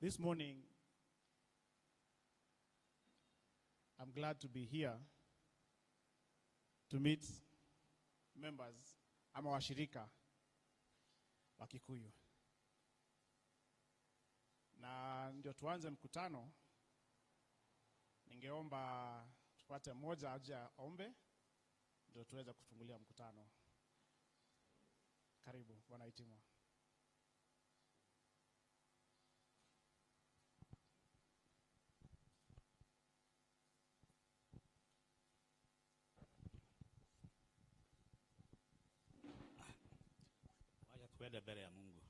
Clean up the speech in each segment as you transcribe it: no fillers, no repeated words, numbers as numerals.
This morning, I'm glad to be here to meet members ama washirika wa Kikuyu. Na ndio tuanze mkutano, ningeomba tupate mmoja aje aombe ndio tuweze kufungulia mkutano. Karibu Bwana Itimwa. Twende mbele ya Mungu.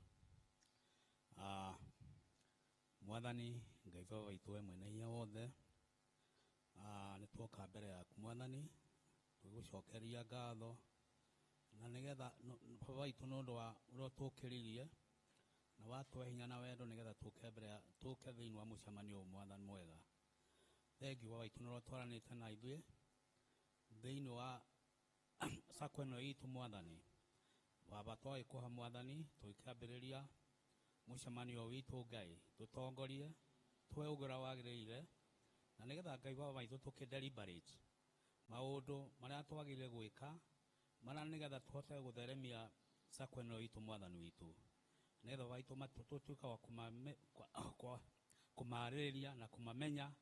Mwathani Ngai baba witũ we mwene hinya wothe, nĩ twoka mbere yaku Mwathani twĩgũcokeria ngatho na nĩgetha baba witũ nĩ ũndũ wa ũrĩa tũkĩririe na watũhe hinya na wendo nĩgetha tũke thĩinĩ wa mũcemanio ũyũ Mwathani mwega. Thengiũ baba witũ nĩ ũrĩa twaranĩte na ithuĩ thĩinĩ wa sacco ĩno itũ Mwathani. Baba twagĩkũha Mwathani tũkĩambĩrĩria mũcemanio witũ Ngai tũtongorie twe ũgũra wagĩrĩire na nĩgetha Ngai baba witũ tũkĩdeliberate maũndũ marĩa twagĩrĩire gwĩka marĩa nĩgetha tũhote gũtheremia sacco ĩno itũ Mwathani witũ. Nĩgetha baba witũ tũtuĩka wa kũmarĩrĩria na kũmamenya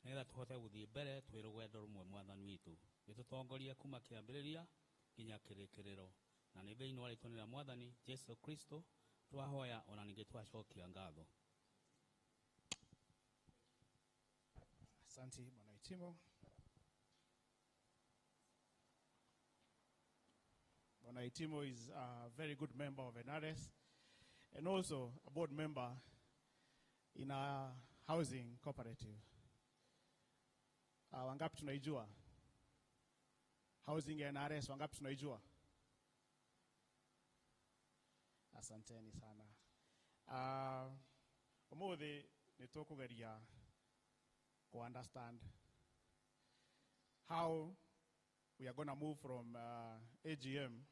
nĩgetha tũhote gũthiĩ mbere twĩ rũgendo rũmwe Mwathani witũ. Gĩtũtongorie kuma kĩambĩrĩria nginya kĩrĩkĩrĩro. Na nĩ thĩinĩ wa rĩĩtwa rĩa Mwathani Jesu Kristo twahoya ona ningĩ twacokia ngatho. Asante Bwana Itimwa. Bwana Itimwa is a very good member of NRS and also a board member in a housing cooperative. Wangapi tunaijua? Housing ya NRS wangapi tunaijua? Asanteni sana. Umuthi nitukugeria to understand how we are going to move from AGM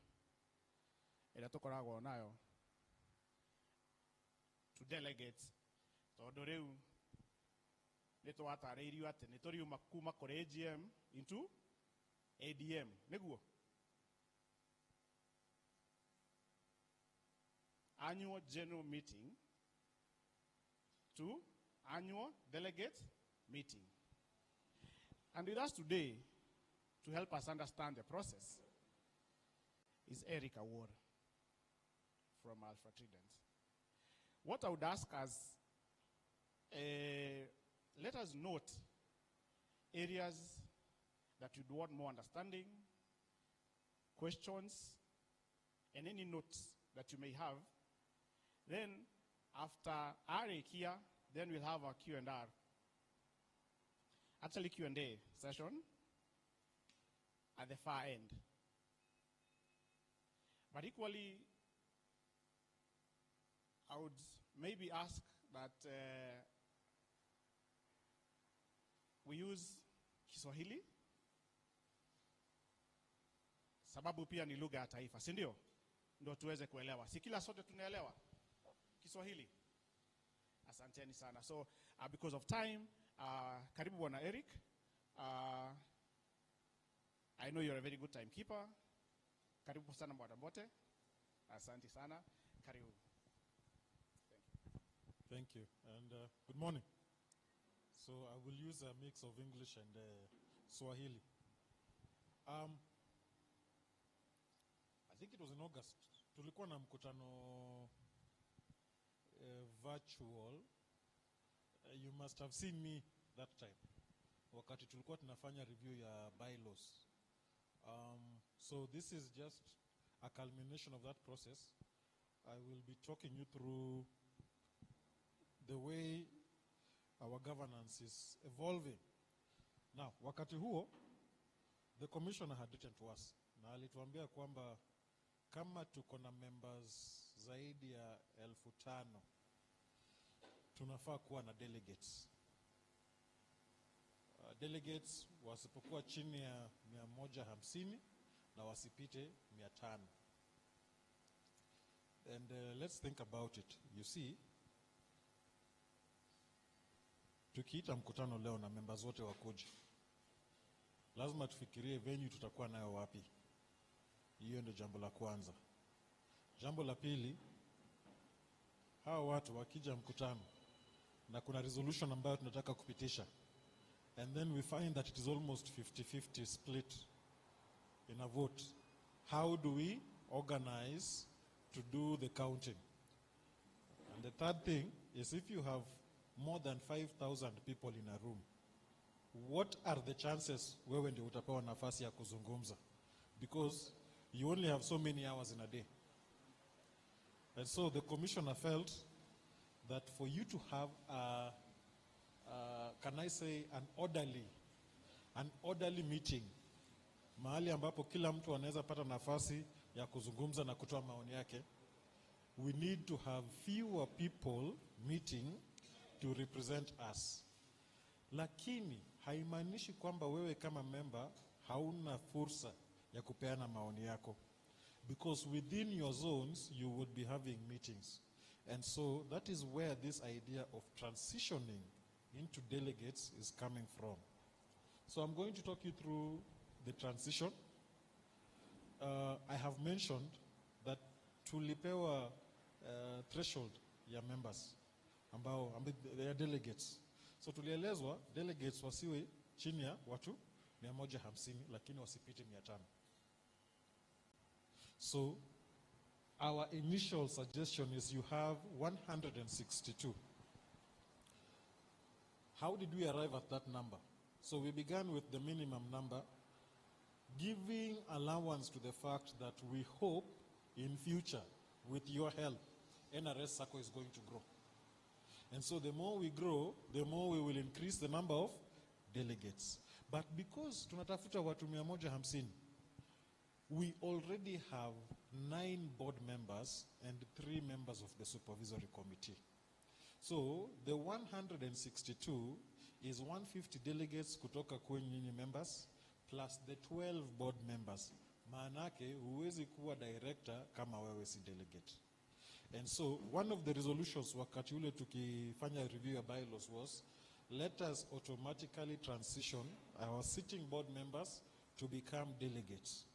ila tukoragwo nayo to delegates. Tondu riu nitwatarĩirio atĩ nĩtũriuma kuma kũrĩ AGM into ADM nĩguo. Annual general meeting to annual delegate meeting. And with us today to help us understand the process is Eric Award from Alpha Trident. What I would ask us, let us note areas that you'd want more understanding, questions, and any notes that you may have. Then, after Eric here, then we'll have our Q&R. Actually, Q&A session at the far end. But equally, I would maybe ask that we use Kiswahili, sababu pia ni lugha ya taifa, si ndio? Ndio tuweze kuelewa. Si kila sote tunaelewa Kiswahili. Asanteni sana. So because of time, karibu Bwana Eric. I know you're a very good timekeeper. Karibu sana Bwana Mbote. Asante sana. Karibu. Thank you. And good morning. So I will use a mix of English and Swahili. I think it was in August. Tulikuwa na mkutano virtual. You must have seen me that time. Wakati tulikuwa tunafanya review ya bylaws. So this is just a culmination of that process. I will be talking you through the way our governance is evolving. Now, wakati huo, the commissioner had written to us. Na alituambia kwamba kama tuko na members zaidi ya 5,000 tunafaa kuwa na delegates. Delegates wasipokuwa chini ya 150 na wasipite 500. And let's think about it. You see, tukiita mkutano leo na members wote wakuji, lazima tufikirie venue tutakuwa nayo wapi. Hiyo ndio jambo la kwanza. Jambo la pili, hawa watu wakija mkutano na kuna resolution ambayo tunataka kupitisha, and then we find that it is almost 50-50 split in a vote, how do we organize to do the counting? And the third thing is, if you have more than 5,000 people in a room, what are the chances wewe ndio utapewa nafasi ya kuzungumza? Because you only have so many hours in a day. And so the commissioner felt that for you to have can I say an orderly meeting, mahali ambapo kila mtu anaweza pata nafasi ya kuzungumza na kutoa maoni yake, we need to have fewer people meeting to represent us. Lakini haimaanishi kwamba wewe kama member hauna fursa ya kupeana maoni yako, because within your zones you would be having meetings. And so that is where this idea of transitioning into delegates is coming from. So I'm going to talk you through the transition. I have mentioned that tulipewa threshold ya members ambao they are delegates. So tulielezwa delegates wasiwe chini ya watu 150 lakini wasipite 500. So our initial suggestion is you have 162. How did we arrive at that number? So we began with the minimum number, giving allowance to the fact that we hope in future, with your help, NRS Sacco is going to grow. And so the more we grow, the more we will increase the number of delegates. But because tunatafuta watu 150, we already have 9 board members and 3 members of the supervisory committee. So the 162 is 150 delegates kutoka kwenye members plus the 12 board members. Maanake huwezi kuwa director kama wewe si delegate. And so one of the resolutions wakati ule tukifanya review ya bylaws was, let us automatically transition our sitting board members to become delegates,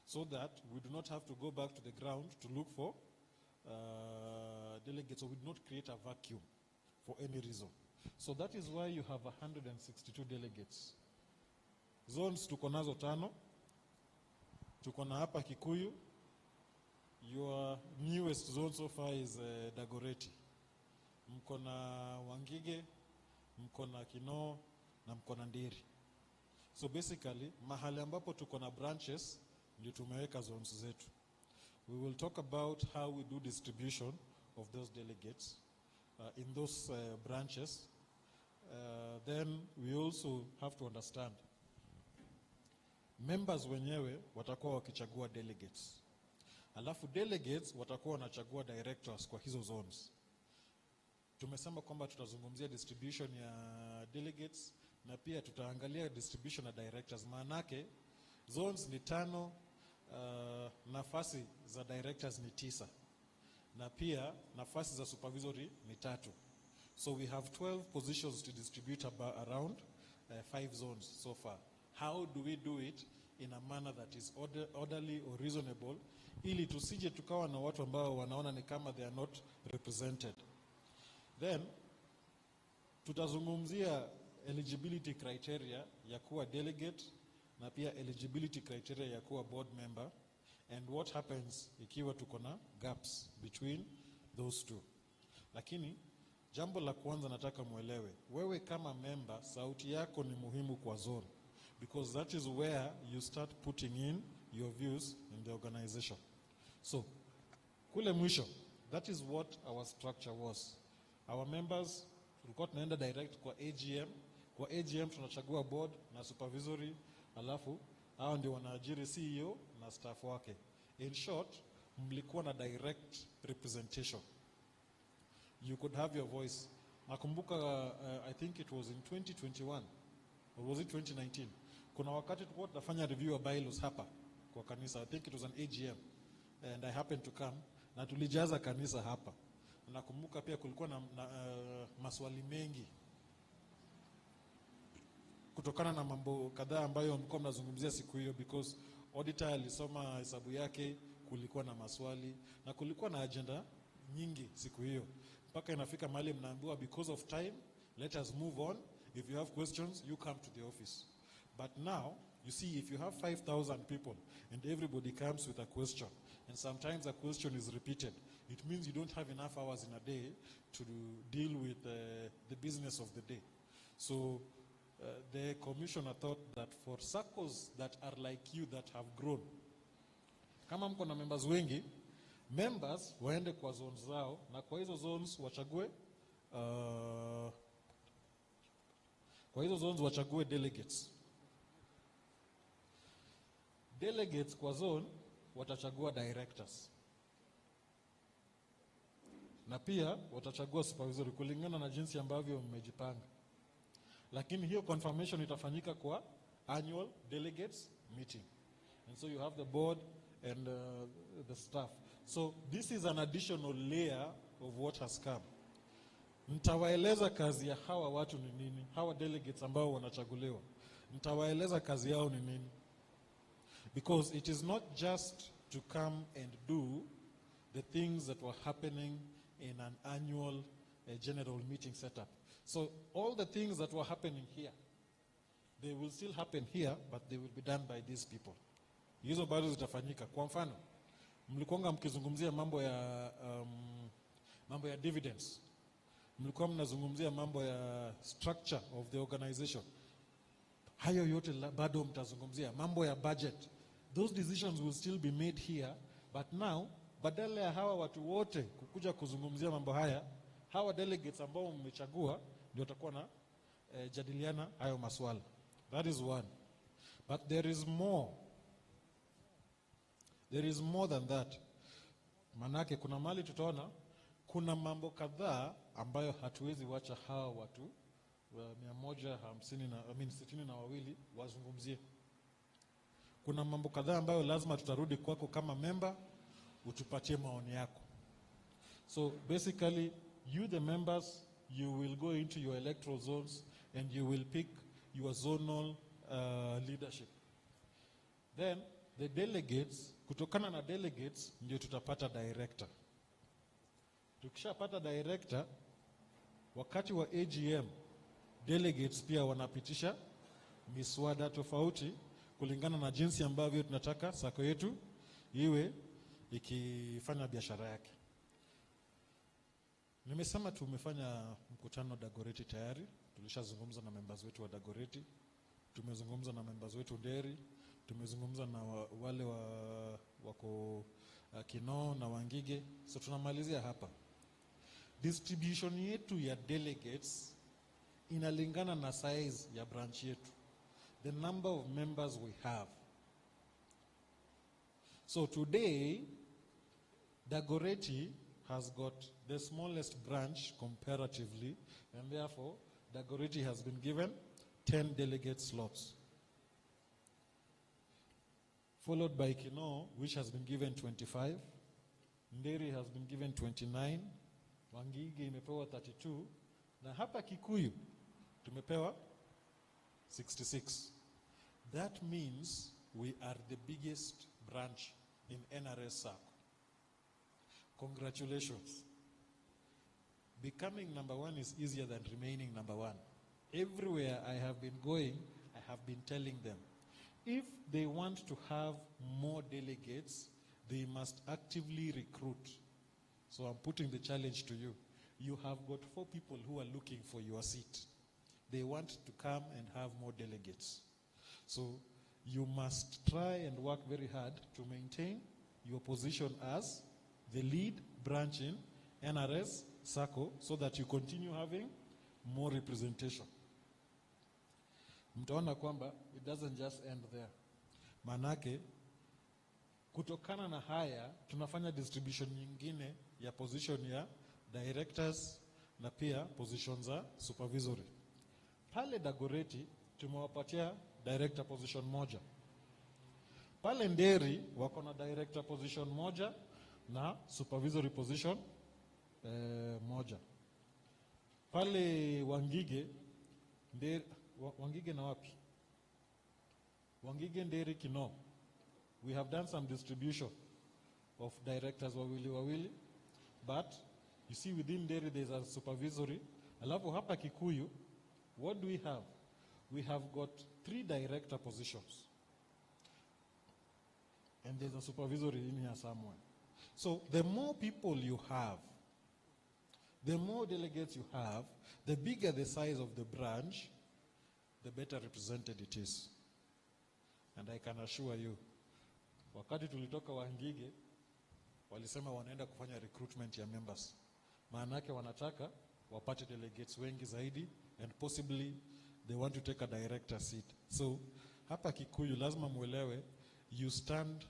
so that we do not have to go back to the ground to look for delegates, or we do not create a vacuum for any reason. So that is why you have 162 delegates. Zones tuko nazo 5. Tuko na hapa Kikuyu. Your newest zone so far is Dagoretti. Mko na Wangige, mko na Kinoo, na mko na Ndiri. So basically, mahali ambapo tuko na branches ndio tumeweka zones zetu. We will talk about how we do distribution of those delegates in those branches. Then we also have to understand, members wenyewe watakuwa wakichagua delegates. Alafu delegates watakuwa wanachagua directors kwa hizo zones. Tumesema kwamba tutazungumzia distribution ya delegates na pia tutaangalia distribution ya directors. Maanake zones ni 5, nafasi za directors ni 9. Na pia nafasi za supervisory ni 3. So we have 12 positions to distribute around 5 zones so far. How do we do it in a manner that is orderly or reasonable, ili tusije tukawa na watu ambao wanaona ni kama they are not represented? Then tutazungumzia eligibility criteria ya kuwa delegate na pia eligibility criteria ya kuwa board member, and what happens ikiwa tuko na gaps between those two. Lakini jambo la kwanza nataka muelewe, wewe kama member sauti yako ni muhimu kwa zone, because that is where you start putting in your views in the organization. So kule mwisho, that is what our structure was. Our members tulikuwa tunaenda direct kwa AGM. Kwa AGM tunachagua board na supervisory, alafu hao ndio wanaajiri CEO na staff wake. In short, mlikuwa na direct representation. You could have your voice. Nakumbuka I think it was in 2021 or was it 2019? Kuna wakati tulikuwa tunafanya review ya bylaws hapa kwa kanisa. I think it was an AGM and I happened to come, na tulijaza kanisa hapa. Nakumbuka pia kulikuwa na maswali mengi kutokana na mambo kadhaa ambayo mlikuwa mnazungumzia siku hiyo, because auditor alisoma hesabu yake, kulikuwa na maswali na kulikuwa na agenda nyingi siku hiyo, mpaka inafika mahali mnaambiwa because of time let us move on, if you have questions you come to the office. But now you see, if you have 5,000 people and everybody comes with a question, and sometimes a question is repeated, it means you don't have enough hours in a day to deal with the business of the day. So the commissioner thought that for SACCOs that are like you, that have grown, kama mko na members wengi, members waende kwa zones zao, na kwa hizo zones wachague delegates. Delegates kwa zone watachagua directors, na pia watachagua supervisory kulingana na jinsi ambavyo mmejipanga. Lakini hiyo confirmation itafanyika kwa annual delegates meeting, and so you have the board and the staff. So this is an additional layer of what has come. Nitawaeleza kazi ya hawa watu ni nini, hawa delegates ambao wanachaguliwa. Nitawaeleza kazi yao ni nini, because it is not just to come and do the things that were happening in an annual general meeting setup. So all the things that were happening here, they will still happen here, but they will be done by these people. Hizo bado zitafanyika. Kwa mfano, mlikuwa mkizungumzia mambo ya dividends. Mlikuwa mnazungumzia mambo ya structure of the organization. Hayo yote bado mtazungumzia. Mambo ya budget. Those decisions will still be made here, but now badala ya hawa watu wote kukuja kuzungumzia mambo haya, hawa delegates ambao mmechagua ndio watakuwa na jadiliana hayo maswala. That is one. But there is more. There is more than that. Manake kuna mali tutaona kuna mambo kadhaa ambayo hatuwezi wacha hawa watu 162 wazungumzie. Kuna mambo kadhaa ambayo lazima tutarudi kwako kama member, utupatie maoni yako. So basically, you the members, you will go into your electoral zones and you will pick your zonal leadership. Then the delegates, kutokana na delegates ndio tutapata director. Tukishapata director, wakati wa AGM, delegates pia wanapitisha miswada tofauti kulingana na jinsi ambavyo tunataka sako yetu iwe ikifanya biashara yake. Nimesema tumefanya mkutano Dagoretti tayari, tulishazungumza na members wetu wa Dagoretti, tumezungumza na members wetu Nderi, tumezungumza na wale wako Kinoo na Wangige. So tunamalizia hapa. Distribution yetu ya delegates inalingana na size ya branch yetu, the number of members we have. So today, Dagoretti has got the smallest branch comparatively, and therefore Dagoretti has been given 10 delegate slots, followed by Kinoo, which has been given 25. Nderi has been given 29. Wangige imepewa 32. Na hapa Kikuyu tumepewa 66. That means we are the biggest branch in NRS Sacco. Congratulations. Becoming number one is easier than remaining number one. Everywhere I have been going, I have been telling them, if they want to have more delegates, they must actively recruit. So I'm putting the challenge to you. You have got 4 people who are looking for your seat. They want to come and have more delegates. So you must try and work very hard to maintain your position as the lead branch in NRS Sacco so that you continue having more representation. Mtaona kwamba it doesn't just end there. Manake kutokana na haya tunafanya distribution nyingine ya position ya directors na pia position za supervisory. Pale Dagoretti tumewapatia director position moja. Pale Nderi wako na director position moja na supervisory position moja. Pale Wangige Wangige na wapi? Wangige Nderi Kino. We have done some distribution of directors wawili, but you see within Nderi there's a supervisory. Alafu hapa Kikuyu, what do we have? We have got 3 director positions. And there's a supervisory in here somewhere. So the more people you have, the more delegates you have, the bigger the size of the branch, the better represented it is. And I can assure you, wakati tulitoka Wangige, walisema wanaenda kufanya recruitment ya members. Maanake wanataka wapate delegates wengi zaidi, and possibly they want to take a director seat. So hapa Kikuyu lazima muelewe, you stand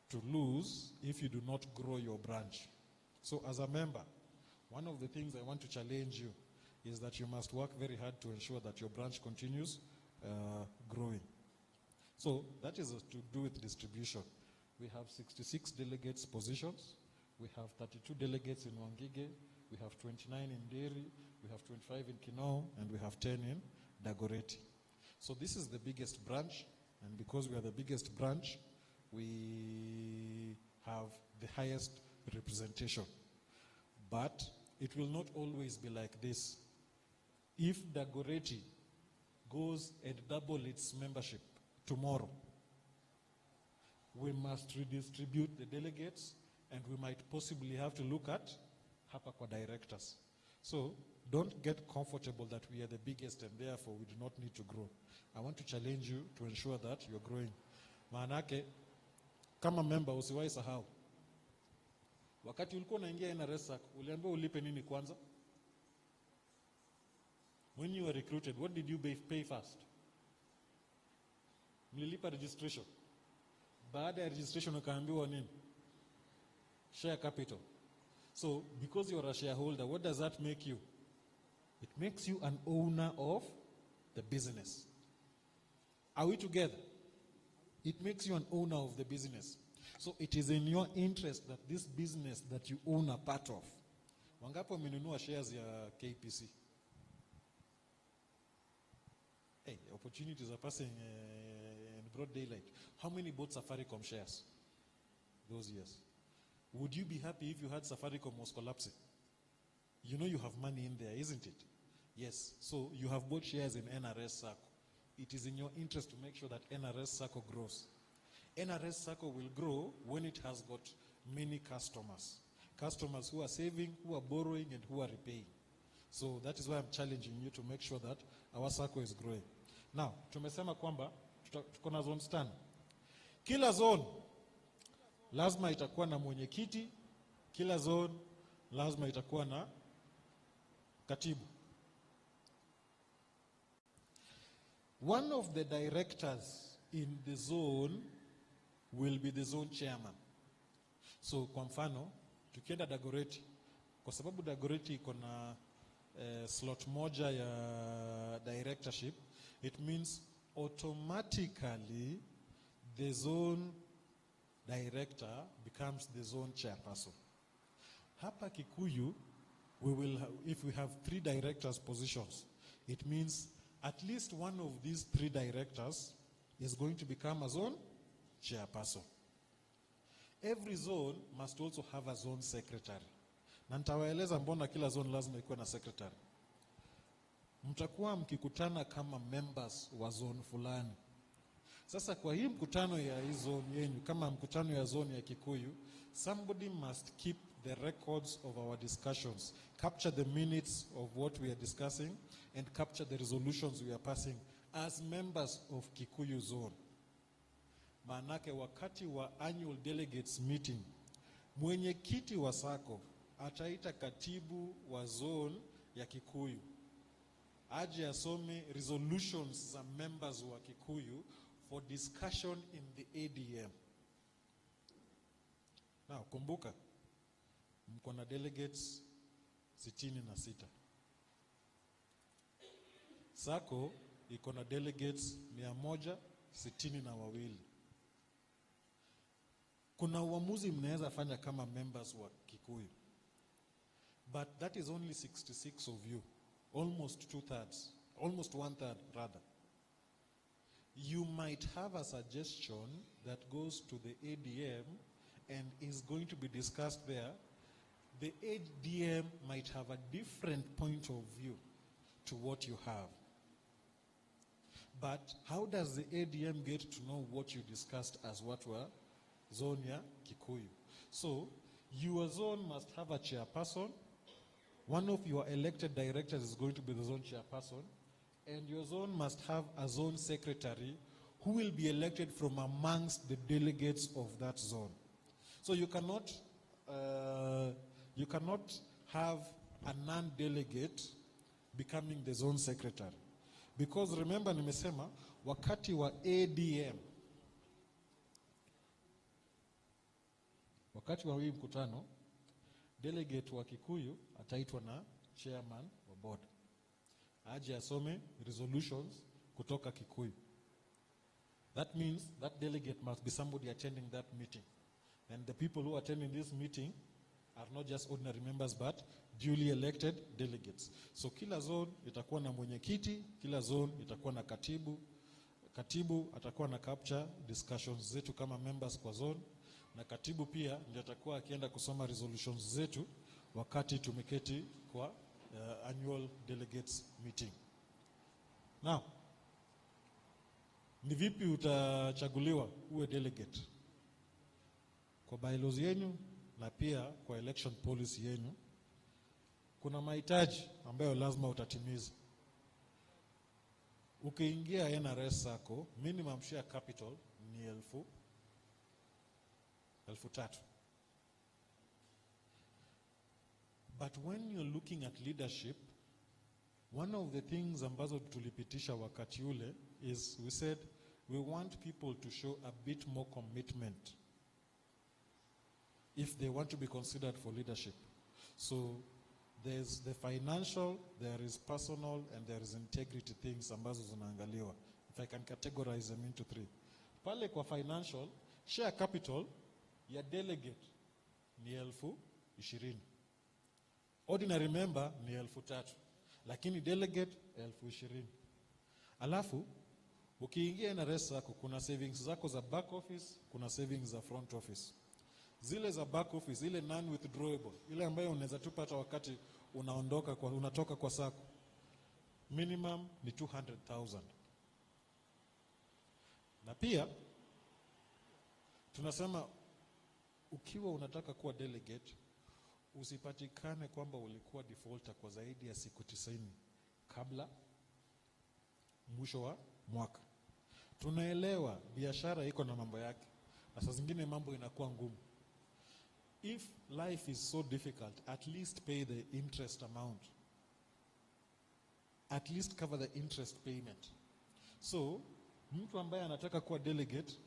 to lose if you do not grow your branch. So as a member, one of the things I want to challenge you is that you must work very hard to ensure that your branch continues growing. So that is to do with distribution. We have 66 delegates positions. We have 32 delegates in Wangige. We have 29 in Nderi. We have 25 in Kinoo. And we have 10 in Dagoretti. So this is the biggest branch. And because we are the biggest branch, we have the highest representation. But it will not always be like this. If Dagoretti goes and double its membership tomorrow, we must redistribute the delegates, and we might possibly have to look at hapa kwa directors. So don't get comfortable that we are the biggest and therefore we do not need to grow. I want to challenge you to ensure that you're growing. Maanake, kama member usiwahi sahau, wakati ulikuwa unaingia NRS Sacco, uliambiwa ulipe nini kwanza? When you were recruited, what did you pay first? Mlilipa registration. Baada ya registration ukaambiwa nini? Share capital. So because you are a shareholder, what does that make you? It makes you an owner of the business. Are we together? It makes you an owner of the business. So it is in your interest that this business that you own a part of. Wangapo wamenunua shares ya KPC? Hey, opportunities are passing in broad daylight. How many bought Safaricom shares those years? Would you be happy if you had Safaricom was collapsing? You know you have money in there, isn't it? Yes. So you have bought shares in NRS Sacco. It is in your interest to make sure that NRS Sacco grows. NRS Sacco will grow when it has got many customers. Customers who are saving, who are borrowing, and who are repaying. So that is why I'm challenging you to make sure that our Sacco is growing. Now, tumesema kwamba tuko na zone stand. Kila zone lazima itakuwa na mwenyekiti, kila zone lazima itakuwa na katibu. One of the directors in the zone will be the zone chairman. So kwa mfano, tukienda Dagoretti, kwa sababu Dagoretti iko na slot moja ya directorship, it means automatically the zone director becomes the zone chairperson. Hapa Kikuyu, if we have 3 directors positions, it means at least one of these 3 directors is going to become a zone chairperson. Every zone must also have a zone secretary. Na nitawaeleza mbona kila zone lazima ikuwe na secretary. Mtakuwa mkikutana kama members wa zone fulani. Sasa kwa hii mkutano ya hii zone yenu, kama mkutano ya zone ya Kikuyu, somebody must keep the records of our discussions, capture the minutes of what we are discussing, and capture the resolutions we are passing as members of Kikuyu zone. Maanake wakati wa annual delegates meeting, mwenyekiti wa Sacco ataita katibu wa zone ya Kikuyu aje asome resolutions za members wa Kikuyu for discussion in the ADM. Now, kumbuka, mko na delegates 66. Sacco iko na delegates 162. Kuna uamuzi mnaweza fanya kama members wa Kikuyu. But that is only 66 of you, almost 2/3. almost 1/3 rather. You might have a suggestion that goes to the ADM and is going to be discussed there. The ADM might have a different point of view to what you have. But how does the ADM get to know what you discussed as what were zone ya Kikuyu? So your zone must have a chairperson. One of your elected directors is going to be the zone chairperson. And your zone must have a zone secretary who will be elected from amongst the delegates of that zone. So you cannot have a non-delegate becoming the zone secretary. Because remember nimesema, wakati wa ADM, wakati wa hii mkutano, delegate wa Kikuyu ataitwa na chairman wa board. Aje asome resolutions kutoka Kikuyu. That means that delegate must be somebody attending that meeting. And the people who are attending this meeting are not just ordinary members but duly elected delegates. So kila zone itakuwa na mwenyekiti, kila zone itakuwa na katibu. Katibu atakuwa na capture discussions zetu kama members kwa zone, na katibu pia ndiye atakuwa akienda kusoma resolutions zetu wakati tumeketi kwa annual delegates meeting. Now, ni vipi utachaguliwa uwe delegate? Kwa bylaws yenu na pia kwa election policy yenu kuna mahitaji ambayo lazima utatimiza. Ukiingia NRS Sacco, minimum share capital ni 1,000. But when you're looking at leadership, one of the things ambazo tulipitisha wakati ule is we said we want people to show a bit more commitment if they want to be considered for leadership. So there's the financial, there is personal, and there is integrity things ambazo zinaangaliwa. If I can categorize them into 3. Pale kwa financial, share capital ya delegate ni 20,000. Ordinary member ni 3,000. Lakini delegate 20,000. Alafu, ukiingia na rest zako, kuna savings zako za back office, kuna savings za front office. Zile za back office, ile non-withdrawable, ile ambayo unaweza tupata wakati unatoka kwa sako, minimum ni 200,000. Na pia, tunasema, ukiwa unataka kuwa delegate, usipatikane kwamba ulikuwa defaulter kwa zaidi ya siku 90 kabla mwisho wa mwaka. Tunaelewa biashara iko na mambo yake, na saa zingine mambo inakuwa ngumu. If life is so difficult, at least pay the interest amount. At least cover the interest payment. So, mtu ambaye anataka kuwa delegate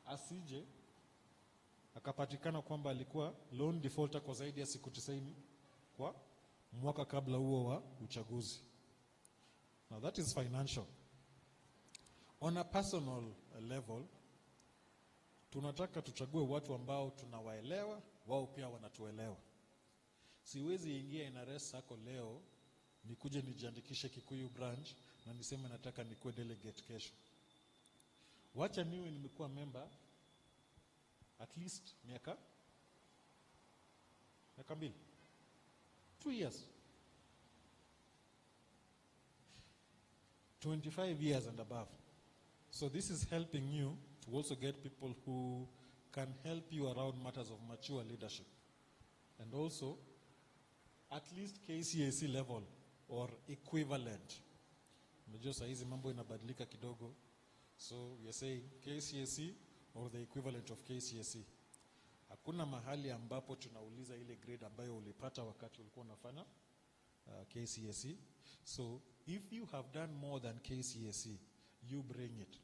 asije akapatikana kwamba alikuwa loan defaulter kwa zaidi ya siku 90 kwa mwaka kabla huo wa uchaguzi. Now that is financial. On a personal level, tunataka tuchague watu ambao tunawaelewa, wao pia wanatuelewa. Siwezi ingia NRS Sacco leo nikuje nijiandikishe Kikuyu branch na niseme nataka nikuwe delegate kesho. Wacha niwe nimekuwa member at least miaka 2 years, 25 years and above. So this is helping you to also get people who can help you around matters of mature leadership. And also, at least KCAC level or equivalent. Unajua saa hizi mambo inabadilika kidogo. So we are saying KCAC or the equivalent of KCAC. Hakuna mahali ambapo tunauliza ile grade ambayo ulipata wakati ulikuwa unafanya KCAC. So if you have done more than KCAC, you bring it.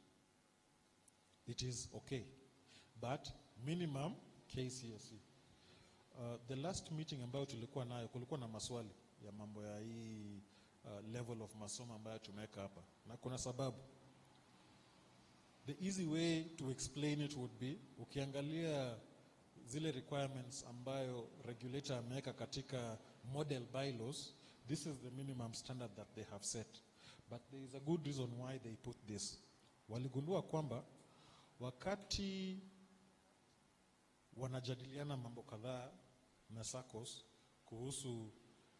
It is okay. But minimum KCAC. The last meeting ambayo tulikuwa nayo, kulikuwa na maswali ya mambo ya hii level of masomo ambayo tumeka hapa. Na kuna sababu. The easy way to explain it would be, ukiangalia zile requirements ambayo regulator ameweka katika model bylaws, This is the minimum standard that they have set. But there is a good reason why they put this. Waligundua kwamba wakati wanajadiliana mambo kadhaa na SACCOs kuhusu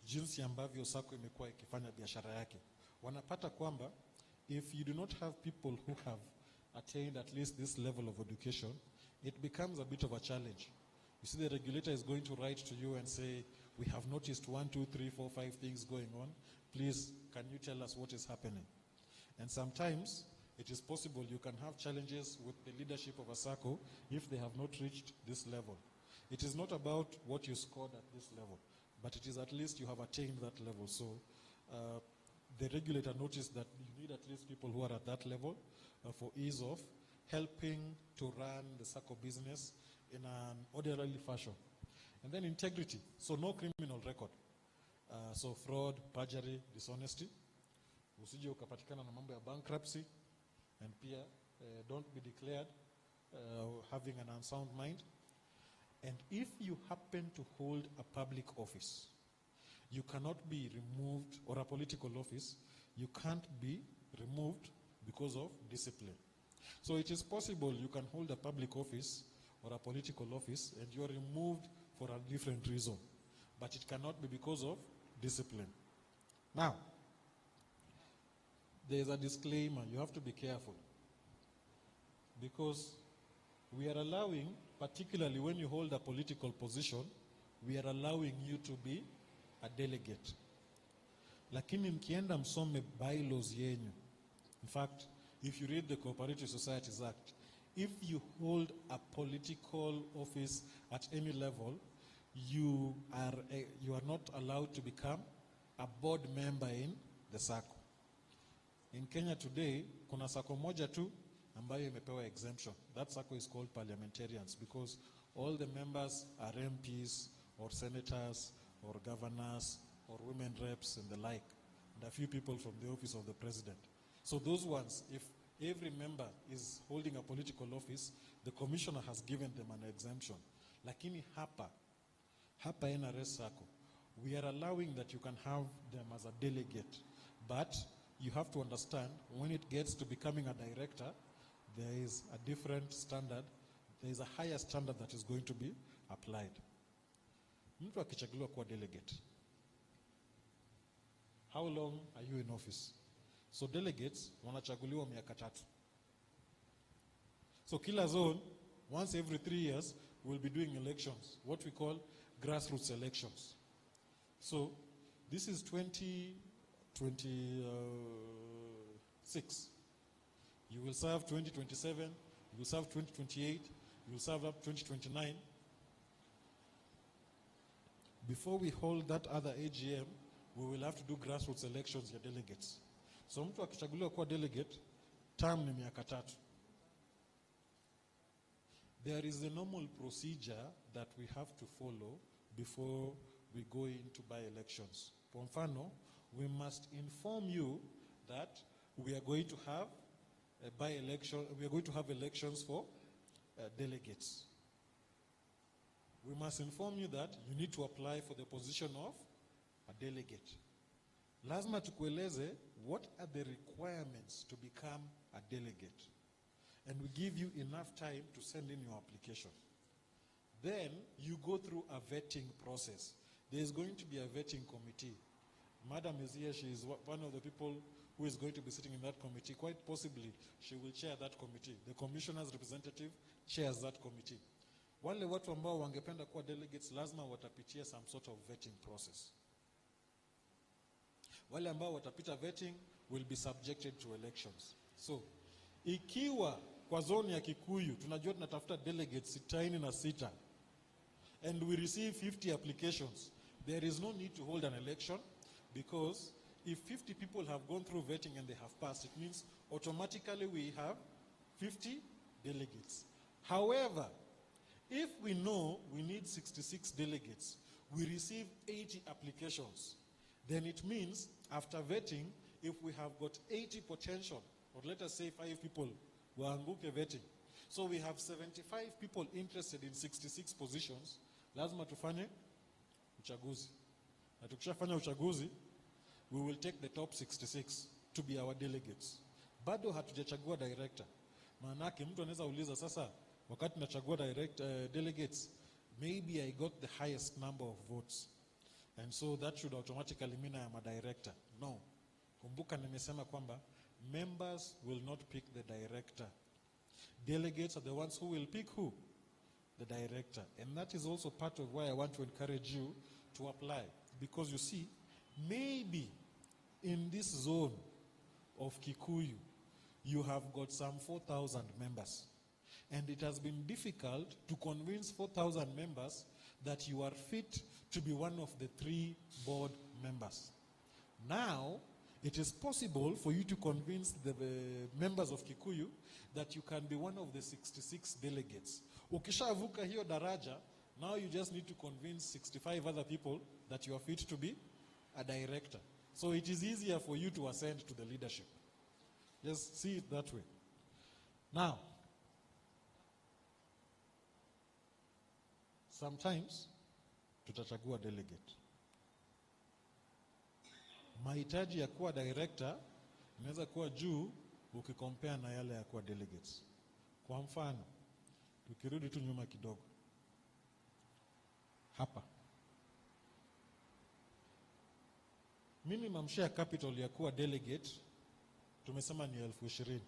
jinsi ambavyo SACCO imekuwa ikifanya biashara yake, wanapata kwamba if you do not have people who have attained at least this level of education, it becomes a bit of a challenge. You see, the regulator is going to write to you and say, we have noticed 1, 2, 3, 4, 5 things going on. Please, can you tell us what is happening? And sometimes it is possible you can have challenges with the leadership of a SACCO if they have not reached this level. It is not about what you scored at this level, but it is at least you have attained that level. So the regulator noticed that you need at least people who are at that level for ease of helping to run the SACCO business in an orderly fashion. And then integrity, so no criminal record. So fraud, perjury, dishonesty. Usije ukapatikana na mambo ya bankruptcy, and pia don't be declared having an unsound mind. And if you happen to hold a public office, you cannot be removed, or a political office, you can't be removed because of discipline. So it is possible you can hold a public office or a political office and you are removed for a different reason, but it cannot be because of discipline. Now, there is a disclaimer. You have to be careful, because we are allowing, particularly when you hold a political position, we are allowing you to be a delegate. Lakini mkienda msome bylaws yenyu. In fact, if you read the Cooperative Societies Act, if you hold a political office at any level, you are not allowed to become a board member in the SACCO. In Kenya today, kuna SACCO moja tu ambayo imepewa exemption. That SACCO is called parliamentarians, because all the members are MPs or senators or governors or women reps and the like, and a few people from the office of the president. So those ones, if every member is holding a political office, the commissioner has given them an exemption. Lakini hapa NRS SACCO, we are allowing that you can have them as a delegate, but you have to understand, when it gets to becoming a director, there is a different standard. There is a higher standard that is going to be applied. Mtu akichaguliwa kuwa delegate, how long are you in office? So delegates wanachaguliwa miaka 3. So kila zone, once every 3 years, we'll be doing elections, what we call grassroots elections. So this is 2026. You will serve 2027, you will serve 2028, you will serve up 2029. Before we hold that other AGM, we will have to do grassroots elections ya delegates. So mtu akichaguliwa kuwa delegate, term ni miaka 3. There is a normal procedure that we have to follow before we go into by-elections. Kwa mfano, we must inform you that we are going to have a by-election, we are going to have elections for delegates. We must inform you that you need to apply for the position of a delegate. Lazima tukueleze what are the requirements to become a delegate. And we give you enough time to send in your application. Then you go through a vetting process. There is going to be a vetting committee. Madam is here, she is one of the people who is going to be sitting in that committee. Quite possibly, she will chair that committee. The commissioner's representative chairs that committee. Wale watu ambao wangependa kuwa delegates lazima watapitia some sort of vetting process. Wale ambao watapita vetting will be subjected to elections. So, ikiwa kwa zone ya Kikuyu, tunajua tunatafuta delegates 66, and we receive 50 applications, there is no need to hold an election, because if 50 people have gone through vetting and they have passed, it means automatically we have 50 delegates. However, if we know we need 66 delegates, we receive 80 applications, then it means after vetting, if we have got 80 potential, or let us say 5 people waanguke vetting, so we have 75 people interested in 66 positions, lazima tufanye uchaguzi. Na tukishafanya uchaguzi, we will take the top 66 to be our delegates. Bado hatujachagua director. Maanake mtu anaweza uliza sasa, wakati nachagua delegates, maybe I got the highest number of votes. And so that should automatically mean I am a director. No. Kumbuka nimesema kwamba members will not pick the director. Delegates are the ones who will pick who? The director. And that is also part of why I want to encourage you to apply. Because you see, maybe in this zone of Kikuyu, you have got some 4,000 members. And it has been difficult to convince 4,000 members that you are fit to be one of the 3 board members. Now, it is possible for you to convince the members of Kikuyu that you can be one of the 66 delegates. Ukishavuka hiyo daraja, now you just need to convince 65 other people that you are fit to be a director. So it is easier for you to ascend to the leadership. Just see it that way. Now, sometimes tutachagua delegate. Mahitaji ya kuwa director inaweza kuwa juu ukikompare na yale ya kuwa delegates. Kwa mfano, tukirudi tu nyuma kidogo. Hapa. Minimum share capital ya kuwa delegate tumesema ni 20,000.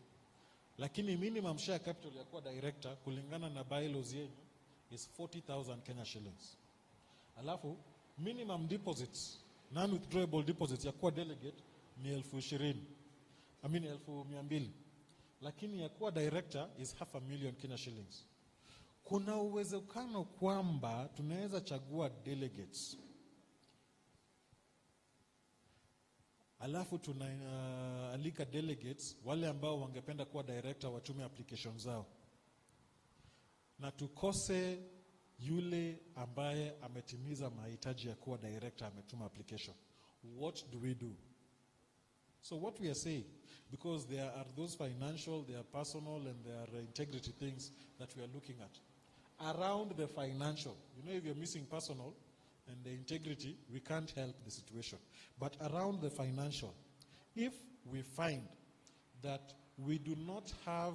Lakini minimum share capital ya kuwa director kulingana na bylaws yenu is 40,000 Kenya shillings. Alafu minimum deposits, non-withdrawable deposits ya kuwa delegate ni 20,000. 200,000. Lakini ya kuwa director is 500,000 Kenya shillings. Kuna uwezekano kwamba tunaweza chagua delegates. Alafu tunaalika delegates wale ambao wangependa kuwa director watume application zao. Na tukose yule ambaye ametimiza mahitaji ya kuwa director ametuma application. What do we do? So what we are saying, because there are those financial, there are personal, and there are integrity things that we are looking at. Around the financial, if you're missing personal and the integrity, we can't help the situation. But around the financial, if we find that we do not have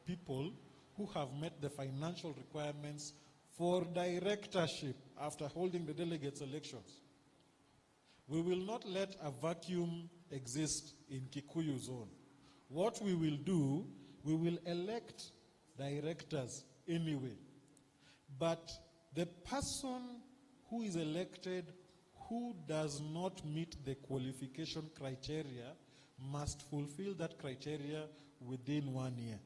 people who have met the financial requirements for directorship after holding the delegates elections, we will not let a vacuum exist in Kikuyu zone. What we will do, we will elect directors anyway. But the person who is elected who does not meet the qualification criteria must fulfill that criteria within 1 year.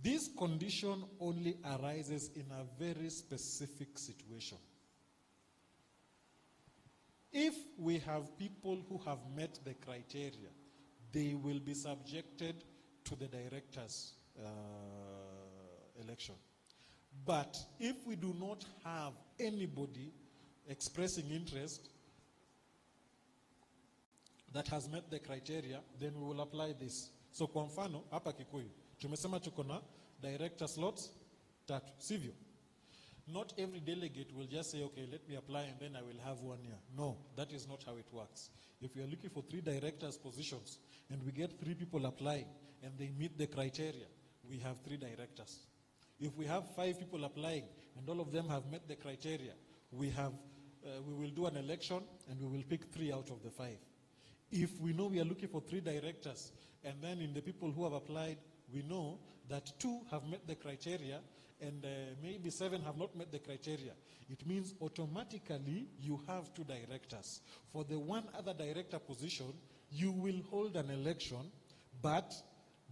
This condition only arises in a very specific situation. If we have people who have met the criteria, they will be subjected to the director's election. But if we do not have anybody expressing interest that has met the criteria, then we will apply this. So kwa mfano, hapa Kikuyu, tumesema tuko na director slots 3, sivyo? Not every delegate will just say, okay, let me apply and then I will have 1 year. No, that is not how it works. If we are looking for 3 directors positions and we get 3 people applying and they meet the criteria, we have 3 directors. If we have 5 people applying and all of them have met the criteria, we will do an election and we will pick 3 out of the 5. If we know we are looking for 3 directors and then in the people who have applied, we know that 2 have met the criteria and maybe 7 have not met the criteria, it means automatically you have 2 directors. For the 1 other director position, you will hold an election, but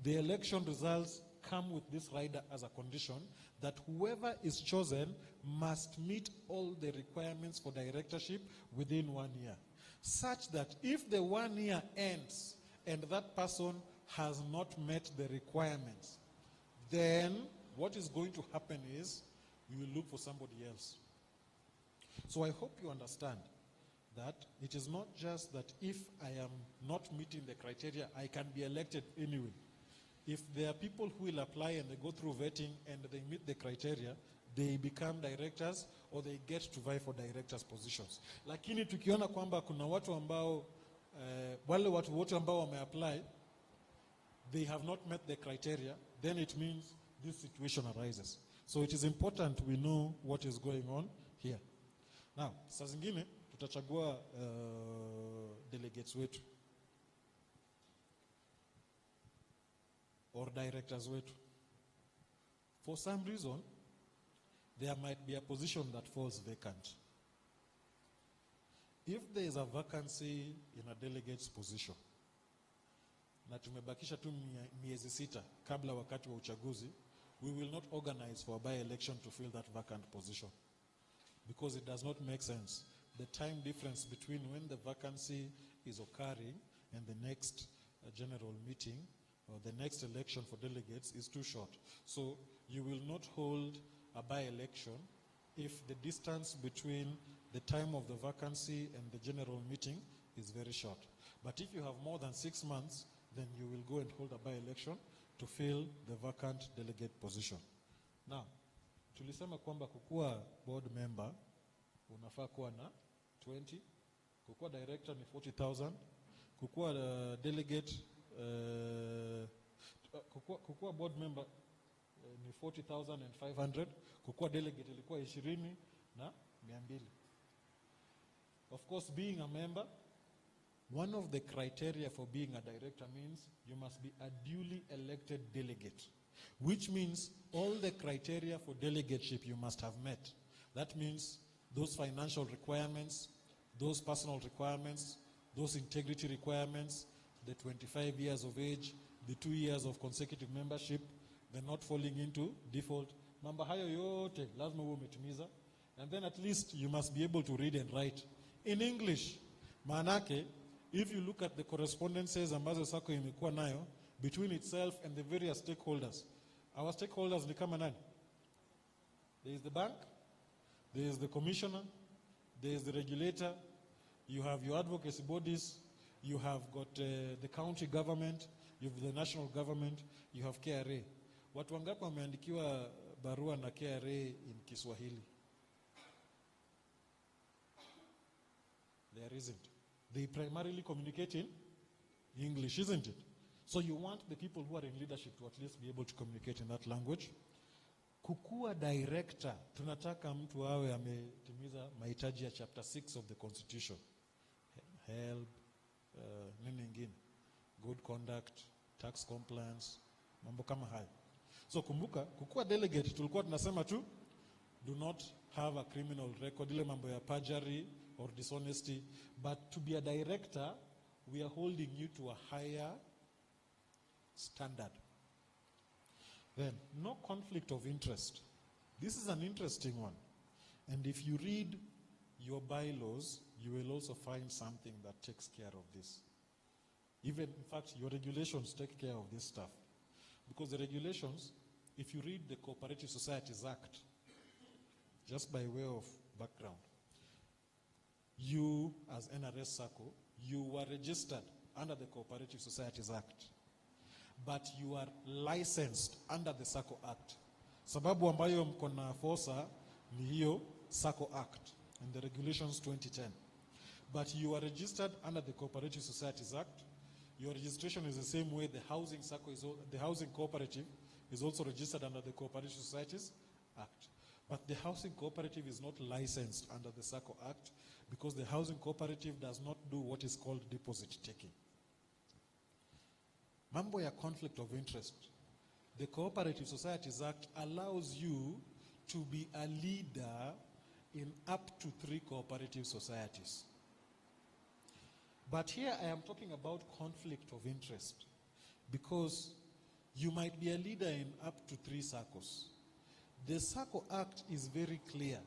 the election results come with this rider as a condition that whoever is chosen must meet all the requirements for directorship within 1 year. Such that if the 1 year ends and that person has not met the requirements, then what is going to happen is we will look for somebody else. So I hope you understand that it is not just that if I am not meeting the criteria, I can be elected anyway. If there are people who will apply and they go through vetting and they meet the criteria, they become directors or they get to vie for directors positions. Lakini tukiona kwamba kuna watu ambao wale watu wote ambao wameapply, they have not met the criteria, then it means this situation arises. So it is important we know what is going on here. Now, saa zingine tutachagua delegates wetu or directors wetu. For some reason, there might be a position that falls vacant. If there is a vacancy in a delegate's position, na tumebakisha tu miezi 6 kabla wakati wa uchaguzi, we will not organize for a by-election to fill that vacant position. Because it does not make sense. The time difference between when the vacancy is occurring and the next general meeting or the next election for delegates is too short. So you will not hold a by-election if the distance between the time of the vacancy and the general meeting is very short. But if you have more than 6 months, then you will go and hold a by-election to fill the vacant delegate position. Now, tulisema kwamba kukuwa board member unafaa kuwa na 20, kukuwa director ni 40,000, kukuwa delegate kukuwa board member ni 40,500, kukuwa delegate ilikuwa 20 na 200. Of course, being a member, one of the criteria for being a director means you must be a duly elected delegate, which means all the criteria for delegateship you must have met. That means those financial requirements, those personal requirements, those integrity requirements, the 25 years of age, the 2 years of consecutive membership, the not falling into default. Mambo hayo yote lazima uwe umetimiza. And then at least you must be able to read and write in English. Maanake, if you look at the correspondences ambazo Sacco imekuwa nayo between itself and the various stakeholders, our stakeholders ni kama nani? There is the bank, there is the commissioner, there is the regulator, you have your advocacy bodies, you have got the county government, you have the national government, you have KRA. Watu wangapi wameandikiwa barua na KRA in Kiswahili? There isn't. They primarily communicate in English, isn't it? So you want the people who are in leadership to at least be able to communicate in that language. Kukuwa director, tunataka mtu awe ametimiza mahitaji ya chapter 6 of the constitution. Help, nini ingine? Good conduct, tax compliance, mambo kama hayo. So kumbuka, kukuwa delegate tulikuwa tunasema tu, do not have a criminal record, ile mambo ya perjury or dishonesty. But to be a director, we are holding you to a higher standard. Then, no conflict of interest. This is an interesting one. And if you read your bylaws, you will also find something that takes care of this. Even, in fact, your regulations take care of this stuff. Because the regulations, if you read the Cooperative Societies Act, just by way of background, you, as NRS Sacco, you were registered under the Cooperative Societies Act, but you are licensed under the Sacco Act. Sababu ambayo mkona forsa ni hiyo Sacco Act and the regulations 2010. But you are registered under the Cooperative Societies Act. Your registration is the same way the housing Sacco the housing cooperative is also registered under the Cooperative Societies Act. But the housing cooperative is not licensed under the Sacco Act because the housing cooperative does not do what is called deposit taking. Mambo ya conflict of interest. The Cooperative Societies Act allows you to be a leader in up to 3 cooperative societies. But here I am talking about conflict of interest because you might be a leader in up to 3 SACCOs. The Sacco Act is very clear.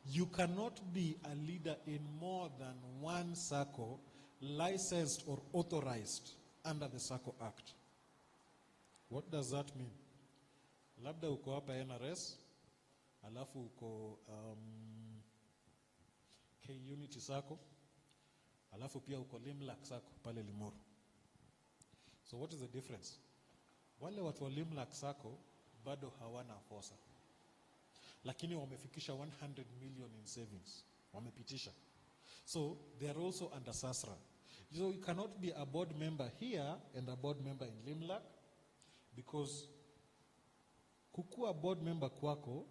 You cannot be a leader in more than 1 Sacco licensed or authorized under the Sacco Act. What does that mean? Labda uko hapa NRS, alafu uko K-Unity Sacco, alafu pia uko Limlac Sacco pale Limuru. So what is the difference? Wale watu wa Limlac Sacco bado hawana forsa. lakini wamefikisha 100 million in savings. Wamepitisha. So they are also under SASRA. So you cannot be a board member here and a board member in Limlak, because kukua board member kwako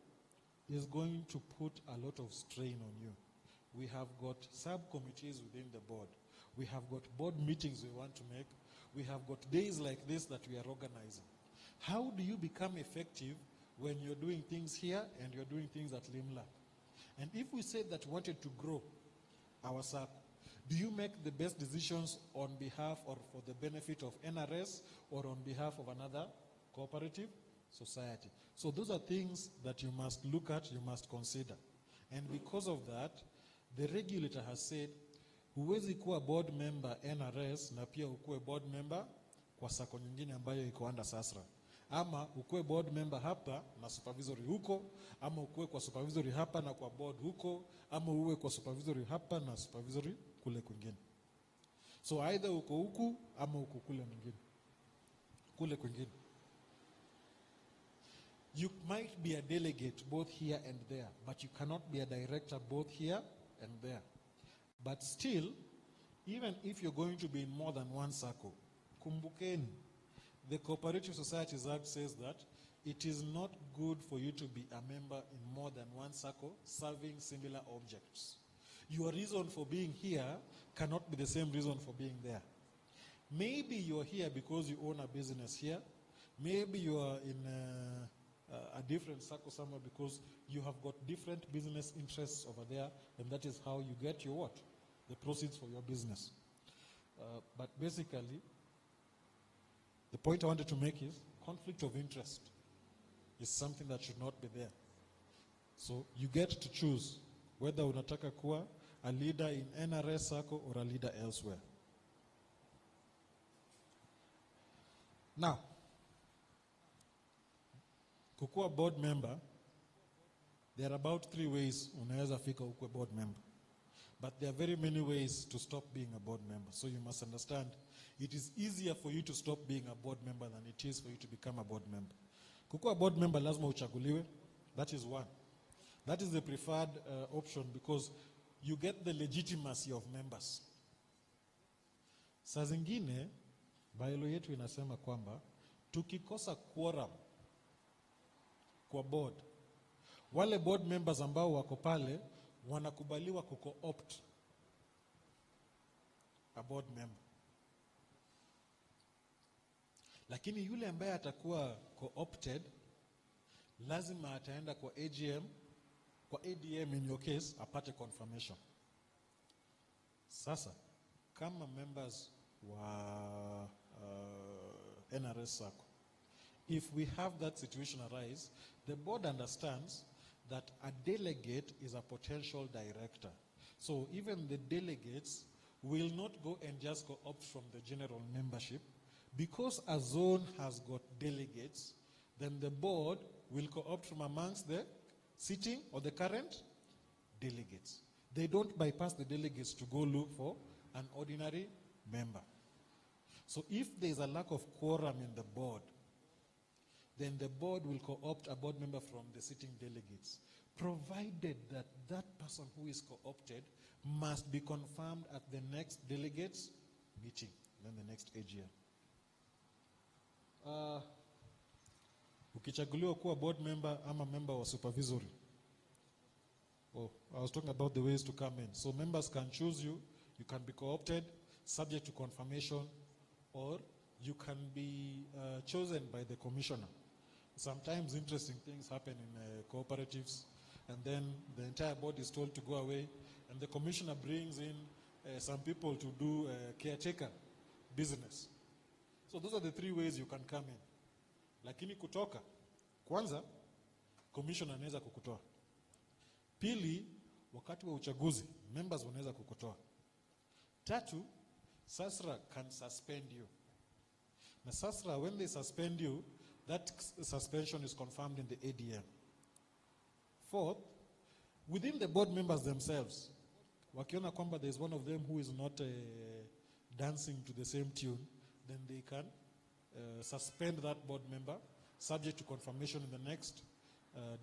is going to put a lot of strain on you. We have got subcommittees within the board. We have got board meetings we want to make. We have got days like this that we are organizing. How do you become effective when you're doing things here and you're doing things at Limlak? And if we said that we wanted to grow our SACCO, do you make the best decisions on behalf or for the benefit of NRS or on behalf of another cooperative society? So those are things that you must look at, you must consider. And because of that, the regulator has said, huwezi kuwa board member NRS na pia ukue board member kwa SACCO nyingine ambayo iko under SASRA. Ama ukue board member hapa na supervisory huko, ama ukue kwa supervisory hapa na kwa board huko, ama uwe kwa supervisory hapa na supervisory kule kwingine. So either uko huku ama uko kule mwingine. Kule kwingine. You might be a delegate both here and there, but you cannot be a director both here and there. But still, even if you're going to be in more than one SACCO, kumbukeni, the Cooperative Societies Act says that it is not good for you to be a member in more than one SACCO serving similar objects. Your reason for being here cannot be the same reason for being there. Maybe you're here because you own a business here. Maybe you are in a different SACCO somewhere because you have got different business interests over there, and that is how you get your what? The proceeds for your business. But basically, the point I wanted to make is conflict of interest is something that should not be there. So you get to choose whether unataka kuwa a leader in NRS SACCO or a leader elsewhere. Now, kukua board member, there are about 3 ways unaweza fika ukue board member. But there are very many ways to stop being a board member. So you must understand, it is easier for you to stop being a board member than it is for you to become a board member. Kukua board member lazima uchaguliwe. That is one. That is the preferred option because you get the legitimacy of members. Saa zingine, bylaw yetu inasema kwamba, tukikosa quorum kwa board, wale board members ambao wako pale, wanakubaliwa kuko-opt a board member. Lakini yule ambaye atakuwa co-opted, lazima ataenda kwa AGM, kwa ADM in your case, apate confirmation. Sasa, kama members wa NRS SACCO, if we have that situation arise, the board understands that a delegate is a potential director. So even the delegates will not go and just go opt from the general membership. Because a zone has got delegates, then the board will co-opt from amongst the sitting or the current delegates. They don't bypass the delegates to go look for an ordinary member. So if there is a lack of quorum in the board, then the board will co-opt a board member from the sitting delegates, provided that that person who is co-opted must be confirmed at the next delegates meeting, then the next AGM. Ukichaguliwa kuwa board member ama member wa supervisory. Oh, I was talking about the ways to come in. So members can choose you. You can be co-opted, subject to confirmation, or you can be chosen by the commissioner. Sometimes interesting things happen in cooperatives, and then the entire board is told to go away, and the commissioner brings in some people to do caretaker business. So those are the 3 ways you can come in. Lakini kutoka, kwanza, commissioner anaweza kukutoa. Pili, wakati wa uchaguzi, members wanaweza kukutoa. Tatu, SASRA can suspend you. Na SASRA, when they suspend you, that suspension is confirmed in the ADM. Fourth, within the board members themselves, wakiona kwamba there is one of them who is not dancing to the same tune, then they can suspend that board member, subject to confirmation in the next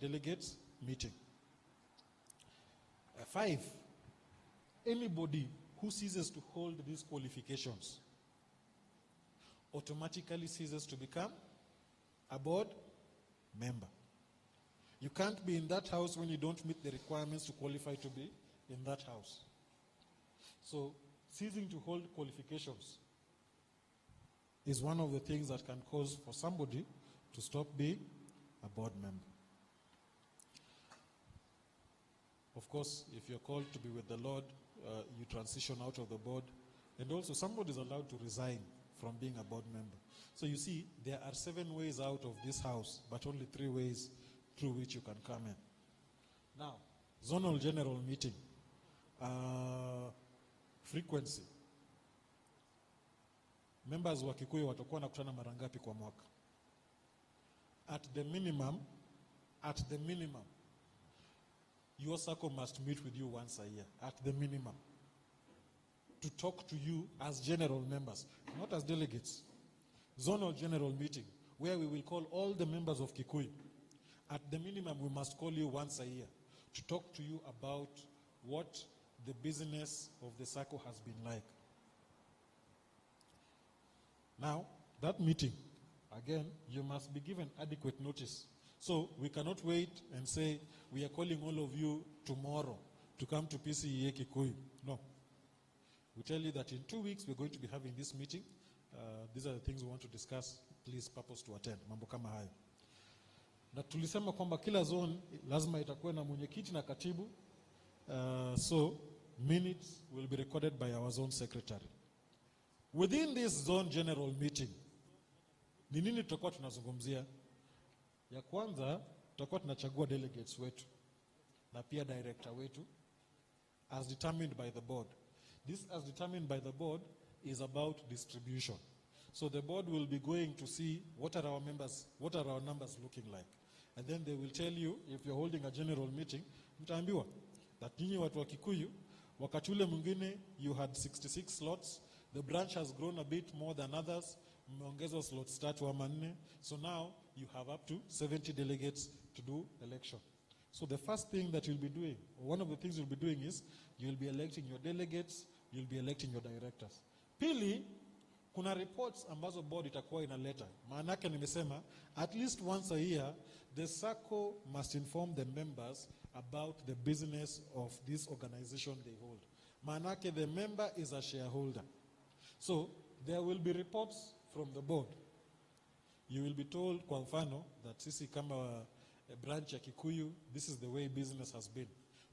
delegates meeting. 5, anybody who ceases to hold these qualifications automatically ceases to become a board member. You can't be in that house when you don't meet the requirements to qualify to be in that house. So, ceasing to hold qualifications is one of the things that can cause for somebody to stop being a board member. Of course, if you're called to be with the Lord, you transition out of the board. And also, somebody is allowed to resign from being a board member. So you see, there are 7 ways out of this house, but only 3 ways through which you can come in. Now, zonal general meeting. Frequency. Members wa Kikuyu watakuwa nakutana mara ngapi kwa mwaka? At the minimum, your Sacco must meet with you once a year, at the minimum, to talk to you as general members, not as delegates. Zonal general meeting, where we will call all the members of Kikuyu. At the minimum, we must call you once a year to talk to you about what the business of the Sacco has been like. Now, that meeting, again, you must be given adequate notice. So we cannot wait and say, we are calling all of you tomorrow to come to PCEA Kikuyu. No. We tell you that in 2 weeks we're going to be having this meeting. These are the things we want to discuss. Please purpose to attend. Mambo kama hayo. Na tulisema kwamba kila zone lazima itakuwa na mwenyekiti na katibu. So minutes will be recorded by our zone secretary. Within this zone general meeting, ni nini tutakuwa tunazungumzia? Ya kwanza, tutakuwa tunachagua delegates wetu na pia director wetu as determined by the board. This as determined by the board is about distribution. So the board will be going to see what are our numbers looking like. And then they will tell you, if you're holding a general meeting, mtaambiwa that nyinyi watu wa Kikuyu, wakati ule mwingine you had 66 slots, the branch has grown a bit more than others, mmeongezwa slots 3 ama 4, so now you have up to 70 delegates to do election. So the first thing that you'll be doing, one of the things you'll be doing is, you'll be electing your delegates, you'll be electing your directors. Pili, kuna reports ambazo board itakuwa inaleta. Maanake nimesema, at least once a year, the Sacco must inform the members about the business of this organization they hold. Maanake the member is a shareholder. So, there will be reports from the board. You will be told, kwa mfano, that sisi kama a branch ya Kikuyu, this is the way business has been.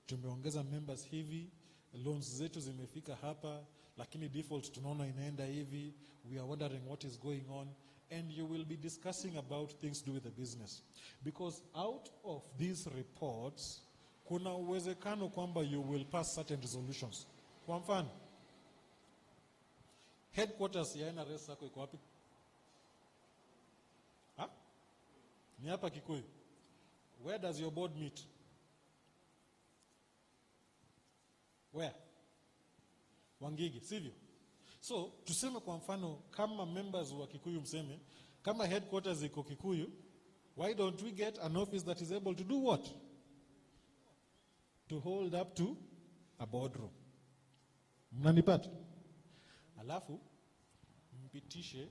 Tumeongeza members hivi, loans zetu zimefika hapa, lakini default tunaona inaenda hivi, we are wondering what is going on, and you will be discussing about things to do with the business. Because out of these reports, kuna uwezekano kwamba you will pass certain resolutions. Kwa mfano, headquarters ya NRS Sacco iko wapi? Ni hapa Kikuyu. Where does your board meet? Where? Wangigi, sivyo? So, tuseme kwa mfano, kama members wa Kikuyu mseme, kama headquarters iko Kikuyu, why don't we get an office that is able to do what? To hold up to a boardroom. Mnanipata? Alafu, mpitishe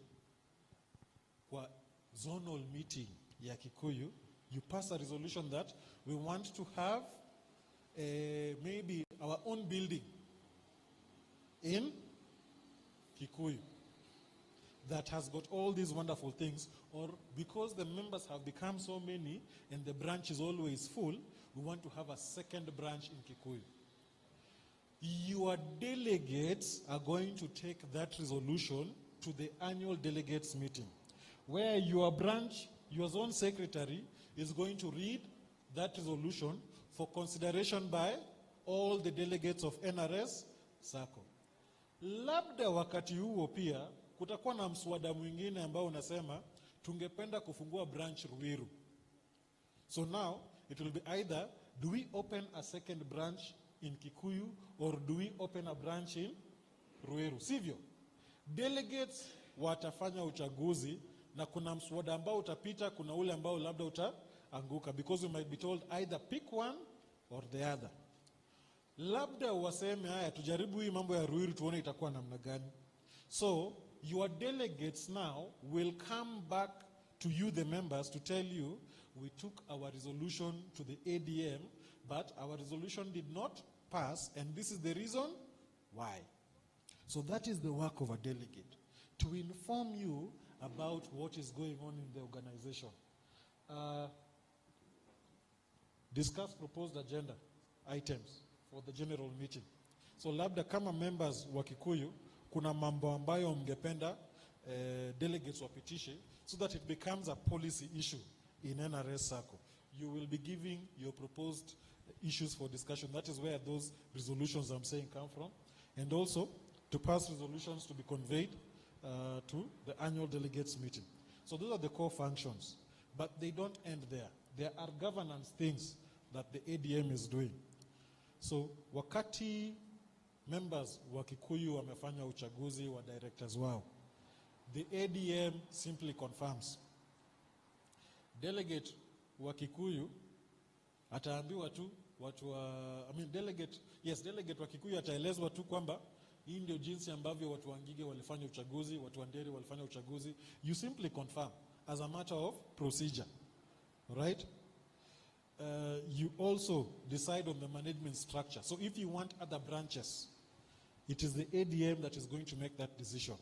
kwa zonal meeting ya Kikuyu, you pass a resolution that we want to have maybe our own building in Kikuyu that has got all these wonderful things, or because the members have become so many and the branch is always full, we want to have a second branch in Kikuyu. Your delegates are going to take that resolution to the annual delegates meeting, where your branch, your zone secretary, is going to read that resolution for consideration by all the delegates of NRS Sacco. Labda wakati huo pia kutakuwa na mswada mwingine ambao unasema tungependa kufungua branch Ruiru. So now it will be either, do we open a second branch in Kikuyu or do we open a branch in Ruiru? Sivyo? Delegates watafanya uchaguzi na kuna mswada ambao utapita, kuna ule ambao labda anguka, because we might be told either pick one or the other. Labda waseme haya tujaribu hii mambo ya Ruiru tuone itakuwa namna gani. So your delegates now will come back to you, the members, to tell you we took our resolution to the ADM, but our resolution did not pass, and this is the reason why. So that is the work of a delegate, to inform you about what is going on in the organization. Discuss proposed agenda items for the general meeting. So labda kama members wa Kikuyu, kuna mambo ambayo mngependa delegates wapitishe, so that it becomes a policy issue in NRS Sacco. You will be giving your proposed issues for discussion. That is where those resolutions I'm saying come from. And also to pass resolutions to be conveyed to the annual delegates meeting. So those are the core functions. But they don't end there. There are governance things that the ADM is doing. So wakati members wa Kikuyu wamefanya uchaguzi wa directors wao, the ADM simply confirms. Delegate wa Kikuyu ataambiwa tu watu wa, delegate wa Kikuyu ataelezwa tu kwamba hii ndio jinsi ambavyo watu wa Ngige walifanya uchaguzi, watu wa Nderi walifanya uchaguzi. You simply confirm as a matter of procedure. Right? You also decide on the management structure. So if you want other branches, it is the ADM that is going to make that decision.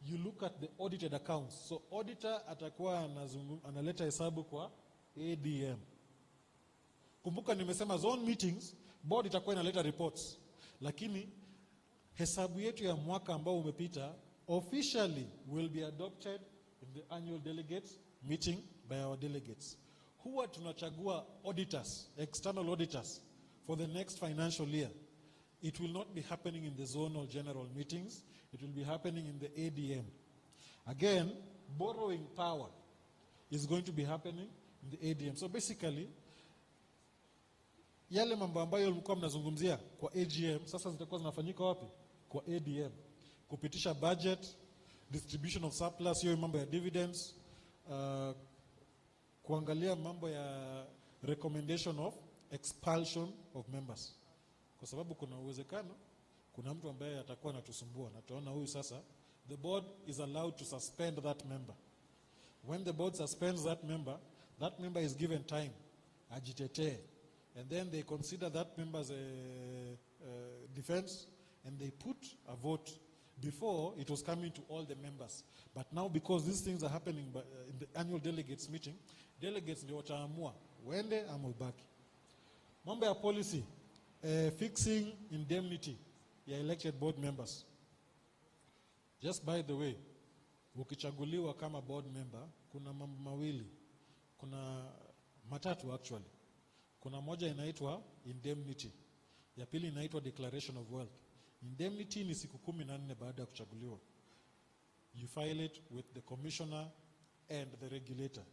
You look at the audited accounts. So auditor atakuwa analeta hesabu kwa ADM. Kumbuka nimesema zone meetings, board itakuwa inaleta reports. Lakini hesabu yetu ya mwaka ambao umepita officially will be adopted in the annual delegates meeting by our delegates. Huwa tunachagua auditors, external auditors for the next financial year. It will not be happening in the zonal general meetings. It will be happening in the ADM. Again, borrowing power is going to be happening in the ADM. So basically, yale mambo ambayo mlikuwa mnazungumzia kwa AGM, sasa zitakuwa zinafanyika wapi? Kwa ADM. Kupitisha budget, distribution of surplus, hiyo mambo ya dividends, kuangalia mambo ya recommendation of expulsion of members. Kwa sababu kuna uwezekano, kuna mtu ambaye atakuwa anatusumbua na tunaona huyu sasa, the board is allowed to suspend that member. When the board suspends that member is given time, agitate, and then they consider that member's defense, and they put a vote. Before, it was coming to all the members. But now, because these things are happening in the annual delegates meeting, delegates ndio wataamua wende ama ubaki. Mambo ya policy, fixing indemnity ya elected board members. Just by the way, ukichaguliwa kama board member, kuna mambo mawili. Kuna matatu actually. Kuna moja inaitwa indemnity. Ya pili inaitwa declaration of wealth. Indemnity ni siku 14 baada ya kuchaguliwa. You file it with the commissioner and the regulator.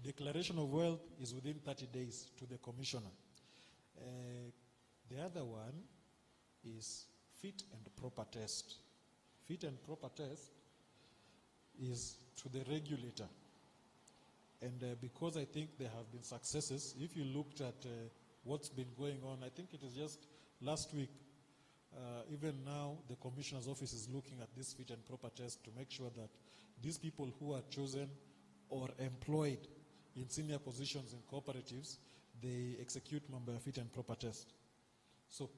Declaration of wealth is within 30 days to the commissioner. The other one is fit and proper test. Fit and proper test is to the regulator. And because I think there have been successes, if you looked at what's been going on, I think it is just last week, even now the commissioner's office is looking at this fit and proper test to make sure that these people who are chosen or employed in senior positions in cooperatives, they execute mambo ya fit and proper test. So,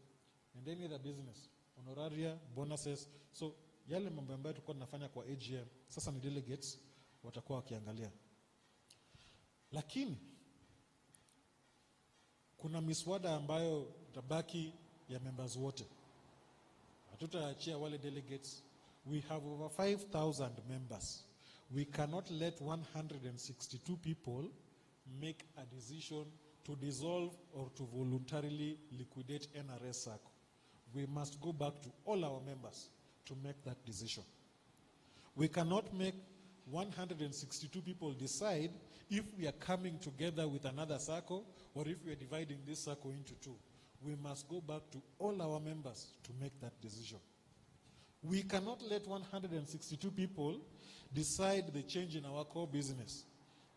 and any other business, honoraria, bonuses, so yale mambo ambayo tulikuwa tunafanya kwa AGM, sasa ni delegates watakuwa wakiangalia. Lakini kuna miswada ambayo tabaki ya members wote. Hatutaachia wale delegates. We have over 5,000 members. We cannot let 162 people make a decision to dissolve or to voluntarily liquidate NRS Sacco. We must go back to all our members to make that decision. We cannot make 162 people decide if we are coming together with another Sacco or if we are dividing this Sacco into two. We must go back to all our members to make that decision. We cannot let 162 people decide the change in our core business.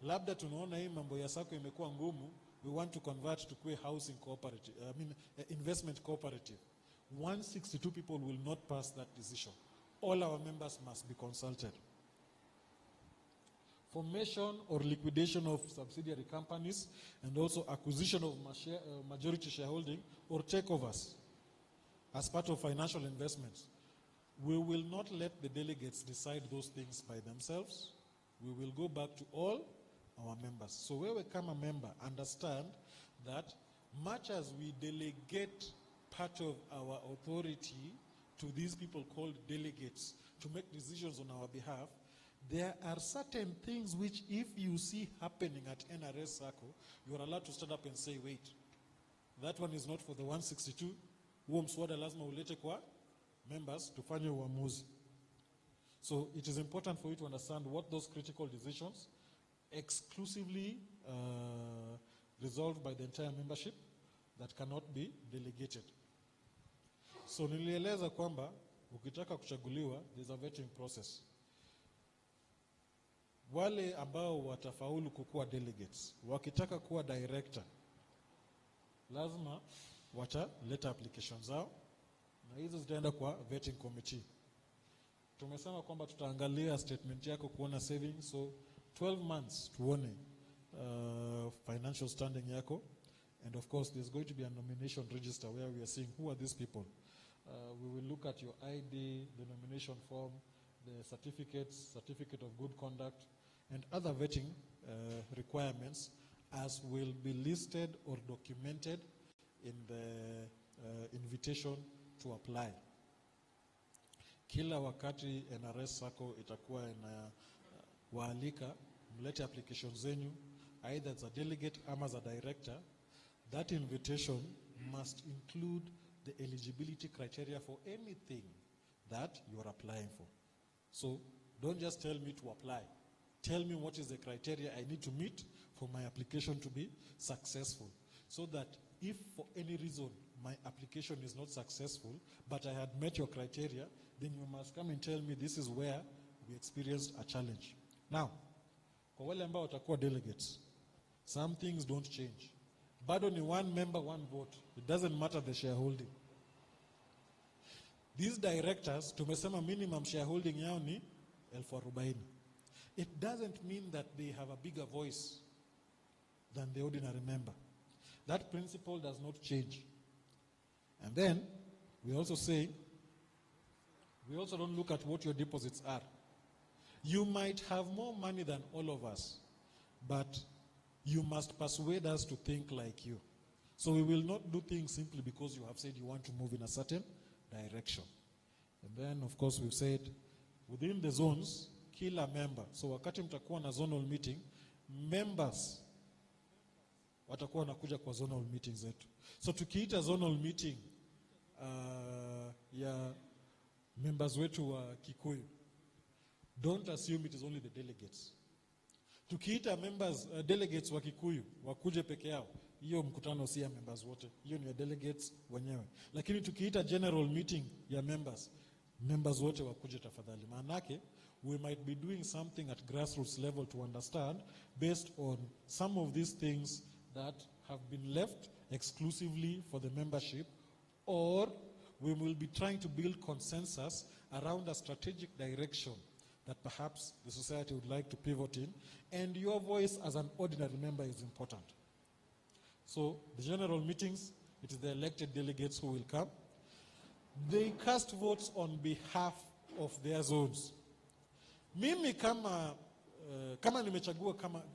Labda tunaona hii mambo ya sako imekuwa ngumu, we want to convert to kuwe housing cooperative, investment cooperative. 162 people will not pass that decision. All our members must be consulted. Formation or liquidation of subsidiary companies and also acquisition of majority shareholding or takeovers as part of financial investments. We will not let the delegates decide those things by themselves. We will go back to all our members. So where we come a member, understand that much as we delegate part of our authority to these people called delegates to make decisions on our behalf, there are certain things which if you see happening at NRS Sacco, you are allowed to stand up and say, wait, that one is not for the 162. Huo mswada lazima ulete kwa members tufanye uamuzi. So it is important for you to understand what those critical decisions exclusively resolved by the entire membership that cannot be delegated. So nilieleza kwamba ukitaka kuchaguliwa there's a vetting process. Wale ambao watafaulu kukuwa delegates, wakitaka kuwa director, lazima wataleta application zao na hizo zitaenda kwa vetting committee. Tumesema kwamba tutaangalia statement yako kuona savings, so 12 months tuone financial standing yako, and of course there's going to be a nomination register where we are seeing who are these people. We will look at your ID, the nomination form, the certificate of good conduct, and other vetting requirements as will be listed or documented in the invitation to apply. Kila wakati NRS Sacco itakuwa ina waalika mlete application zenyu either as a delegate ama as a director. That invitation must include the eligibility criteria for anything that you are applying for. So don't just tell me to apply. Tell me what is the criteria I need to meet for my application to be successful, so that if for any reason my application is not successful, but I had met your criteria, then you must come and tell me this is where we experienced a challenge. Now, kwa wale ambao watakuwa delegates, some things don't change. Bado ni one member, one vote. It doesn't matter the shareholding. These directors, tumesema minimum shareholding yao ni 40,000. It doesn't mean that they have a bigger voice than the ordinary member. That principle does not change. And then, we also say, we also don't look at what your deposits are. You might have more money than all of us, but you must persuade us to think like you. So we will not do things simply because you have said you want to move in a certain direction. And then, of course, we've said, within the zones, kila member. So wakati mtakuwa na zonal meeting, members watakuwa nakuja kwa zonal meetings zetu. So tukiita zonal meeting ya members wetu wa Kikuyu, don't assume it is only the delegates. Tukiita members, delegates wa Kikuyu wakuje peke yao, hiyo mkutano si ya members wote, hiyo ni ya delegates wenyewe. Lakini tukiita general meeting ya members wote wakuje tafadhali. Maanake, we might be doing something at grassroots level to understand based on some of these things that have been left exclusively for the membership, or we will be trying to build consensus around a strategic direction that perhaps the society would like to pivot in, and your voice as an ordinary member is important. So the general meetings, it is the elected delegates who will come. They cast votes on behalf of their zones. Mimi kama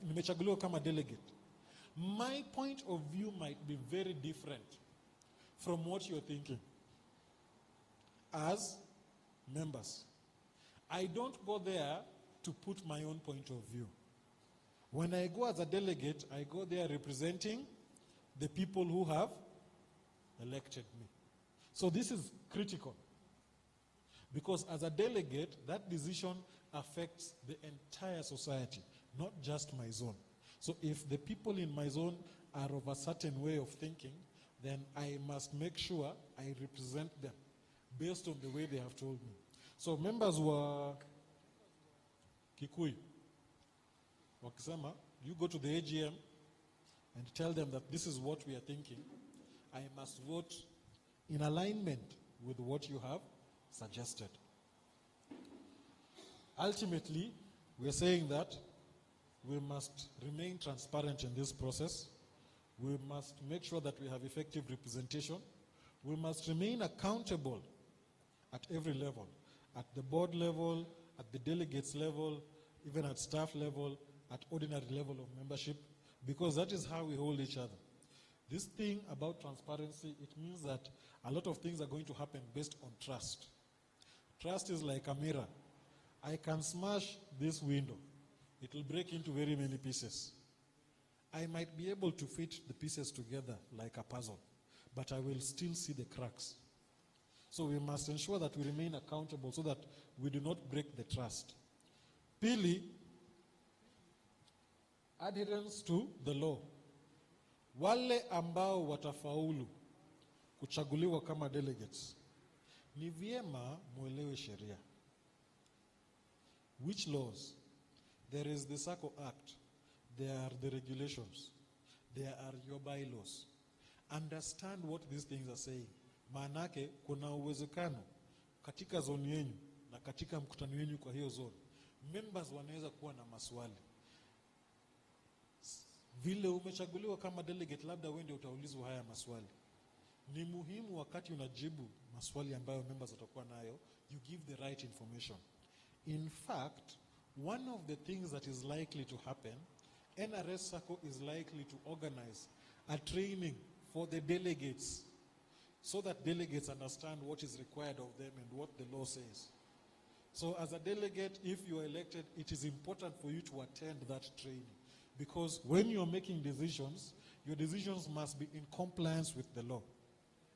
nimechaguliwa kama delegate, my point of view might be very different from what you're thinking. As members, I don't go there to put my own point of view. When I go as a delegate, I go there representing the people who have elected me. So this is critical, because as a delegate, that decision affects the entire society, not just my zone. So if the people in my zone are of a certain way of thinking, then I must make sure I represent them based on the way they have told me. So members wa Kikuyu wakisema you go to the AGM and tell them that this is what we are thinking. I must vote in alignment with what you have suggested. Ultimately, we are saying that we must remain transparent in this process. We must make sure that we have effective representation. We must remain accountable at every level, at the board level, at the delegates level, even at staff level, at ordinary level of membership, because that is how we hold each other. This thing about transparency, it means that a lot of things are going to happen based on trust. Trust is like a mirror. I can smash this window. It will break into very many pieces. I might be able to fit the pieces together like a puzzle, but I will still see the cracks. So we must ensure that we remain accountable so that we do not break the trust. Pili, adherence to the law. Wale ambao watafaulu kuchaguliwa kama delegates, ni vyema muelewe sheria. Which laws? There is the Sacco Act. There are the regulations. There are your bylaws. Understand what these things are saying. Maanake kuna uwezekano katika zone yenu na katika mkutano wenu kwa hiyo zone, members wanaweza kuwa na maswali. Vile umechaguliwa kama delegate, labda wewe ndio utaulizwa haya maswali. Ni muhimu wakati unajibu maswali ambayo members watakuwa nayo, you give the right information. In fact, one of the things that is likely to happen, NRS Sacco is likely to organize a training for the delegates so that delegates understand what is required of them and what the law says. So as a delegate, if you are elected, it is important for you to attend that training, because when you are making decisions, your decisions must be in compliance with the law.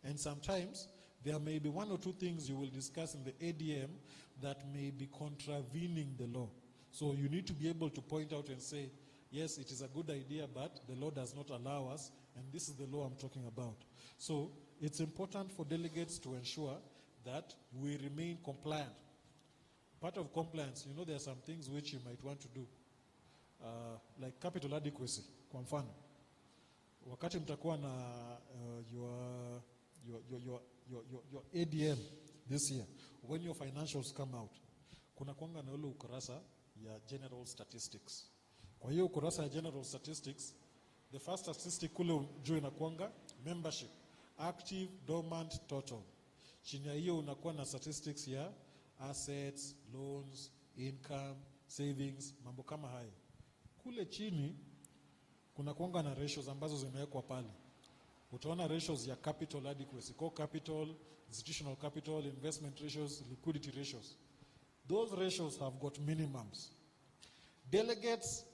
And sometimes there may be one or two things you will discuss in the ADM that may be contravening the law. So you need to be able to point out and say, yes, it is a good idea, but the law does not allow us, and this is the law I'm talking about. So it's important for delegates to ensure that we remain compliant. Part of compliance, there are some things which you might want to do, like capital adequacy. Kwa mfano, wakati mtakuwa na your ADM this year, when your financials come out, kuna kuanga na ule ukurasa ya general statistics. Kwa hiyo ukurasa ya general statistics, the first statistic kule juu inakuanga membership, active, dormant, total. Chini ya hiyo unakuwa na statistics ya assets, loans, income, savings, mambo kama hayo. Kule chini kuna kuanga na ratios ambazo zimewekwa pale. Utaona ratios ya capital adequacy, core capital, institutional capital, investment ratios, liquidity ratios. Those ratios have got minimums. Delegates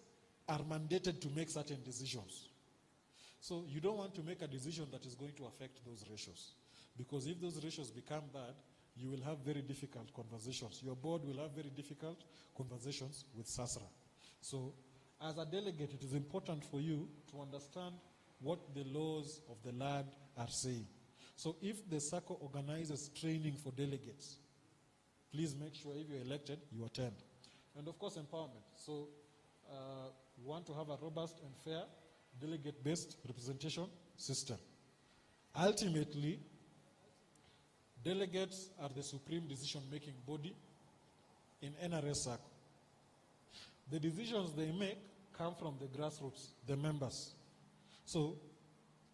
are mandated to make certain decisions. So you don't want to make a decision that is going to affect those ratios, because if those ratios become bad, you will have very difficult conversations. Your board will have very difficult conversations with SASRA. So as a delegate, it is important for you to understand what the laws of the land are saying. So if the Sacco organizes training for delegates, please make sure if you're elected, you attend. And of course, empowerment. So we want to have a robust and fair delegate-based representation system. Ultimately, delegates are the supreme decision-making body in NRS Sacco. The decisions they make come from the grassroots, the members. So,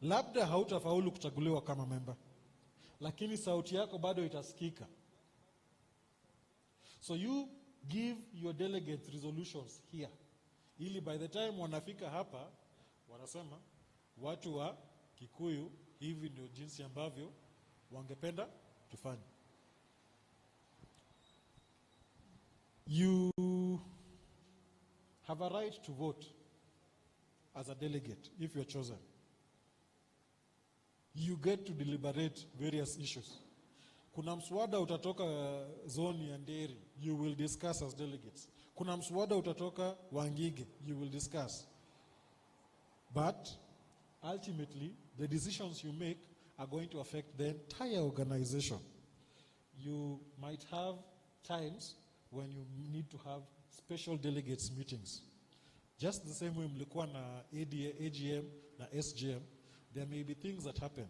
labda hautafaulu kuchaguliwa kama member, lakini sauti yako bado itasikika. So you give your delegates resolutions here, ili by the time wanafika hapa, wanasema, watu wa Kikuyu, hivi ndio jinsi ambavyo wangependa tufanye. You have a right to vote as a delegate if you're chosen. You get to deliberate various issues. Kuna mswada utatoka zone ya Nderi, you will discuss as delegates. Kuna mswada utatoka Wangige, you will discuss. But ultimately, the decisions you make are going to affect the entire organization. You might have times when you need to have special delegates meetings. Just the same way mlikuwa na AGM na SGM, there may be things that happen.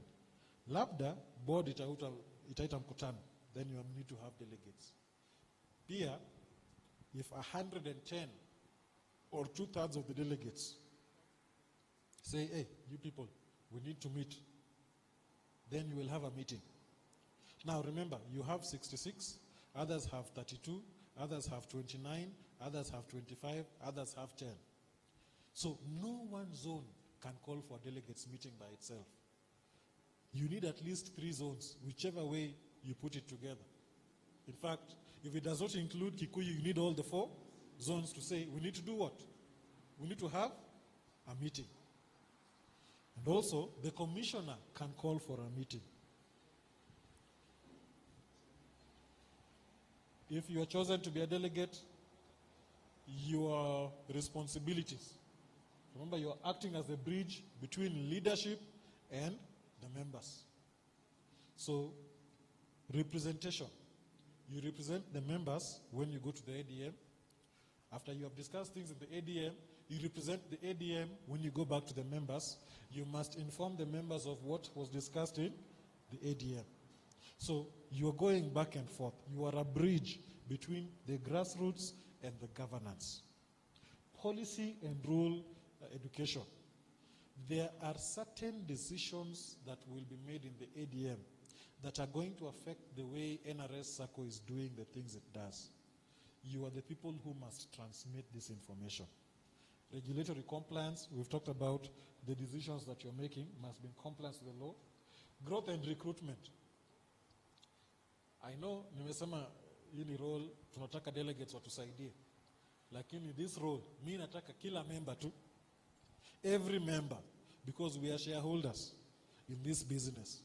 Labda, board itaita mkutano, then you need to have delegates. Pia, if 110 or 2/3 of the delegates say, hey, you people, we need to meet, then you will have a meeting. Now remember, you have 66, others have 32, others have 29, others have 25, others have 10. So no one zone can call for delegates meeting by itself. You need at least 3 zones, whichever way you put it together. In fact, if it does not include Kikuyu, you need all the 4 zones to say, we need to do what? We need to have a meeting. And also, the commissioner can call for a meeting. If you are chosen to be a delegate, your responsibilities. Remember, you are acting as a bridge between leadership and the members. So, representation. You represent the members when you go to the ADM. After you have discussed things in the ADM, you represent the ADM when you go back to the members. You must inform the members of what was discussed in the ADM. So you are going back and forth. You are a bridge between the grassroots and the governance. Policy and rule education. There are certain decisions that will be made in the ADM that are going to affect the way NRS Sacco is doing the things it does. You are the people who must transmit this information. Regulatory compliance, we've talked about the decisions that you're making must be in compliance with the law. Growth and recruitment. I know, nimesema hii role, tunataka delegates watusaidie. Lakini this role, mi nataka kila member tu. Every member, because we are shareholders in this business.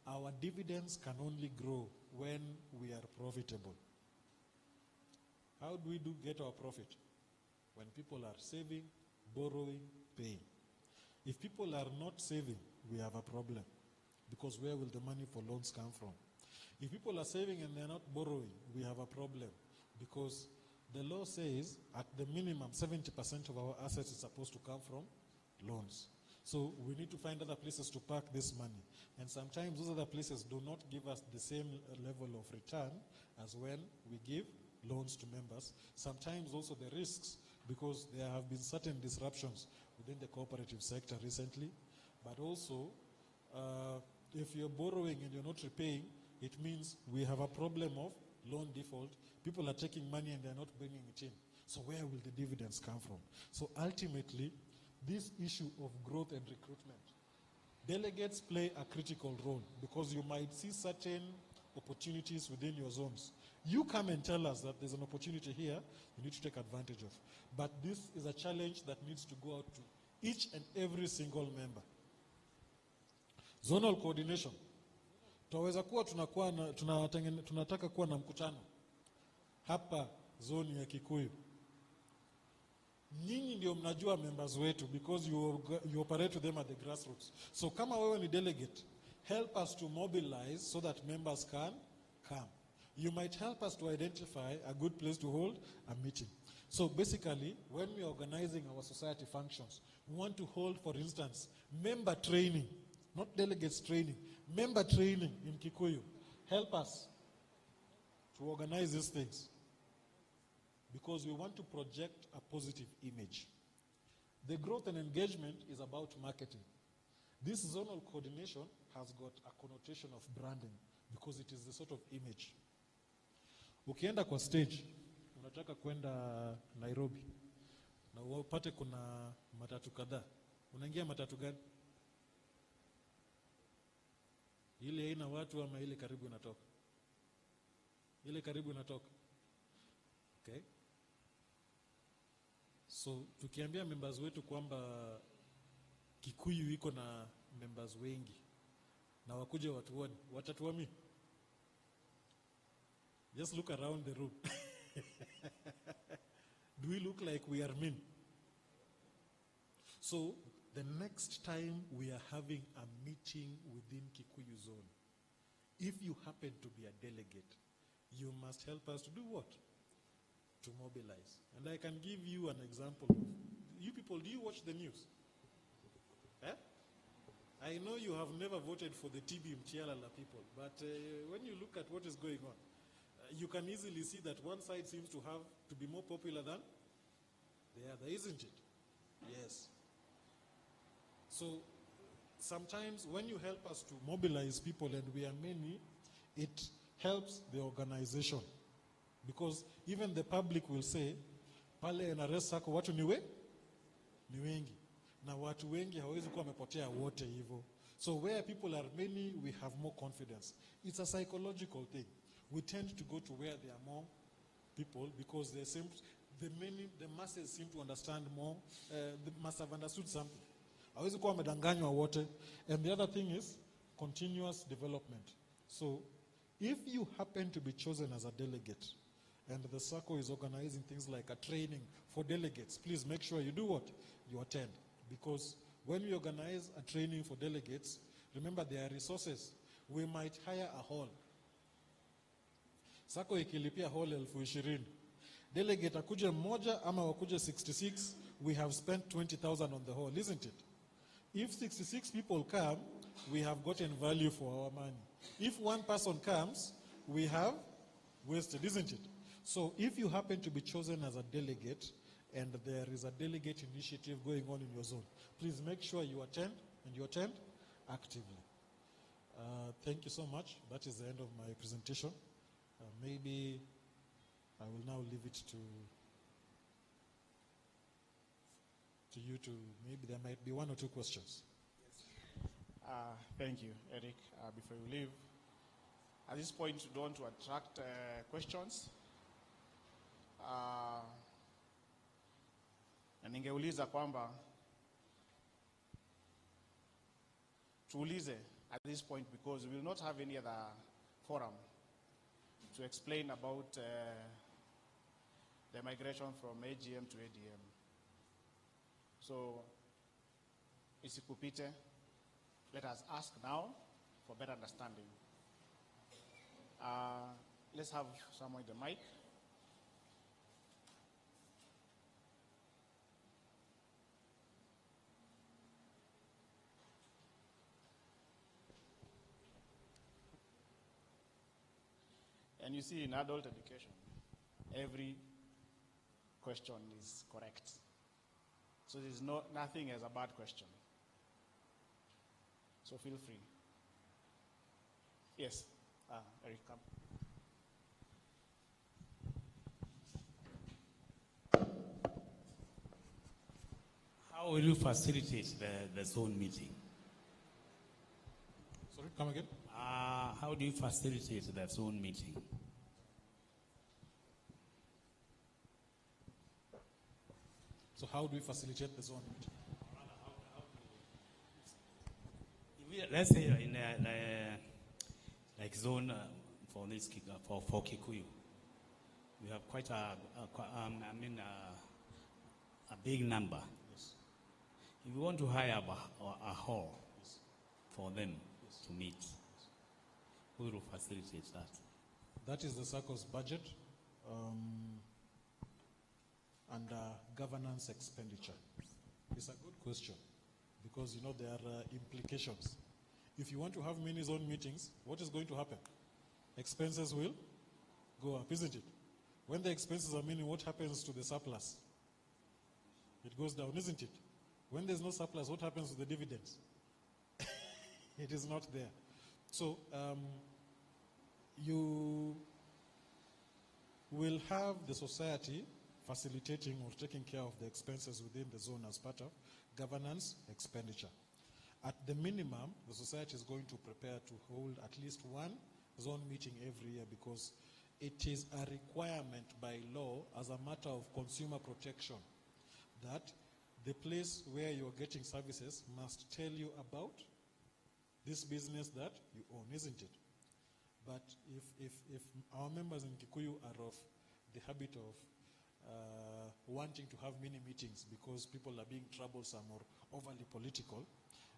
Our dividends can only grow when we are profitable. How do we get our profit? When people are saving, borrowing, paying. If people are not saving, we have a problem. Because where will the money for loans come from? If people are saving and they're not borrowing, we have a problem. Because the law says at the minimum 70% of our assets is supposed to come from loans. So we need to find other places to park this money. And sometimes those other places do not give us the same level of return as when we give loans to members. Sometimes also the risks, because there have been certain disruptions within the cooperative sector recently. But also, if you're borrowing and you're not repaying, it means we have a problem of loan default. People are taking money and they're not bringing it in. So where will the dividends come from? So ultimately, this issue of growth and recruitment, delegates play a critical role because you might see certain opportunities within your zones. You come and tell us that there's an opportunity here you need to take advantage of. But this is a challenge that needs to go out to each and every single member. Zonal coordination. Tunaweza kuwa tunataka kuwa na mkutano hapa zone ya Kikuyu. Nyinyi ndio mnajua members wetu because you operate with them at the grassroots. So kama wewe ni delegate, help us to mobilize so that members can come. You might help us to identify a good place to hold a meeting. So basically, when we are organizing our society functions, we want to hold, for instance, member training, not delegates training, member training in Kikuyu. Help us to organize these things because we want to project a positive image. The growth and engagement is about marketing. This zonal coordination has got a connotation of branding because it is the sort of image. Ukienda kwa stage, unataka kwenda Nairobi, na upate kuna matatu kadhaa. Unaingia matatu gani? Ile ina watu ama ile karibu inatoka? Ile karibu inatoka. Okay? So, tukiambia members wetu kwamba Kikuyu iko na members wengi, na wakuje watuone, watatuamini? Just look around the room. Do we look like we are mean? So, the next time we are having a meeting within Kikuyu zone, if you happen to be a delegate, you must help us to do what? To mobilize. And I can give you an example. you people, do you watch the news? Eh? I know you have never voted for the TB Mchialala people, but when you look at what is going on, you can easily see that one side seems to have to be more popular than the other, isn't it? Yes. So sometimes when you help us to mobilize people, and we are many, it helps the organization. Because even the public will say, pale na res sako watu ni wengi. Na watu wengi hawezi kuwa wamepotea wote hivyo. So where people are many, we have more confidence. It's a psychological thing. We tend to go to where there are more people because the masses seem to understand more. They must have understood something. Hawezi kuwa wamedanganywa wote. And the other thing is continuous development. So if you happen to be chosen as a delegate, and the Sacco is organizing things like a training for delegates, please make sure you do what? You attend. Because when we organize a training for delegates, remember there are resources. We might hire a hall. Sacco ikilipia hall 20,000. Delegate akuje mmoja ama wakuje 66, we have spent 20,000 on the hall, isn't it? If 66 people come, we have gotten value for our money. If one person comes, we have wasted, isn't it? So if you happen to be chosen as a delegate and there is a delegate initiative going on in your zone, please make sure you attend, and you attend actively. Thank you so much. That is the end of my presentation. Maybe I will now leave it to you to, maybe there might be one or two questions. Thank you, Eric. Before you leave, at this point, you don't want to attract questions. Na ningeuliza kwamba tuulize at this point, because we will not have any other forum to explain about the migration from AGM to ADM. So, isikupite, let us ask now for better understanding. Let's have someone with the mic. And you see, in adult education, every question is correct. So there's nothing as a bad question. So feel free. Yes, Eric, come. How will you facilitate the zone meeting? Sorry, come again? How do you facilitate the zone meeting? So how do we facilitate the zone meeting? Let's say in like zone for this for Kikuyu, we have quite a big number. Yes. If you want to hire a hall for them to meet, who will facilitate that? That is the Sacco's budget and governance expenditure. It's a good question because, you know, there are implications. If you want to have many zone meetings, what is going to happen? Expenses will go up, isn't it? When the expenses are many, what happens to the surplus? It goes down, isn't it? When there's no surplus, what happens to the dividends? It is not there. So you will have the society facilitating or taking care of the expenses within the zone as part of governance expenditure. At the minimum, the society is going to prepare to hold at least one zone meeting every year because it is a requirement by law as a matter of consumer protection that the place where you're getting services must tell you about this business that you own, isn't it? But if our members in Kikuyu are of the habit of wanting to have many meetings because people are being troublesome or overly political,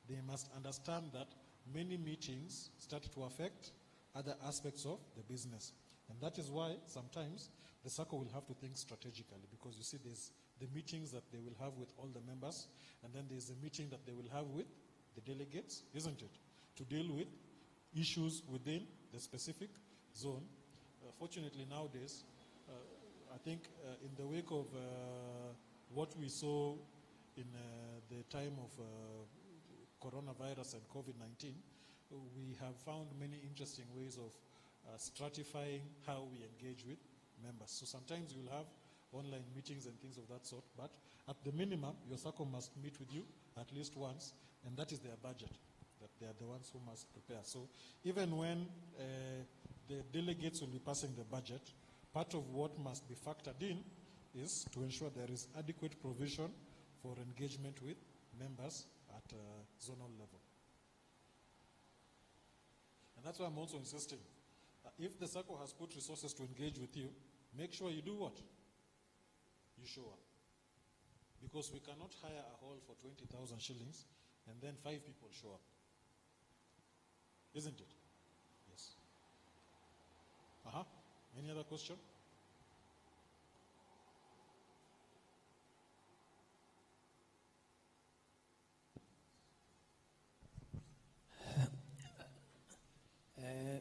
they must understand that many meetings start to affect other aspects of the business. And that is why sometimes the Sacco will have to think strategically, because you see there's the meetings that they will have with all the members, and then there's a meeting that they will have with the delegates, isn't it? To deal with issues within the specific zone. Fortunately nowadays, I think in the wake of what we saw in the time of coronavirus and COVID-19, we have found many interesting ways of stratifying how we engage with members. So sometimes you'll have online meetings and things of that sort, but at the minimum, your Sacco must meet with you at least once, and that is their budget, that they are the ones who must prepare. So even when the delegates will be passing the budget, part of what must be factored in is to ensure there is adequate provision for engagement with members at zonal level. And that's why I'm also insisting, if the Sacco has put resources to engage with you, make sure you do what? You show up. Because we cannot hire a hall for 20,000 shillings and then 5 people show up. Isn't it? Yes. Any other question?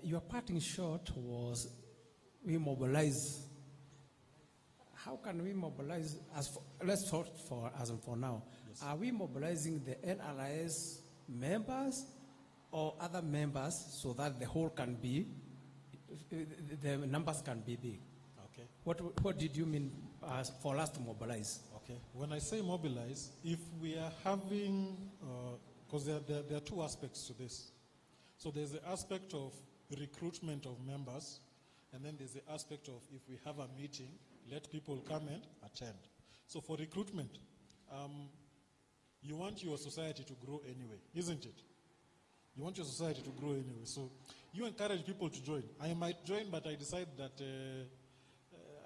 Your parting shot was we mobilize. How can we mobilize? Let's talk as for now. Yes. Are we mobilizing the NRIS members or other members so that the whole can be, the numbers can be big? Okay. What did you mean for us to mobilize? Okay. When I say mobilize, if we are having, because there are two aspects to this. So there's the aspect of recruitment of members, and then there's the aspect of if we have a meeting, let people come and attend. So for recruitment, you want your society to grow anyway, isn't it? You want your society to grow anyway. So you encourage people to join. I might join, but I decide that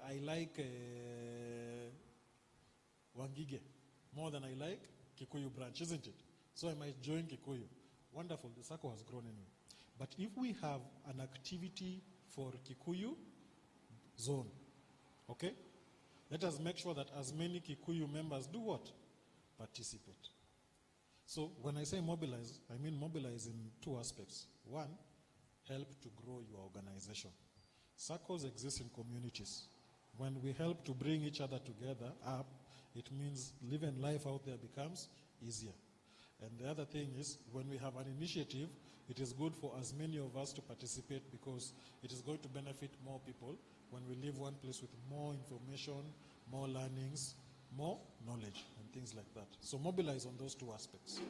I like Wangige more than I like Kikuyu branch, isn't it? So I might join Kikuyu. Wonderful, the Sacco has grown anyway. But if we have an activity for Kikuyu zone, okay, let us make sure that as many Kikuyu members do what? Participate. So when I say mobilize, I mean mobilize in two aspects. One, help to grow your organization. Saccos exist in communities. When we help to bring each other together up, it means living life out there becomes easier. And the other thing is, when we have an initiative, it is good for as many of us to participate because it is going to benefit more people when we leave one place with more information, more learnings, more knowledge, and things like that. So mobilize on those two aspects.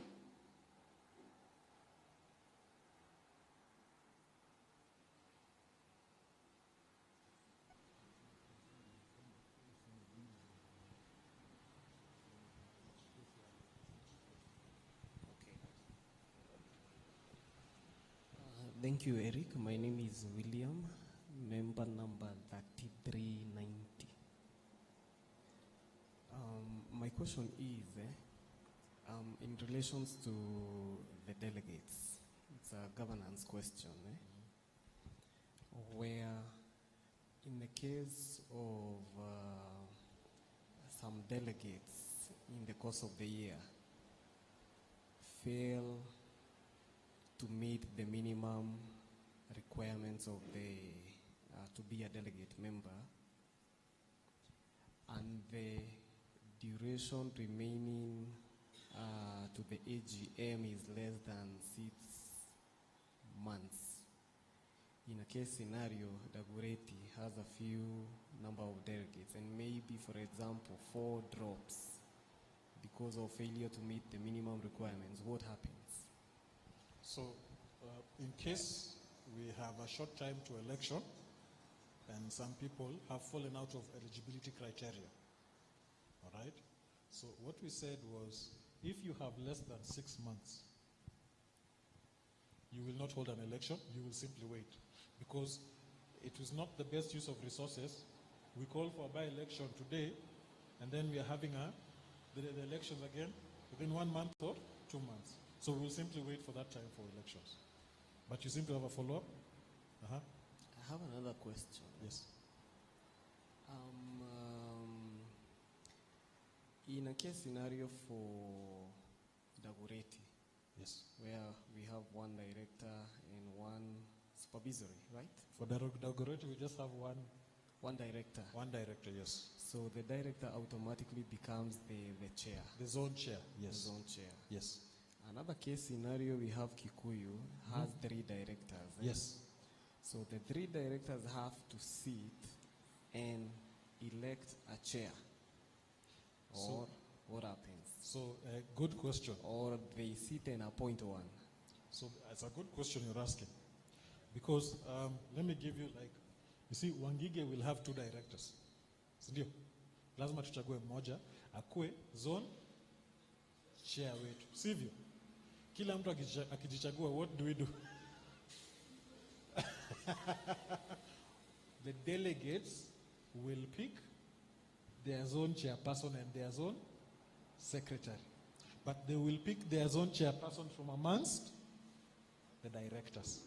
Thank you, Eric. My name is William, member number 3390. My question is, in relation to the delegates, it's a governance question, where in the case of some delegates in the course of the year fail to meet the minimum requirements of the to be a delegate member, and the duration remaining to the AGM is less than 6 months. In a case scenario, Dagoretti has a few number of delegates, and maybe, for example, 4 drops because of failure to meet the minimum requirements. What happens? So, in case we have a short time to election, and some people have fallen out of eligibility criteria, all right? So what we said was, if you have less than 6 months, you will not hold an election, you will simply wait. Because it is not the best use of resources. We call for a by-election today, and then we are having the elections again within 1 month or 2 months. So we will simply wait for that time for elections. But you seem to have a follow-up? have another question. Yes. In a case scenario for Dagoretti, Yes. where we have one director and one supervisory, right? For Dagoretti, we just have One director. one director, yes. So the director automatically becomes the chair, The zone chair, the yes. zone chair. Yes. Another case scenario, we have Kikuyu has 3 directors. eh? Yes. So the 3 directors have to sit and elect a chair. So- Or what happens? So, good question. Or they sit and appoint one. So, it's a good question you're asking. Because, let me give you like, you see, Wangige will have 2 directors. Sindio? Lazima tuchague mmoja, akue zone chair wetu. Sivyo? Kila mtu akijichagua, what do we do? The delegates will pick their zone chairperson and their zone secretary. But they will pick their zone chairperson from amongst the directors.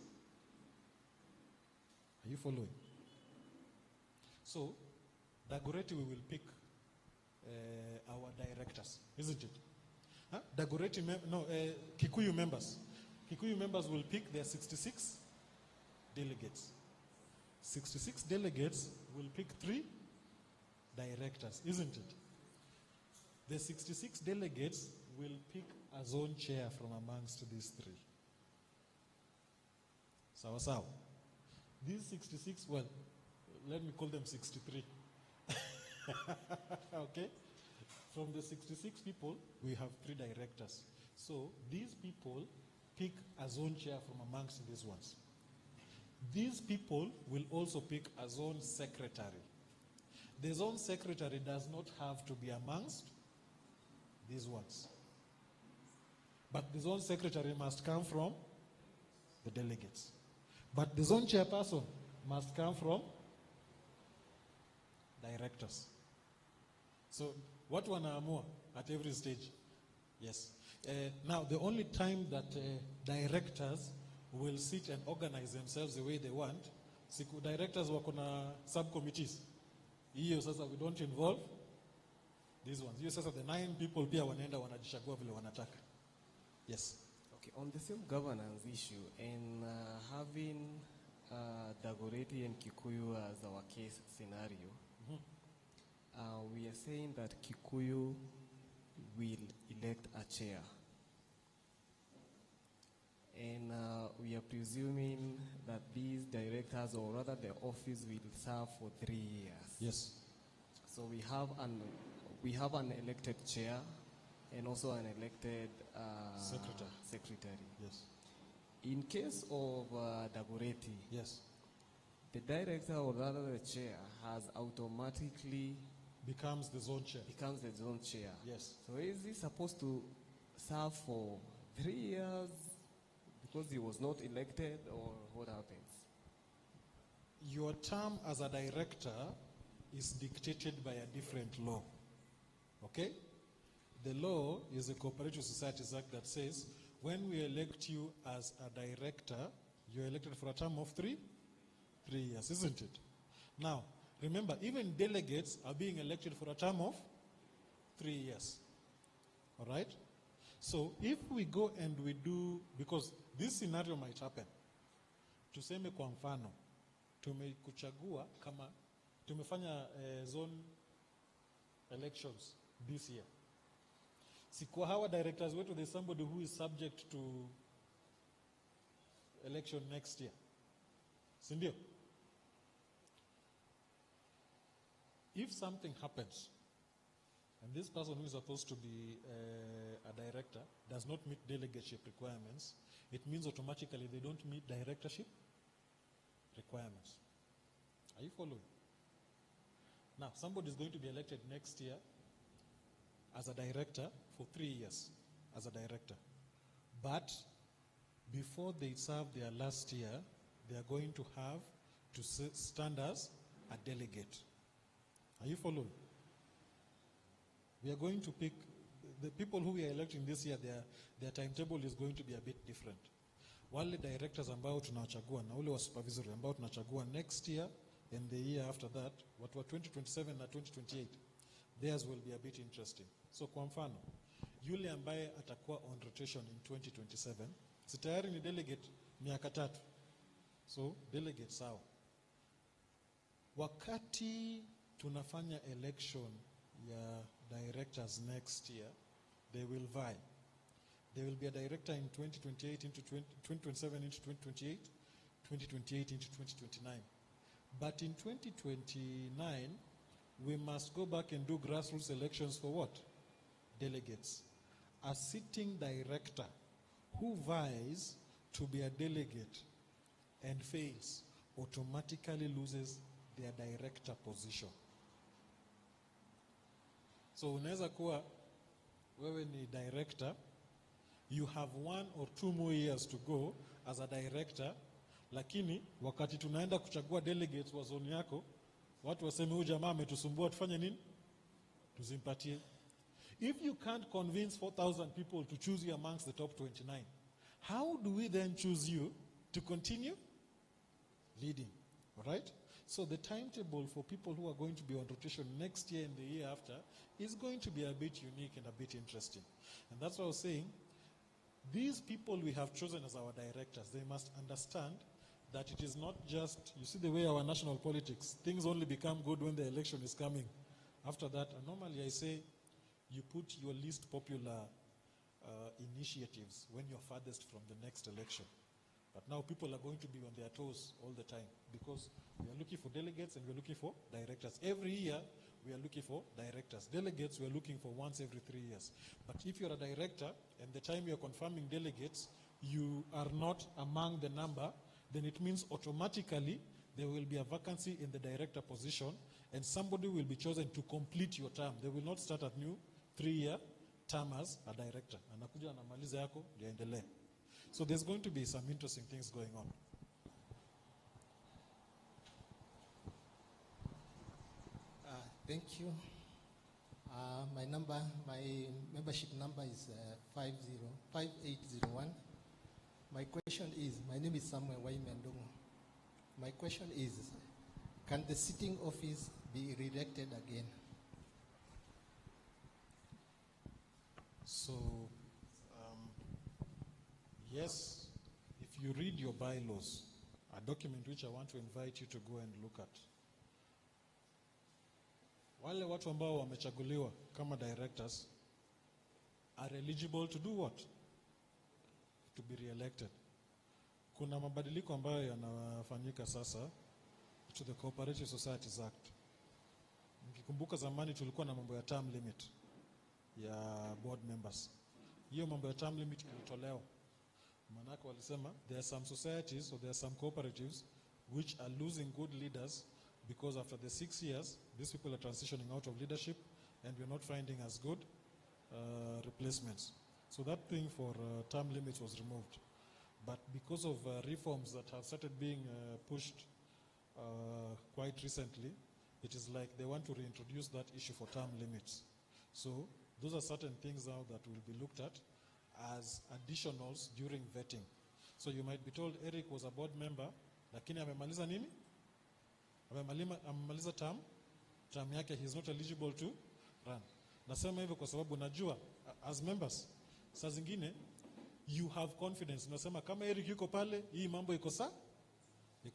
Are you following? So, Dagoretti, we will pick our directors, isn't it? Huh? Dagoretti, Kikuyu members. Kikuyu members will pick their 66 delegates. 66 delegates will pick 3 directors, isn't it? The 66 delegates will pick a zone chair from amongst these 3. Sawa. These 66, well, let me call them 63. Okay? From the 66 people, we have 3 directors. So these people pick a zone chair from amongst these ones. These people will also pick a zone secretary. The zone secretary does not have to be amongst these ones. But the zone secretary must come from the delegates. But the zone chairperson must come from directors. So what wanaamua at every stage? Yes. Now the only time that directors will sit and organize themselves the way they want, siku directors wako na subcommittees. Hiyo sasa we don't involve these ones. Hiyo sasa the 9 people pia wanaenda wanajichagua vile wanataka. Yes. Okay, on the same governance issue, and having Dagoretti and Kikuyu as our case scenario, we are saying that Kikuyu will elect a chair. And we are presuming that these directors, or rather the office, will serve for 3 years. Yes. So we have an elected chair and also an elected secretary. Yes. In case of Dagoretti, Yes. the director, or rather the chair, has automatically Becomes the zone chair. becomes the zone chair. Yes. So is he supposed to serve for 3 years because he was not elected, or what happens? Your term as a director is dictated by a different law. Okay? The law is the Cooperative Societies Act that says when we elect you as a director, you're elected for a term of 3 years, isn't it? Now, remember, even delegates are being elected for a term of 3 years. All right? So if we go and we do, because this scenario might happen, tuseme kwa mfano, tumekuchagua kama, tumefanya zone elections this year. Si kwa hawa directors wetu, there's somebody who is subject to election next year. Sindio? If something happens, and this person who is supposed to be a director does not meet delegateship requirements, it means automatically they don't meet directorship requirements. Are you following? Now, somebody is going to be elected next year as a director for 3 years as a director. But before they serve their last year, they are going to have to stand as a delegate. Are you following? We are going to pick the people who we are electing this year. Their timetable is going to be a bit different. wale directors ambao tunachagua na ule wa supervisory ambao tunachagua next year and the year after that, watu wa 2027 na 2028, theirs will be a bit interesting. So kwa mfano, yule ambaye atakuwa on rotation in 2027, si tayari ni delegate miaka 3. So delegate sawa. Wakati tunafanya election ya directors next year, they will vie. There will be a director in 2028 into 2027 into 2028, 2028 into 2029. But in 2029, we must go back and do grassroots elections for what? Delegates. A sitting director who vies to be a delegate and fails automatically loses their director position. So unaweza kuwa wewe ni director, you have 1 or 2 more years to go as a director, lakini wakati tunaenda kuchagua delegates wa zone yako, watu waseme huyu jamaa ametusumbua, tufanye nini? Tusimpatie. If you can't convince 4,000 people to choose you amongst the top 29, how do we then choose you to continue leading? All right? So the timetable for people who are going to be on rotation next year and the year after is going to be a bit unique and a bit interesting. And that's what I was saying. These people we have chosen as our directors, they must understand that it is not just, you see the way our national politics, things only become good when the election is coming. After that, normally I say, you put your least popular initiatives when you're farthest from the next election. But now people are going to be on their toes all the time because we are looking for delegates and we're looking for directors. Every year, we are looking for directors. Delegates, we are looking for once every 3 years. But if you're a director and the time you're confirming delegates, you are not among the number, then it means automatically there will be a vacancy in the director position and somebody will be chosen to complete your term. They will not start a new 3-year term as a director. Anakuja anamaliza yako, yaendelee. So there's going to be some interesting things going on. Thank you. My membership number is 5801. My question is, my name is Samuel Waimendongo. My question is, can the sitting office be re-elected again? So, yes, if you read your bylaws, a document which I want to invite you to go and look at. Wale watu ambao wamechaguliwa kama directors are eligible to do what? To be re-elected. Kuna mabadiliko ambayo yanafanyika sasa to the Cooperative Societies Act. Mkikumbuka zamani tulikuwa na mambo ya term limit ya board members. Hiyo mambo ya term limit ilitolewa. Manake walisema there are some societies or there are some cooperatives which are losing good leaders because after the 6 years, these people are transitioning out of leadership and we're not finding as good replacements. So that thing for term limits was removed. But because of reforms that have started being pushed quite recently, it is like they want to reintroduce that issue for term limits. So those are certain things now that will be looked at as additionals during vetting. So you might be told Eric was a board member, lakini amemaliza nini? Amemaliza term yake, he is not eligible to run. Nasema hivyo kwa sababu najua as members, saa zingine you have confidence. Nasema kama Eric yuko pale, hii mambo iko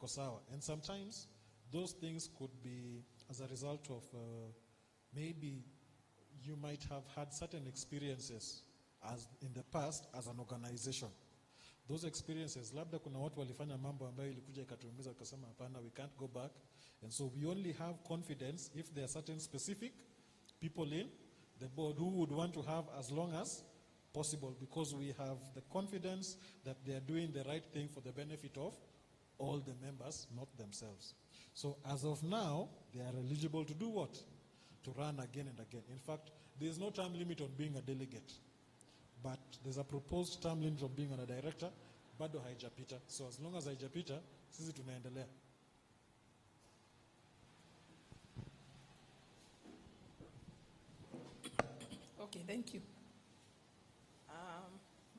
sawa. And sometimes those things could be as a result of maybe you might have had certain experiences as in the past as an organization. Those experiences, labda kuna watu walifanya mambo ambayo ilikuja ikatuumiza tukasema hapana, we can't go back. And so we only have confidence if there are certain specific people in the board who would want to have as long as possible, because we have the confidence that they are doing the right thing for the benefit of all the members, not themselves. So as of now, they are eligible to do what? To run again and again. In fact, there is no term limit on being a delegate, but there's a proposed term limit on being a director, bado haijapita. So as long as haijapita, sisi tunaendelea. Okay, thank you.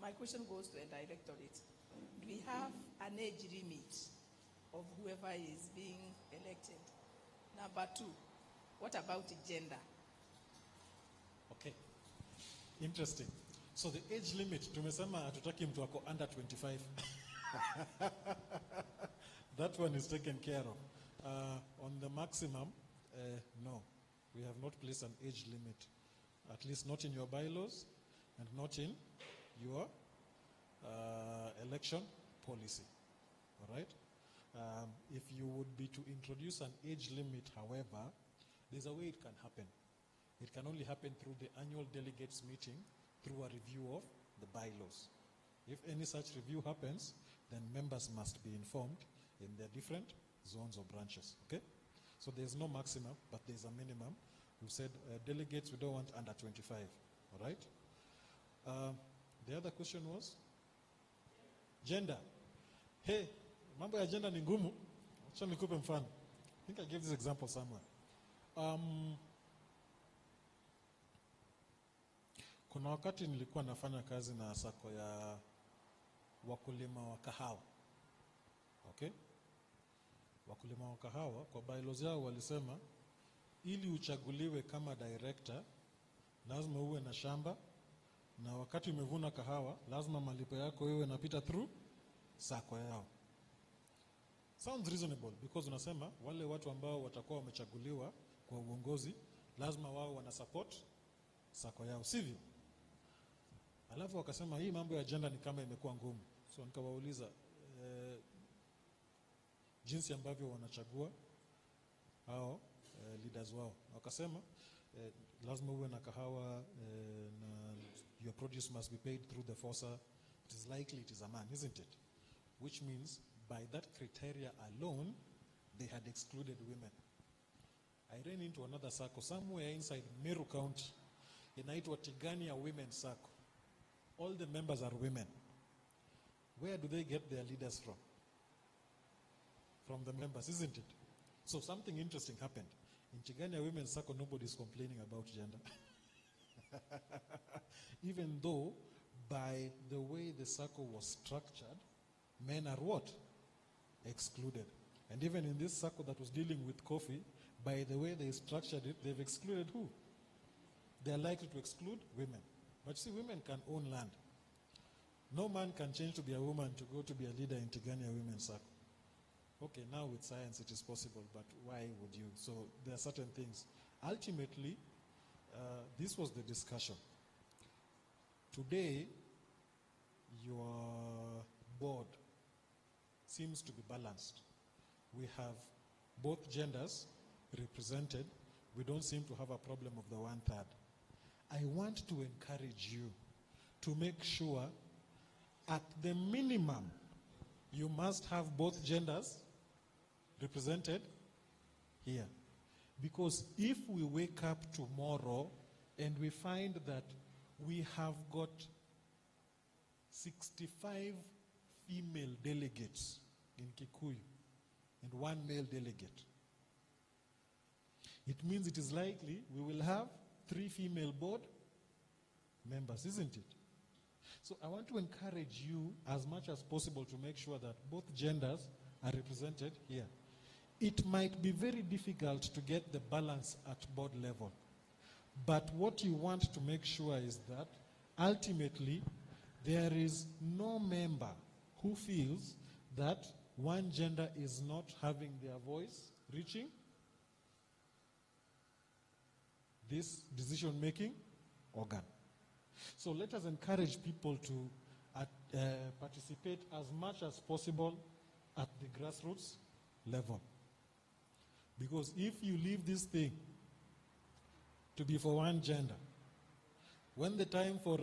My question goes to the directorate. Do we have an age limit of whoever is being elected? Number 2, what about gender? Okay. Interesting. So the age limit, tumesema hatutaki mtu wako under 25. That one is taken care of. On the maximum, no. We have not placed an age limit. At least not in your bylaws and not in your election policy. All right? If you would be to introduce an age limit, however, there's a way it can happen. It can only happen through the annual delegates meeting, through a review of the bylaws. If any such review happens, then members must be informed in their different zones or branches. Okay? So there's no maximum, but there's a minimum. We said delegates, we don't want under 25. All right? The other question was? Gender. Hey, mambo ya gender ni ngumu. Acha nikupe mfano. I think I gave this example somewhere. Kuna wakati nilikuwa nafanya kazi na sako ya wakulima wa kahawa. Okay? Wakulima wa kahawa, kwa bylaws yao walisema, ili uchaguliwe kama director, lazima uwe na shamba, na wakati umevuna kahawa, lazima malipo yako iwe napita through sako yao. Sounds reasonable, because unasema, wale watu ambao watakuwa wamechaguliwa kwa uongozi, lazima wao wana support sako yao, sivyo? Alafu wakasema hii mambo ya agenda ni kama imekuwa ngumu. So nikawauliza jinsi ambavyo wanachagua hao leaders wao. Wakasema lazima uwe na kahawa na your produce must be paid through the FOSA. It is likely it is a man, isn't it? Which means by that criteria alone, they had excluded women. I ran into another circle somewhere inside Meru County. Inaitwa Tigania Women's Circle. All the members are women. Where do they get their leaders from? From the members, isn't it? So something interesting happened. In Tigania Women's Circle, nobody is complaining about gender. Even though, by the way the circle was structured, men are what? Excluded. And even in this circle that was dealing with coffee, by the way they structured it, they've excluded who? They are likely to exclude women. But see, women can own land. No man can change to be a woman to go to be a leader in Tigania Women's Circle. Okay, now with science it is possible, but why would you? So there are certain things. Ultimately, this was the discussion. Today, your board seems to be balanced. We have both genders represented. We don't seem to have a problem of the 1/3. I want to encourage you to make sure at the minimum you must have both genders represented here. Because if we wake up tomorrow and we find that we have got 65 female delegates in Kikuyu and 1 male delegate, it means it is likely we will have 3 female board members, isn't it? So I want to encourage you as much as possible to make sure that both genders are represented here. It might be very difficult to get the balance at board level. But what you want to make sure is that ultimately there is no member who feels that one gender is not having their voice reaching this decision-making organ. So let us encourage people to participate as much as possible at the grassroots level. Because if you leave this thing to be for one gender, when the time for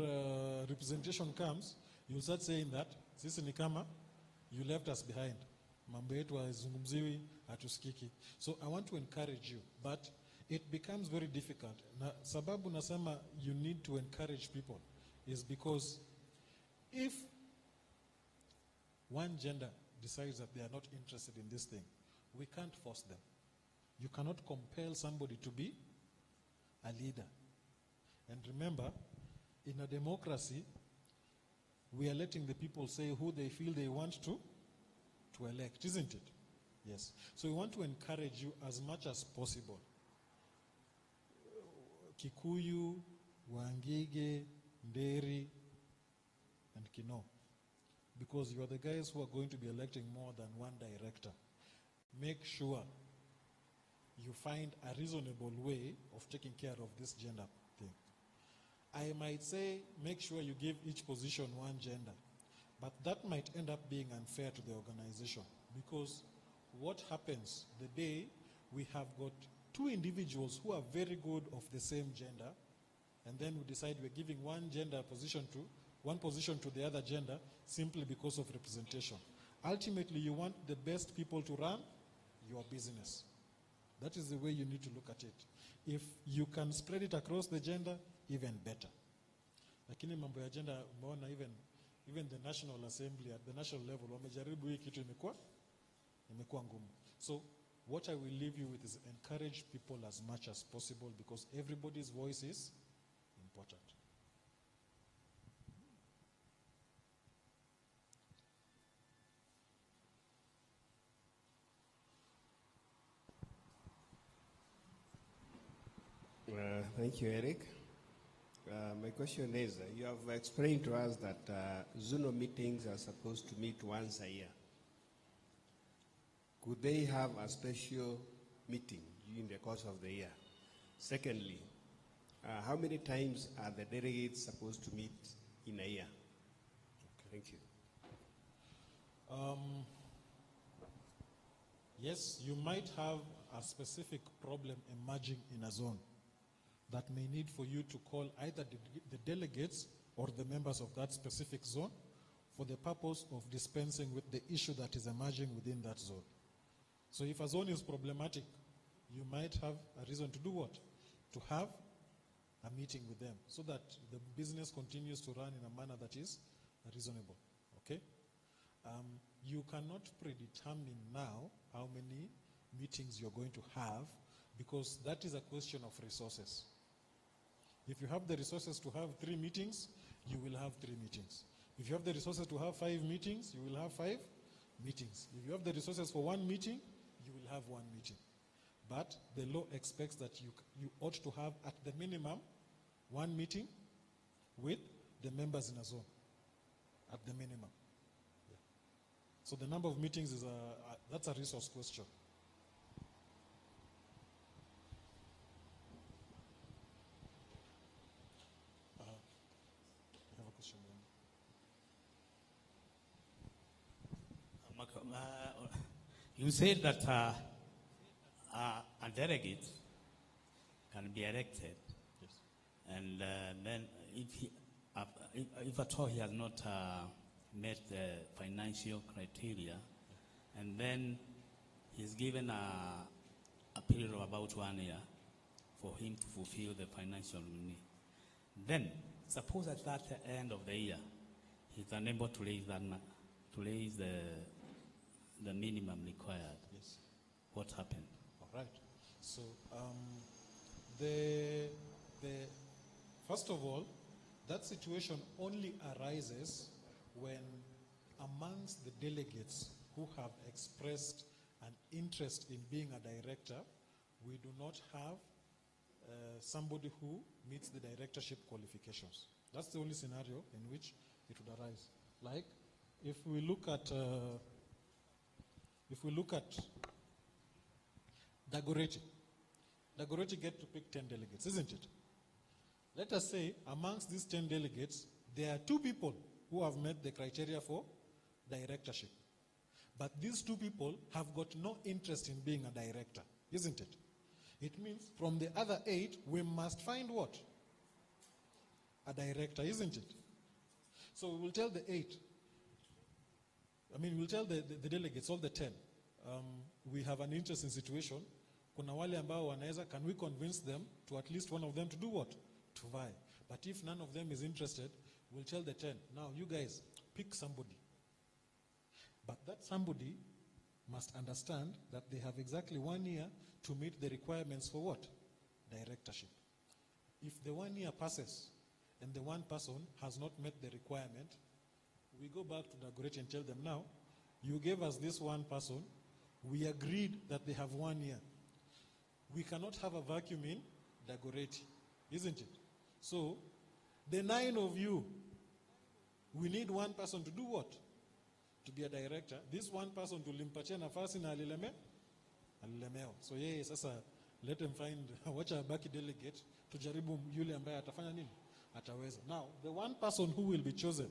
representation comes, you'll start saying that, sisi ni kama, you left us behind. Mambo yetu hazungumziwi, hatusikiki. So I want to encourage you, but it becomes very difficult. Na sababu nasema you need to encourage people is because if one gender decides that they are not interested in this thing, we can't force them. You cannot compel somebody to be a leader. And remember, in a democracy, we are letting the people say who they feel they want to elect, isn't it? Yes. So we want to encourage you as much as possible. Kikuyu, Wangige, Nderi, and Kino. Because you are the guys who are going to be electing more than one director. Make sure you find a reasonable way of taking care of this gender thing. I might say make sure you give each position one gender, but that might end up being unfair to the organization, because what happens the day we have got two individuals who are very good of the same gender, and then we decide we're giving one position to the other gender simply because of representation. Ultimately, you want the best people to run your business. That is the way you need to look at it. If you can spread it across the gender, even better. Lakini mambo ya gender, umeona even the National Assembly at the national level, wamejaribu hii kitu imekuwa ngumu. So what I will leave you with is encourage people as much as possible, because everybody's voice is important. Thank you, Eric. My question is, you have explained to us that Zuno meetings are supposed to meet once a year. Could they have a special meeting during the course of the year? Secondly, how many times are the delegates supposed to meet in a year? Okay. Thank you. Yes, you might have a specific problem emerging in a zone that may need for you to call either the delegates or the members of that specific zone for the purpose of dispensing with the issue that is emerging within that zone. So if a zone is problematic, you might have a reason to do what? To have a meeting with them so that the business continues to run in a manner that is reasonable, okay? You cannot predetermine now how many meetings you're going to have, because that is a question of resources. If you have the resources to have 3 meetings, you will have 3 meetings. If you have the resources to have 5 meetings, you will have 5 meetings. If you have the resources for 1 meeting, you will have 1 meeting. But the law expects that you ought to have at the minimum 1 meeting with the members in a zone, at the minimum. Yeah. So the number of meetings is that's a resource question. I have a question. You said that a delegate can be elected, Yes. and then if at all he has not met the financial criteria, and then he's given a period of about 1 year for him to fulfill the financial need. Then, suppose at that end of the year, he's unable to raise the minimum required. Yes. What happened? All right. So first of all, that situation only arises when amongst the delegates who have expressed an interest in being a director, we do not have somebody who meets the directorship qualifications. That's the only scenario in which it would arise. Like, if we look at Dagoretti get to pick 10 delegates, isn't it? Let us say amongst these 10 delegates, there are 2 people who have met the criteria for directorship. But these 2 people have got no interest in being a director, isn't it? It means from the other 8, we must find what? A director, isn't it? So we will tell the 8, we'll tell the delegates, all the 10, we have an interesting situation. Kuna wale ambao wanaweza, can we convince them to at least one of them to do what? To vie. But if none of them is interested, we'll tell the 10, now you guys, pick somebody. But that somebody must understand that they have exactly 1 year to meet the requirements for what? Directorship. If the 1 year passes and the one person has not met the requirement, we go back to Dagoretti and tell them, now, you gave us this one person. We agreed that they have 1 year. We cannot have a vacuum in Dagoretti, isn't it? So, the 9 of you, we need one person to do what? To be a director. This one person to limpatia nafasi na alilemewa. So sasa let them find wacha baki delegate tujaribu yule ambaye atafanya nini? Ataweza. Now, the one person who will be chosen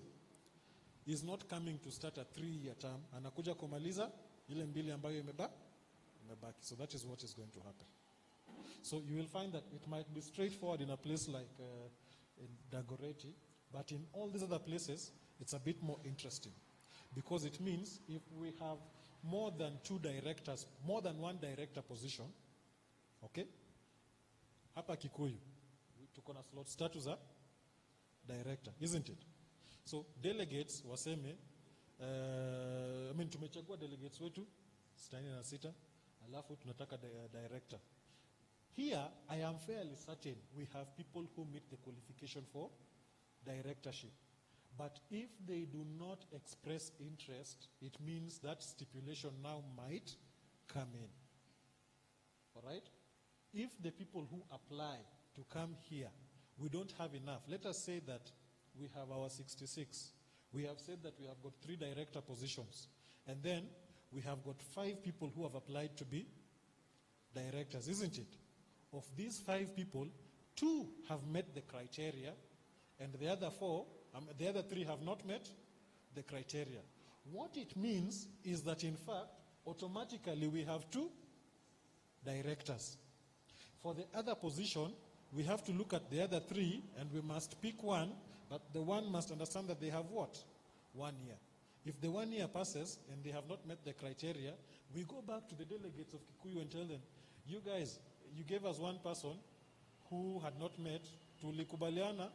is not coming to start a 3-year term. Anakuja kumaliza ile mbili ambayo imebaki. So that is what is going to happen. So you will find that it might be straightforward in a place like in Dagoretti, but in all these other places, it's a bit more interesting. Because it means if we have more than 2 directors, more than 1 director position, okay? Hapa Kikuyu, tuko na slot status a director, isn't it? So delegates waseme, tumechagua delegates wetu 66, alafu tunataka director. Here, I am fairly certain we have people who meet the qualification for directorship. But if they do not express interest, it means that stipulation now might come in. All right? If the people who apply to come here, we don't have enough. Let us say that we have our 66. We have said that we have got 3 director positions. And then we have got 5 people who have applied to be directors, isn't it? Of these 5 people, 2 have met the criteria, and the other 3 have not met the criteria. What it means is that, in fact, automatically we have 2 directors. For the other position, we have to look at the other 3, and we must pick one, but the one must understand that they have what? 1 year. If the 1 year passes and they have not met the criteria, we go back to the delegates of Kikuyu and tell them, you guys, you gave us one person who had not met, tulikubaliana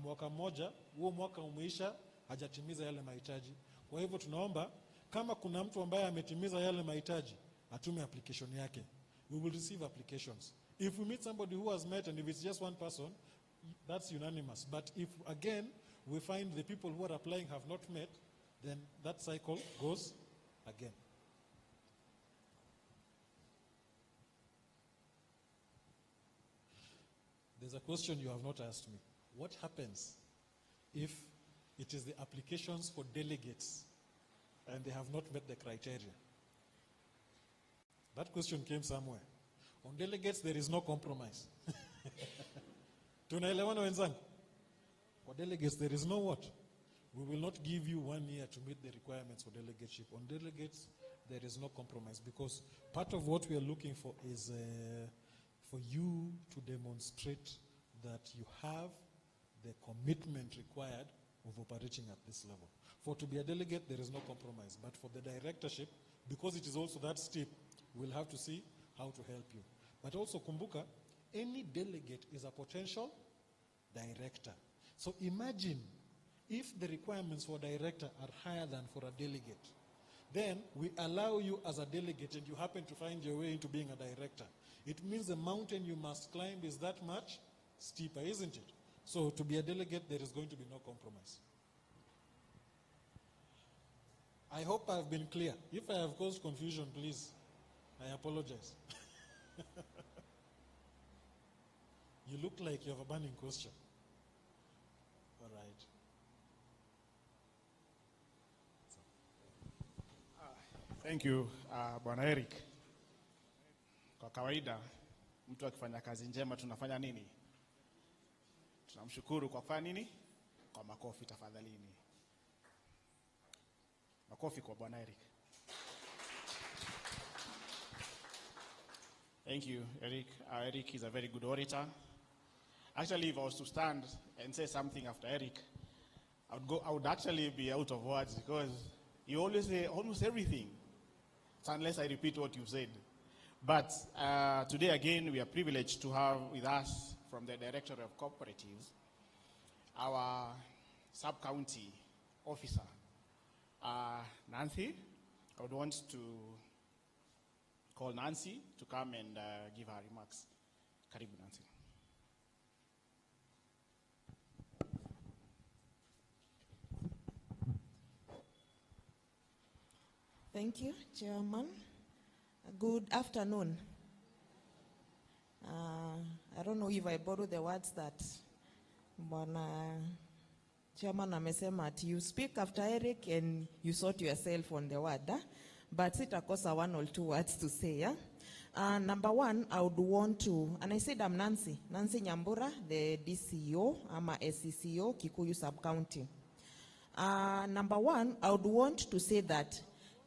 mwaka mmoja, huo mwaka umeisha, hajatimiza yale mahitaji. Kwa hivyo tunaomba, kama kuna mtu ambaye ametimiza yale mahitaji, atume application yake. We will receive applications. If we meet somebody who has met, and if it's just one person, that's unanimous. But if, again, we find the people who are applying have not met, then that cycle goes again. There's a question you have not asked me. What happens if it is the applications for delegates and they have not met the criteria? That question came somewhere. On delegates, there is no compromise. Tunaelewana wenzangu? For delegates, there is no what? We will not give you 1 year to meet the requirements for delegateship. On delegates, there is no compromise, because part of what we are looking for is for you to demonstrate that you have the commitment required of operating at this level. For to be a delegate, there is no compromise. But for the directorship, because it is also that steep, we'll have to see how to help you. But also, kumbuka, any delegate is a potential director. So imagine if the requirements for director are higher than for a delegate, then we allow you as a delegate and you happen to find your way into being a director. It means the mountain you must climb is that much steeper, isn't it? So to be a delegate, there is going to be no compromise. I hope I've been clear. If I have caused confusion, please, I apologize. You look like you have a burning question. All right. Thank you, Bwana Eric. Kwa kawaida, mtu akifanya kazi njema tunafanya nini? Tunamshukuru kwa kufanya nini? Kwa makofi tafadhalini. Makofi kwa Bwana Eric. Thank you, Eric. Eric is a very good orator. Actually, if I was to stand and say something after Eric, I would actually be out of words, because you always say almost everything, unless I repeat what you said. But today again, we are privileged to have with us from the Directorate of Cooperatives, our sub-county officer, Nancy. I would want to call Nancy to come and give her remarks. Karibu, Nancy. Thank you, Chairman. Good afternoon. I don't know if I borrow the words that Chairman amesema ati you speak after Eric and you sort yourself on the word, but sitakosa one or two words to say. Number one, I would want to, and I said I'm Nancy Nyambura, the DCO, I'm a SCCO, Kikuyu sub-county. Number one, I would want to say that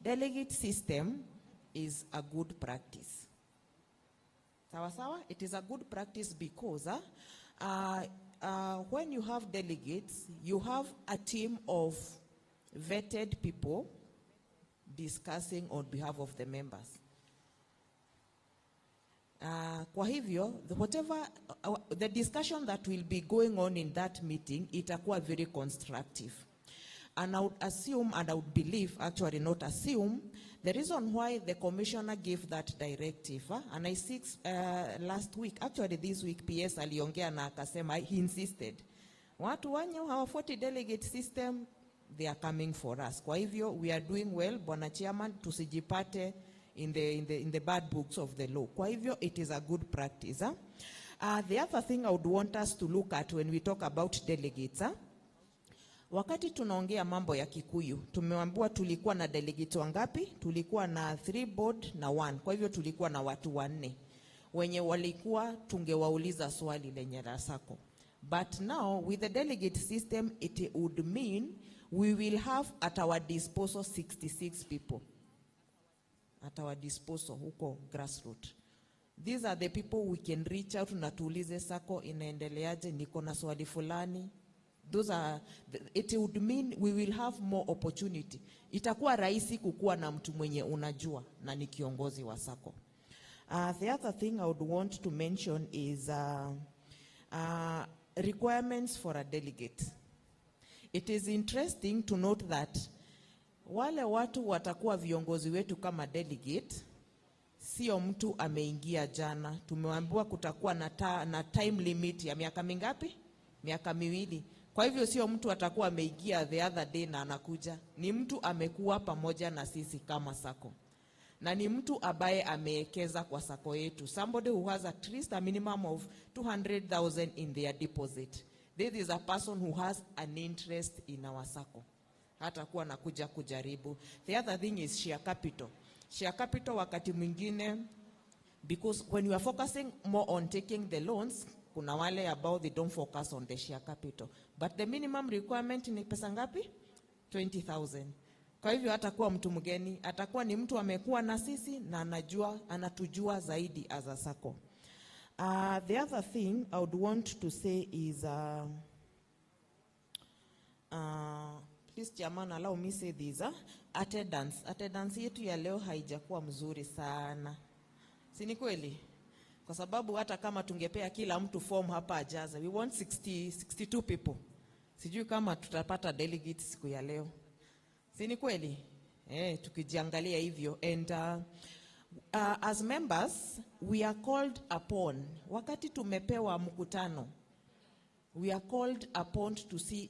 delegate system is a good practice. Sawa sawa? It is a good practice because when you have delegates, you have a team of vetted people discussing on behalf of the members. Kwa hivyo, the discussion that will be going on in that meeting, itakuwa very constructive. And I would assume, and I would believe, actually not assume, the reason why the commissioner gave that directive, and I see last week, actually this week, PS aliongea na akasema, he insisted, watu wanyo hawa 40 delegate system, they are coming for us. Kwa hivyo, we are doing well, Bwana Chairman, tusijipate in the bad books of the law. Kwa hivyo, it is a good practice. The other thing I would want us to look at when we talk about delegates, wakati tunaongea mambo ya Kikuyu, tumeambiwa tulikuwa na delegate wangapi? Tulikuwa na 3 board na 1. Kwa hivyo tulikuwa na watu 4. Wenye walikuwa tungewauliza swali lenye la Sacco. But now with the delegate system, it would mean we will have at our disposal 66 people. At our disposal huko grassroots. These are the people we can reach out na tuulize Sacco inaendeleaje, niko na swali fulani. Those are, it would mean we will have more opportunity. Itakuwa rahisi kukuwa na mtu mwenye unajua na ni kiongozi wa Sacco. The other thing I would want to mention is requirements for a delegate. It is interesting to note that wale watu watakuwa viongozi wetu kama delegate, sio mtu ameingia jana. Tumeambiwa kutakuwa na time limit ya miaka mingapi? Miaka 2. Kwa hivyo sio mtu atakuwa ameingia the other day na anakuja. Ni mtu amekuwa pamoja na sisi kama Sacco. Na ni mtu ambaye ameekeza kwa Sacco yetu. Somebody who has at least a minimum of 200,000 in their deposit. This is a person who has an interest in our Sacco. Hata kuwa nakuja kujaribu. The other thing is share capital. Share capital wakati mwingine, because when you are focusing more on taking the loans, kuna wale about they don't focus on the share capital. But the minimum requirement ni pesa ngapi? 20,000. Kwa hivyo atakuwa mtu mgeni, atakuwa ni mtu amekuwa na sisi na anatujua zaidi as a Sacco. The other thing I would want to say is, please Chairman, allow me say this, attendance. Attendance yetu ya leo haijakuwa mzuri sana. Si ni kweli? Kwa sababu hata kama tungepea kila mtu form hapa ajaza, we want 62 people. Sijui kama tutapata delegates siku ya leo. Si ni kweli? Tukijiangalia hivyo. And as members, we are called upon. Wakati tumepewa mkutano, we are called upon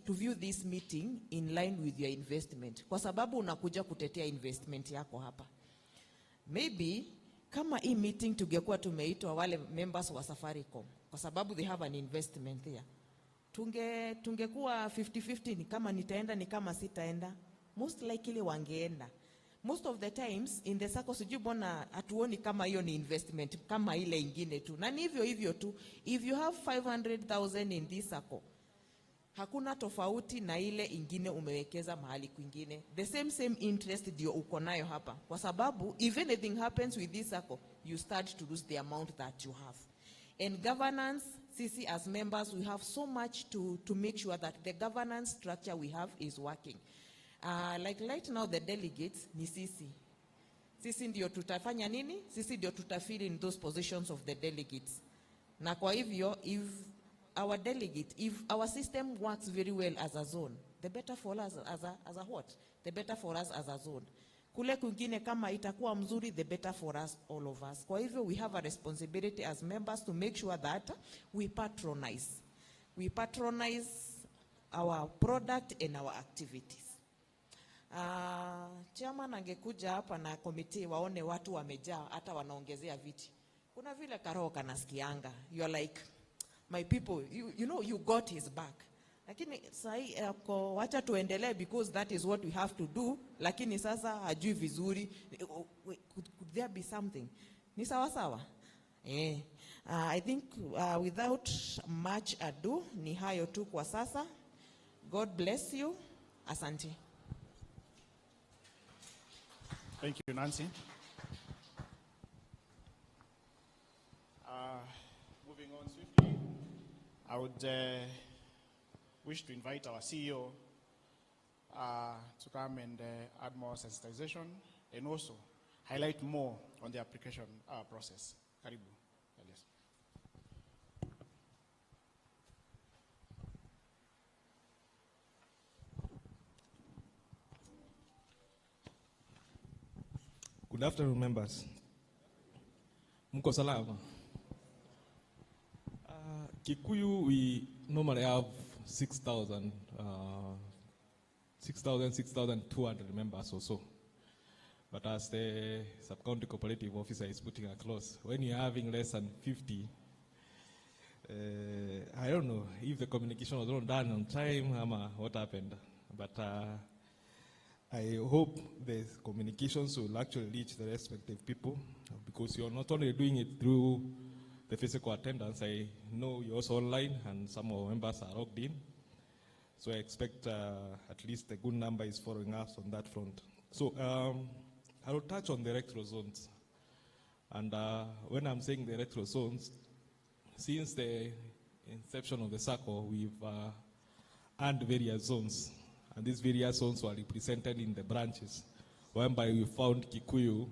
to view this meeting in line with your investment. Kwa sababu unakuja kutetea investment yako hapa. Maybe kama hii meeting tungekuwa tumeitwa wale members wa Safaricom, kwa sababu they have an investment there. Tungekuwa 50-50, ni kama nitaenda ni kama sitaenda. Most likely wangeenda. Most of the times in the Sacco sijui bona hatuoni kama hiyo ni investment kama ile ingine tu. Na ni hivyo tu. If you have 500,000 in this Sacco, hakuna tofauti na ile ingine umewekeza mahali kwingine. The same interest ndio uko nayo hapa. Kwa sababu if anything happens with this Sacco, you start to lose the amount that you have. And governance, sisi as members, we have so much to make sure that the governance structure we have is working. Like right now the delegates ni sisi. Sisi ndio tutafanya nini? Sisi ndio tutafill in those positions of the delegates. Na kwa hivyo, if our system works very well as a zone, the better for us as a what? The better for us as a zone. Kule kwingine kama itakuwa mzuri, the better for us, all of us. Kwa hivyo, we have a responsibility as members to make sure that we patronize. We patronize our product and our activities. Chairman angekuja hapa na committee waone watu wamejaa hata wanaongezea viti. Kuna vile karoho kanasikianga. You are like, my people, you know you got his back. Lakini sahi wacha tuendelee because that is what we have to do. Lakini sasa hajui vizuri. Could there be something? Ni sawa sawa? I think without much ado, ni hayo tu kwa sasa. God bless you. Asante. Thank you, Nancy. Moving on swiftly, I would wish to invite our CEO to come and add more sensitization and also highlight more on the application process. Karibu. Elias. Good afternoon, members. Mko salama? Kikuyu, we normally have 6,200 members or so. But as the sub-county cooperative officer is putting across, when you're having less than 50, I don't know if the communication was not done on time or what happened. But I hope the communications will actually reach the respective people, because you're not only doing it through the physical attendance. I know you're also online and some of our members are logged in. So I expect at least a good number is following us on that front. So I will touch on the electoral zones. And when I'm saying the electoral zones, since the inception of the Sacco, we've earned various zones. And these various zones were represented in the branches, whereby we found Kikuyu.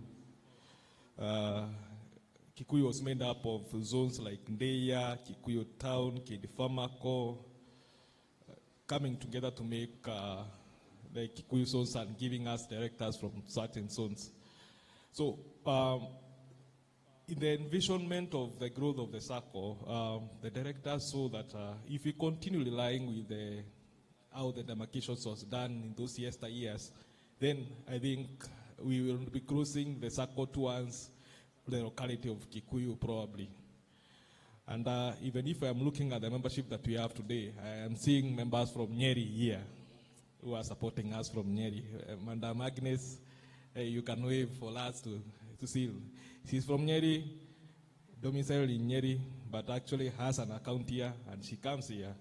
Kikuyu was made up of zones like Ndeya, Kikuyu Town, Kidifamako, coming together to make the Kikuyu zones and giving us directors from certain zones. So in the envisionment of the growth of the Sacco, the directors saw that if we continue relying with how the demarcations was done in those years, then I think we will be closing the Sacco towards the locality of Kikuyu probably. And even if I'm looking at the membership that we have today, I am seeing members from Nyeri here who are supporting us from Nyeri. Madam Agnes, you can wave for us to see. She's from Nyeri, domiciled in Nyeri, but actually has an account here and she comes here.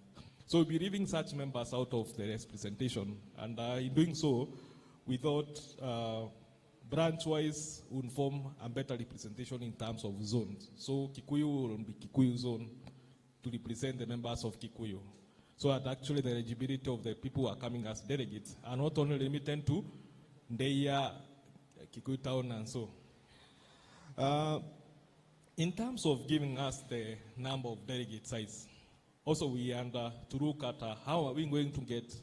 So we'll be leaving such members out of the representation. And in doing so, we thought branch-wise would form a better representation in terms of zones. So Kikuyu will be Kikuyu zone to represent the members of Kikuyu. So that actually the eligibility of the people who are coming as delegates are not only limited to Ndeya, Kikuyu Town and so. In terms of giving us the number of delegate size, also we under to look at how are we going to get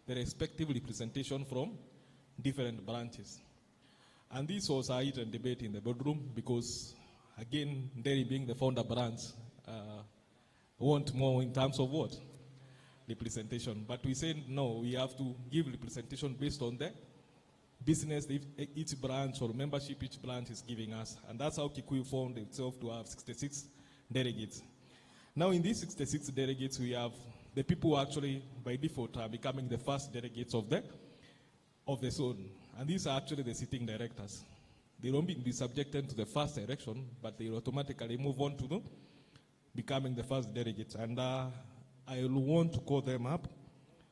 the respective representation from different branches. And this was a heated debate in the boardroom because, again, Nderi being the founder branch, want more in terms of what? Representation. But we said, no, we have to give representation based on the business each branch or membership each branch is giving us. And that's how Kikuyu formed itself to have 66 delegates. Now in these 66 delegates, we have the people who actually, by default, are becoming the first delegates of the zone. And these are actually the sitting directors. They won't be subjected to the first election, but they will automatically move on to becoming the first delegates. And I will want to call them up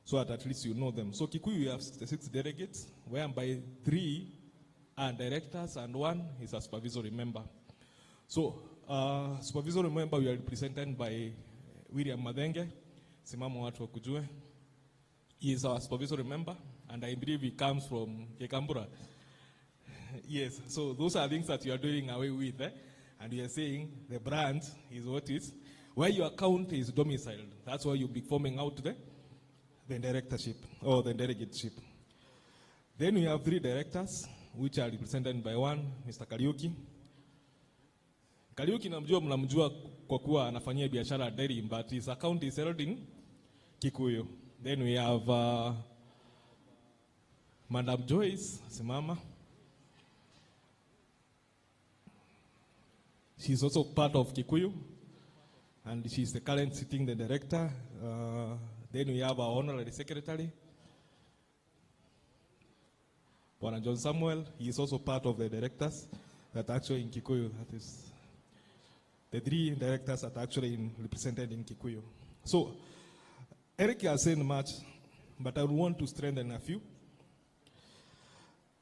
so that at least you know them. So Kikuyu, we have 66 delegates, whereby 3 are directors and 1 is a supervisory member. So supervisory member, we are represented by William Madenge, Simamo watu wakujue. He is our supervisory member, and I believe he comes from Kekambura. Yes, so those are things that you are doing away with, and we are saying the brand is what is, where your account is domiciled. That's why you'll be forming out the directorship or the delegateship. Then we have 3 directors, which are represented by 1, Mr. Kariuki. Kariuki mnamjua kwa kuwa anafanyia biashara dairy, but his account is held in Kikuyu. Then we have Madam Joyce Simama. She's also part of Kikuyu, and she's the current sitting the director. Then we have our honorary secretary, Bwana John Samuel. He is also part of the directors that actually in Kikuyu. That is the 3 directors that actually represented in Kikuyu. So Eric has said much, but I want to strengthen a few.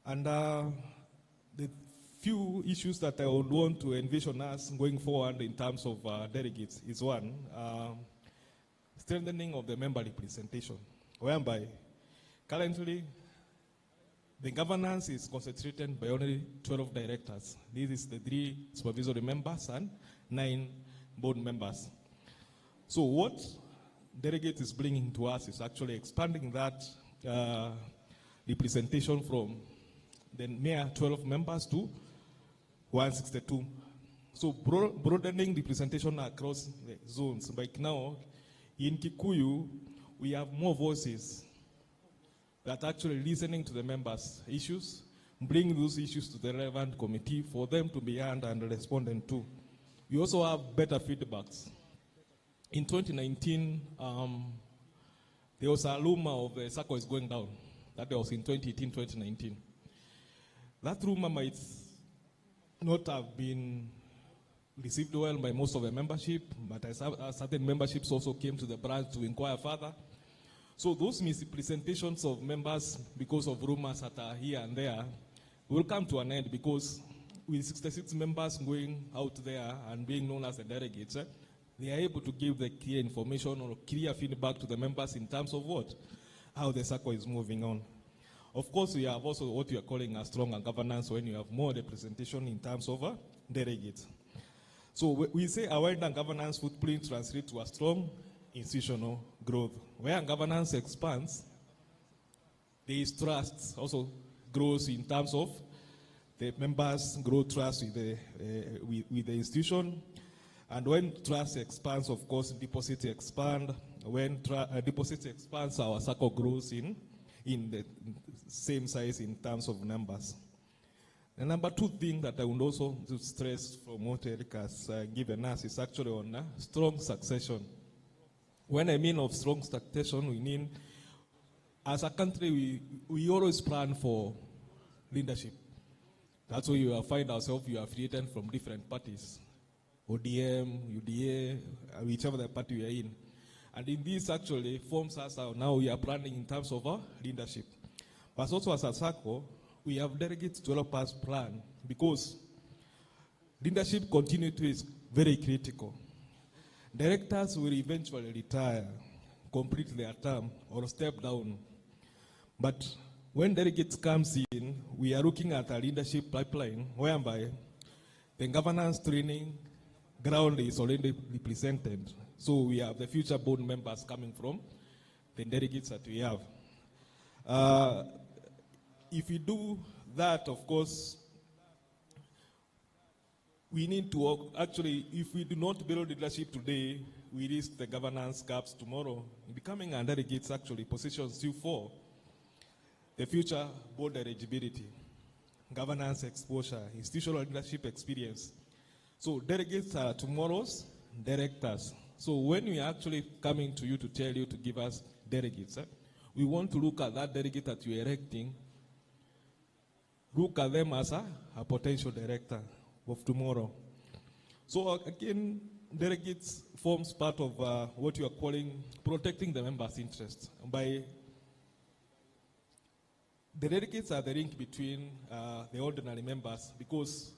And the few issues that I would want to envision us going forward in terms of delegates is one, strengthening of the member representation, whereby currently the governance is concentrated by only 12 directors. This is the 3 supervisory members and 9 board members. So what delegate is bringing to us is actually expanding that representation from the mere 12 members to 162. So broadening representation across the zones. Like now, in Kikuyu, we have more voices that actually listening to the members' issues, bring those issues to the relevant committee for them to be heard and responded to. We also have better feedbacks. In 2019, there was a rumor of the Sacco is going down. That was in 2018, 2019. That rumor might not have been received well by most of the membership, but certain memberships also came to the branch to inquire further. So those misrepresentations of members because of rumors that are here and there will come to an end, because with 66 members going out there and being known as the delegates, they are able to give the clear information or clear feedback to the members in terms of what? How the Sacco is moving on. Of course, we have also what we are calling a stronger governance when you have more representation in terms of delegates. So we say a wider governance footprint translates to a strong institutional growth. Where governance expands, there is trust also grows in terms of the members grow trust with the institution. And when trust expands, of course, deposits expand. When deposits expands, our Sacco grows in the same size in terms of numbers. The number 2 thing that I would also stress from what Eric has given us is actually on strong succession. When I mean of strong succession, we mean as a country, we always plan for leadership. That's why you find ourselves, you are affiliated from different parties. ODM, UDA, whichever the party we are in. And in this actually forms us out. Now we are planning in terms of our leadership. But also as a Sacco, we have delegates to help us plan, because leadership continuity is very critical. Directors will eventually retire, complete their term, or step down. But when delegates comes in, we are looking at a leadership pipeline whereby the governance training ground is already represented. So we have the future board members coming from the delegates that we have. If we do that, of course, we need to actually, if we do not build leadership today, we risk the governance gaps tomorrow. Becoming a delegate actually positions you for the future board eligibility, governance exposure, institutional leadership experience. So delegates are tomorrow's directors. So when we are actually coming to you to tell you to give us delegates, we want to look at that delegate that you are electing, look at them as a potential director of tomorrow. So again, delegates forms part of what you are calling protecting the members' interests. By the delegates are the link between the ordinary members, because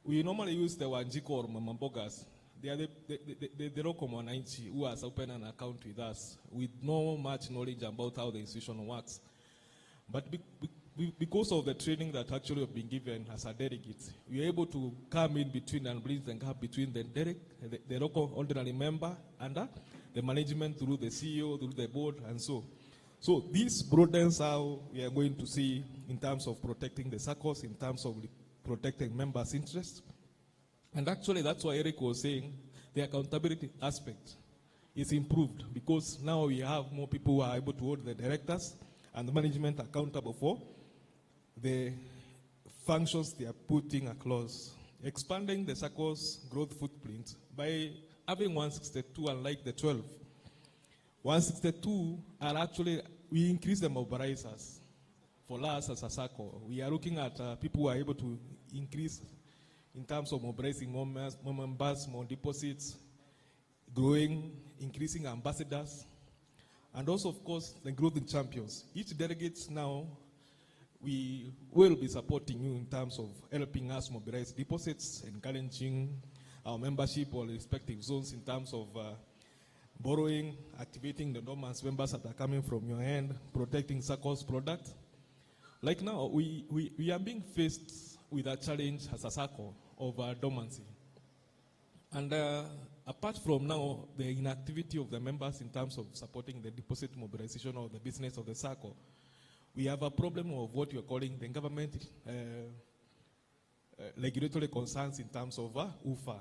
we normally use the Wanjiko or Mamambogas. They are the local Mwananchi who has opened an account with us with no much knowledge about how the institution works. But because of the training that actually have been given as a delegate, we are able to come in between and bridge the gap between the local ordinary member and the management through the CEO, through the board, and so. So this broadens how we are going to see in terms of protecting the Saccos, in terms of protecting members' interests. And actually that's why Eric was saying the accountability aspect is improved, because now we have more people who are able to hold the directors and the management accountable for the functions they are putting across. Expanding the Sacco's growth footprint by having 162 unlike the 12. 162 are actually, we increase the mobilizers. For us as a Sacco, we are looking at people who are able to increase in terms of mobilizing more members, more deposits, growing, increasing ambassadors, and also, of course, the growth in champions. Each delegate now, we will be supporting you in terms of helping us mobilize deposits, encouraging our membership or respective zones in terms of borrowing, activating the dormant members that are coming from your end, protecting Sacco's product. Like now, we are being faced with a challenge as a Sacco of dormancy. And apart from now, the inactivity of the members in terms of supporting the deposit mobilization of the business of the Sacco, we have a problem of what you are calling the government regulatory concerns in terms of UFA.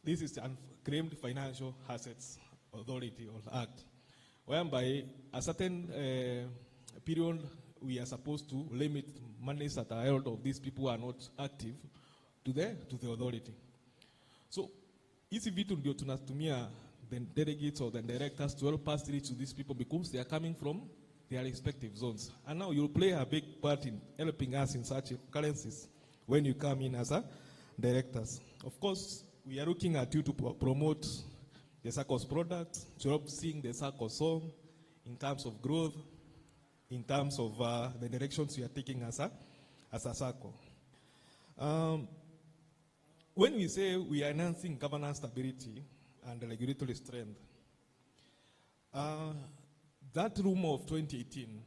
This is the Unclaimed Financial Assets Authority or Act, whereby a certain period we are supposed to limit monies that are held of these people who are not active to the authority. So, hizi vitu ndio tunatumia the delegates or the directors to help us reach to these people because they are coming from their respective zones. And now you'll play a big part in helping us in such occurrences when you come in as a directors. Of course, we are looking at you to promote the Sacco's product, to help seeing the Sacco's song in terms of growth, in terms of the directions you are taking as a Sacco. When we say we are enhancing governance stability and regulatory strength, that rumor of 2018,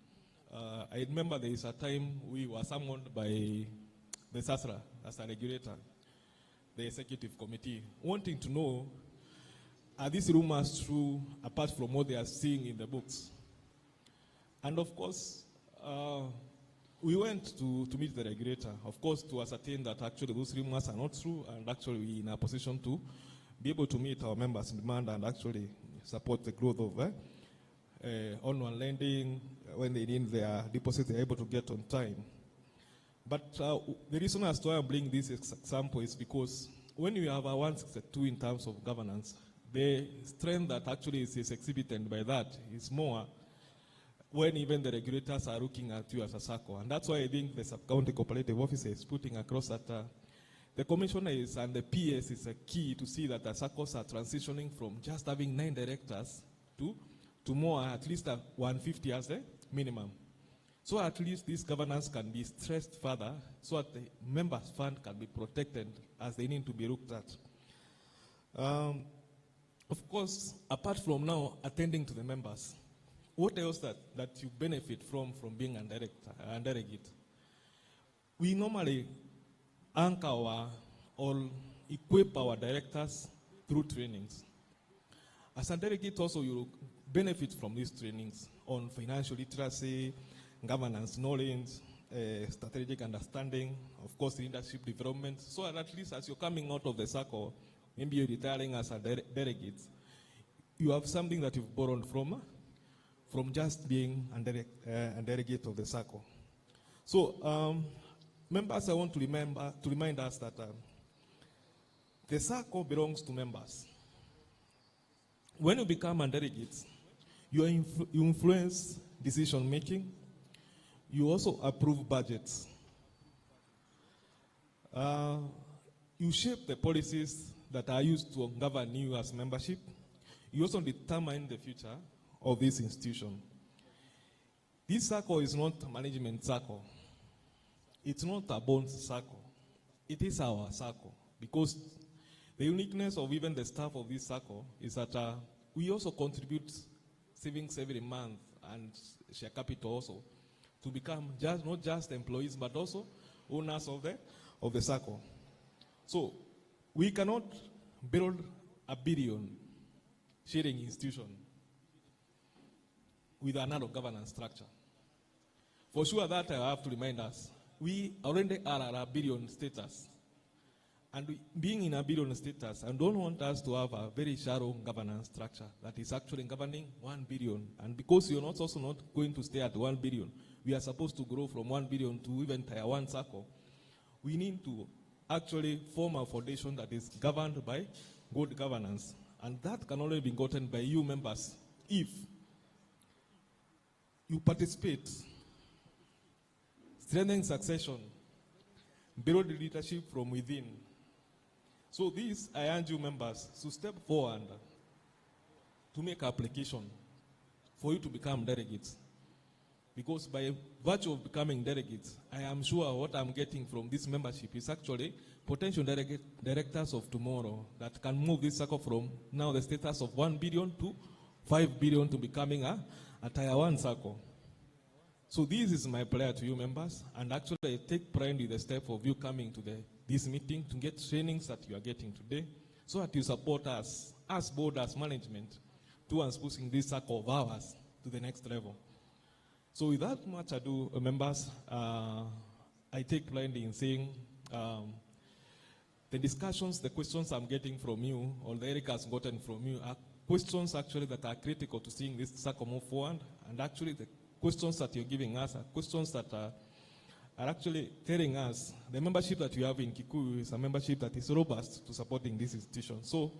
I remember there is a time we were summoned by the SASRA as a regulator, the executive committee, wanting to know, are these rumors true apart from what they are seeing in the books? And of course, we went to meet the regulator, of course, to ascertain that actually those rumors are not true, and actually we are in a position to be able to meet our members' demand and actually support the growth of on lending. When they need their deposit, they're able to get on time. But the reason as to why I'm bringing this example is because when you have a 162 in terms of governance, the strength that actually is exhibited by that is more when even the regulators are looking at you as a Sacco. And that's why I think the sub-county cooperative officer is putting across that the commissioners and the PS is a key to see that the Saccos are transitioning from just having 9 directors to more, at least 150 as a minimum. So at least this governance can be stressed further so that the members' fund can be protected as they need to be looked at. Of course, apart from now attending to the members, what else that you benefit from being a delegate? We normally anchor or equip our directors through trainings. As a delegate also, you benefit from these trainings on financial literacy, governance knowledge, strategic understanding, of course, leadership development. So at least as you're coming out of the Sacco, maybe you're retiring as a delegate, you have something that you've borrowed from just being a delegate of the Sacco. So, members, I want to remind us that the Sacco belongs to members. When you become a delegate, you influence decision making. You also approve budgets. You shape the policies that are used to govern you as membership. You also determine the future of this institution. This Sacco is not a management Sacco. It's not a bond Sacco. It is our Sacco. Because the uniqueness of even the staff of this Sacco is that we also contribute savings every month and share capital also to become not just employees but also owners of the Sacco. So we cannot build a billion sharing institution with another governance structure. For sure that I have to remind us, we already are at a billion status. And being in a billion status, I don't want us to have a very shallow governance structure that is actually governing 1 billion. And because you're not also not going to stay at 1 billion, we are supposed to grow from 1 billion to even tier 1 Sacco. We need to actually form a foundation that is governed by good governance. And that can only be gotten by you members if you participate, strengthen succession, build leadership from within. So this, I urge you members to step forward to make application for you to become delegates. Because by virtue of becoming delegates, I am sure what I'm getting from this membership is actually potential directors of tomorrow that can move this Sacco from now the status of 1 billion to 5 billion to becoming a tier 1 Sacco. So this is my prayer to you members, and actually I take pride in the step of you coming to this meeting to get trainings that you are getting today, so that you support us, as board, as management, towards pushing this Sacco of ours to the next level. So without much ado, members, I take pride in saying the discussions, the questions I'm getting from you, or the Eric has gotten from you, are questions actually that are critical to seeing this Sacco move forward, and actually the questions that you're giving us are questions that are actually telling us the membership that you have in Kikuyu is a membership that is robust to supporting this institution. So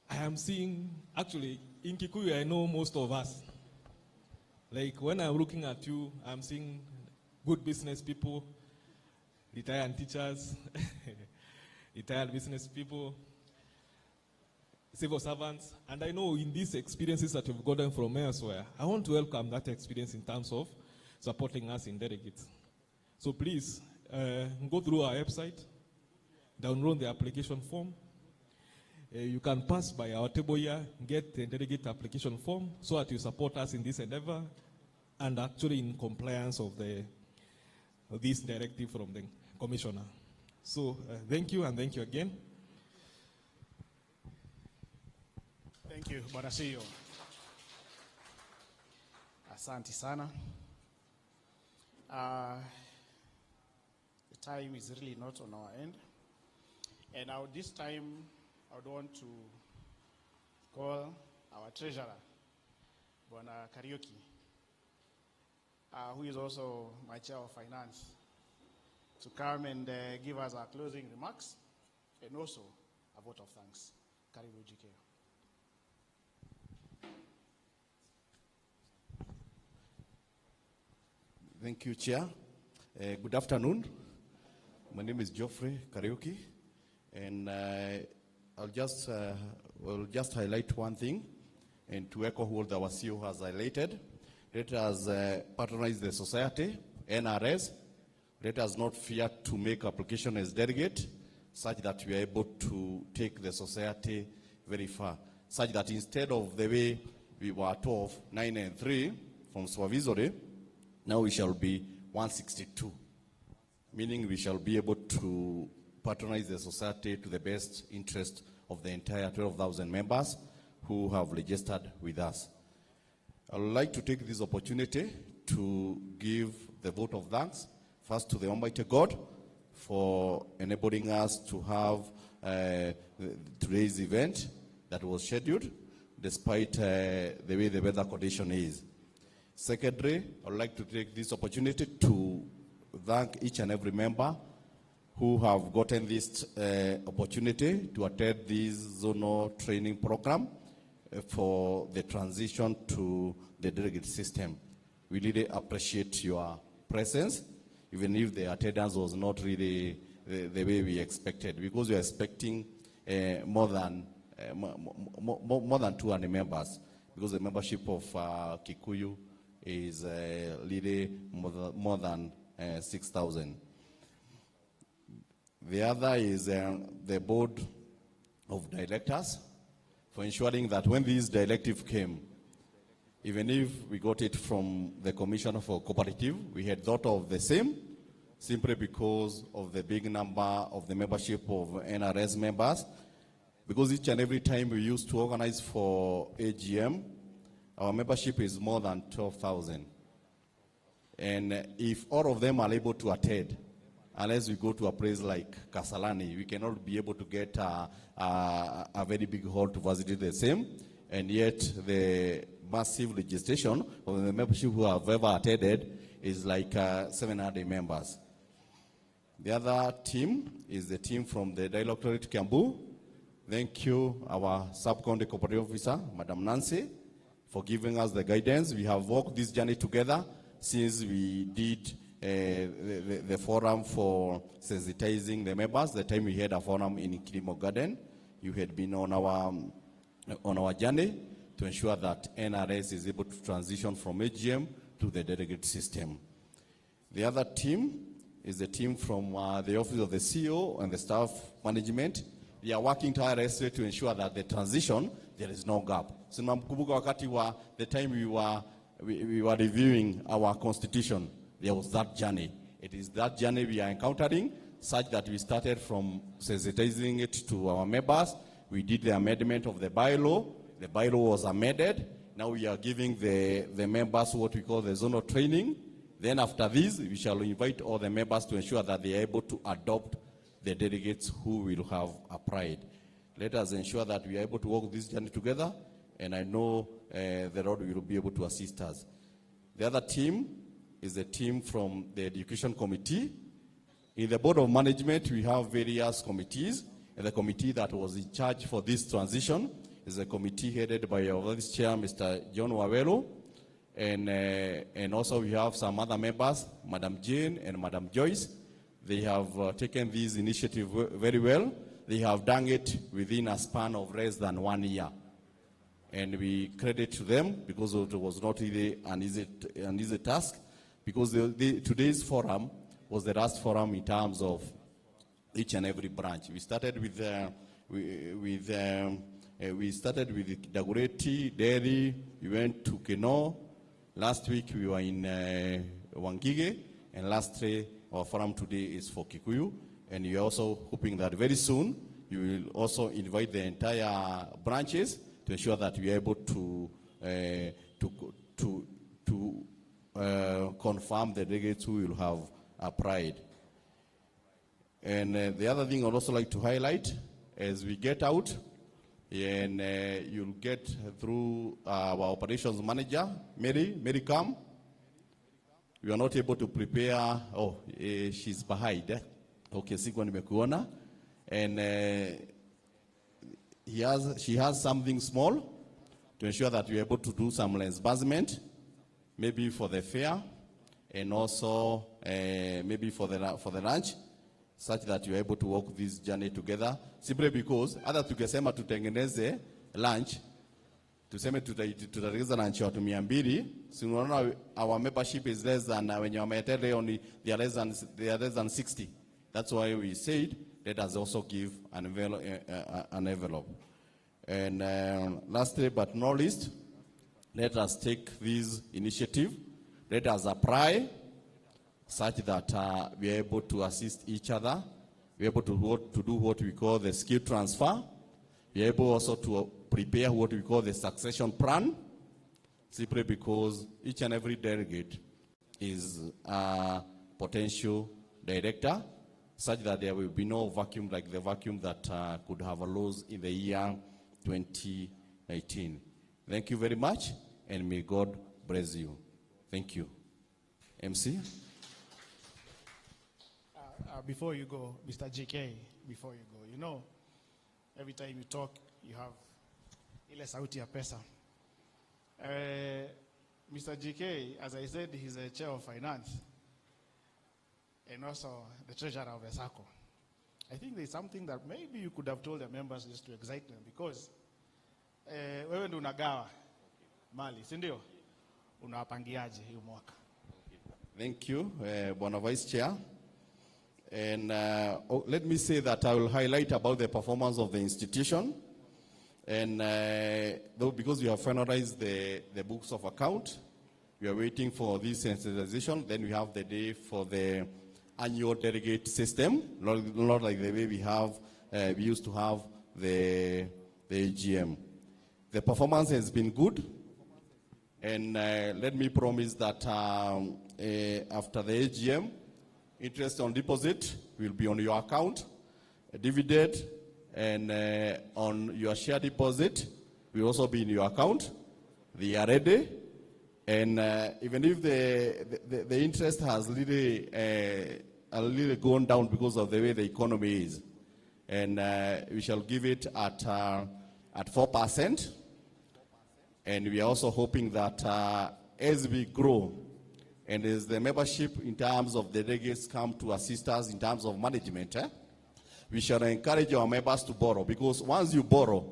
I am seeing, actually, in Kikuyu, I know most of us. Like when I'm looking at you, I'm seeing good business people, retired teachers, retired business people, civil servants, and I know in these experiences that you've gotten from elsewhere, I want to welcome that experience in terms of supporting us in delegates. So please, go through our website, download the application form. You can pass by our table here, get the delegate application form so that you support us in this endeavor and actually in compliance of this directive from the commissioner. So thank you, and thank you again. Thank you, Bwana CEO. Asante sana. The time is really not on our end. And now this time, I would want to call our treasurer, Bwana Kariuki, who is also my chair of finance, to come and give us our closing remarks and also a vote of thanks. Karibu GK. Thank you, Chair. Good afternoon. My name is Geoffrey Kariuki, and I'll just highlight one thing, and to echo what our CEO has highlighted. Let us patronize the society, NRS. Let us not fear to make application as delegate, such that we are able to take the society very far, such that instead of the way we were 12, 9 and 3 from supervisory, now we shall be 162, meaning we shall be able to patronize the society to the best interest of the entire 12,000 members who have registered with us. I would like to take this opportunity to give the vote of thanks, first to the Almighty God for enabling us to have today's event that was scheduled, despite the way the weather condition is. Secondly, I would like to take this opportunity to thank each and every member who have gotten this opportunity to attend this zonal training program for the transition to the delegate system. We really appreciate your presence, even if the attendance was not really the way we expected, because we are expecting more than 200 members, because the membership of Kikuyu is really more than 6,000. The other is the board of directors for ensuring that when this directive came, even if we got it from the Commissioner for Cooperative, we had thought of the same, simply because of the big number of the membership of NRS members, because each and every time we used to organize for AGM, our membership is more than 12,000. And if all of them are able to attend, unless we go to a place like Kasalani, we cannot be able to get a very big hall to facilitate the same. And yet the massive legislation of the membership who have ever attended is like 700 members. The other team is the team from the Directorate Kiambu. Thank you, our Sub-County Cooperative Officer, Madam Nancy, for giving us the guidance. We have walked this journey together since we did the forum for sensitizing the members. The time we had a forum in Kilimo Garden, you had been on our journey to ensure that NRS is able to transition from AGM to the delegate system. The other team is the team from the Office of the CEO and the staff management. They are working tirelessly to ensure that the transition, there is no gap. So namkumbuka wakati wa the time we were reviewing our constitution, there was that journey. It is that journey we are encountering, such that we started from sensitizing it to our members. We did the amendment of the bylaw. The bylaw was amended. Now we are giving the members what we call the zonal training. Then after this, we shall invite all the members to ensure that they are able to adopt the delegates who will have applied. Let us ensure that we are able to walk this journey together, and I know the Lord will be able to assist us. The other team is the team from the Education Committee. In the Board of Management, we have various committees, and the committee that was in charge for this transition is a committee headed by our Vice Chair, Mr. John Wawelo, and also we have some other members, Madam Jane and Madam Joyce. They have taken this initiative very well. They have done it within a span of less than 1 year. And we credit to them because it was not really an easy task, because today's forum was the last forum in terms of each and every branch. We started with Dagoretti, Derry, we went to Keno. Last week we were in Wangige, and lastly our forum today is for Kikuyu, and we are also hoping that very soon you will also invite the entire branches to ensure that we are able to confirm the delegates who will have applied. And the other thing I'd also like to highlight, as we get out, and you'll get through our operations manager, Mary Kam. We are not able to prepare, she's behind. Okay, sikuwa nimekuona. And she has something small to ensure that we're able to do some disbursement, maybe for the fair, and also maybe for the lunch, such that you're able to walk this journey together. Simply because, hata tukisema tutengeneze lunch, tuseme tutatengeneza lunch watu 200, si unaona our membership is less than, when you are only, they are less than 60. That's why we said, let us also give an envelope. And lastly but not least, let us take this initiative. Let us apply such that we are able to assist each other. We are able to do what we call the skill transfer. We are able also to prepare what we call the succession plan, simply because each and every delegate is a potential director, such that there will be no vacuum like the vacuum that could have arose in the year 2019. Thank you very much, and may God bless you. Thank you. MC? Before you go, Mr. GK, before you go, you know, every time you talk, you have ile sauti ya pesa. Mr. GK, as I said, he's a chair of finance and also the treasurer of the Sacco. I think there's something that maybe you could have told the members just to excite them, because wewe ndio unagawa mali, si ndio? Unawapangiaje hiyo mwaka? Thank you, Bwana Vice Chair. And let me say that I will highlight about the performance of the institution. And because we have finalized the books of account, we are waiting for this sensitization. Then we have the day for the annual delegate system, not like the way we used to have the AGM. The performance has been good. And let me promise that after the AGM, interest on deposit will be on your account. A dividend and on your share deposit will also be in your account. They are ready. And even if the interest has a little gone down because of the way the economy is, and we shall give it at 4%. And we are also hoping that as we grow, and as the membership in terms of the delegates come to assist us in terms of management, we shall encourage our members to borrow, because once you borrow,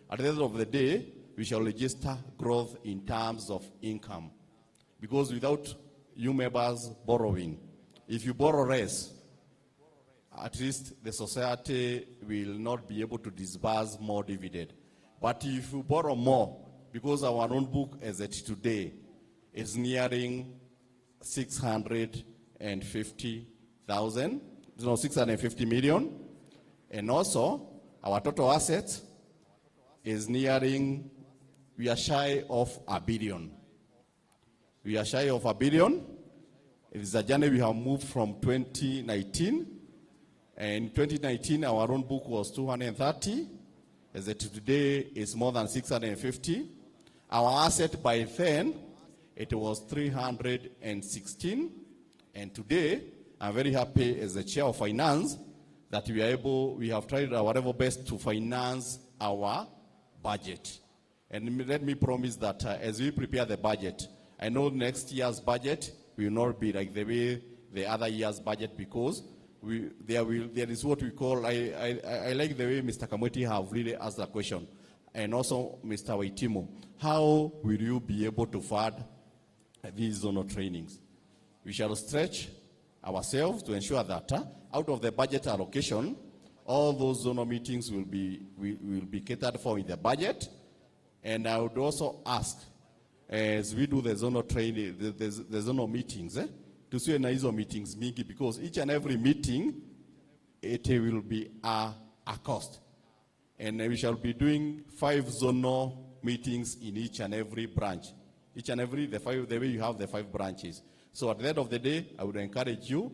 at the end of the day, we shall register growth in terms of income. Because without you members borrowing, if you borrow less, at least the society will not be able to disburse more dividend. But if you borrow more, because our loan book as at today is nearing 650 million, and also our total assets is nearing, we are shy of $1 billion. We are shy of $1 billion. It is a journey we have moved from 2019. And in 2019, our loan book was 230. As at today, it's more than 650. Our asset by then, it was 316. And today, I'm very happy as the chair of finance that we have tried our level best to finance our budget. And let me promise that as we prepare the budget, I know next year's budget will not be like the way the other year's budget, because there is what we call, I like the way Mr. Kamweti have really asked the question, and also Mr. Waitimo, how will you be able to fund these zonal trainings? We shall stretch ourselves to ensure that out of the budget allocation, all those zonal meetings will be catered for in the budget. And I would also ask, as we do the zonal training, the zonal meetings, to see hizo meetings mingi, because each and every meeting, it will be a cost. And we shall be doing 5 zonal meetings in each and every branch. Each and every, the way you have the 5 branches. So at the end of the day, I would encourage you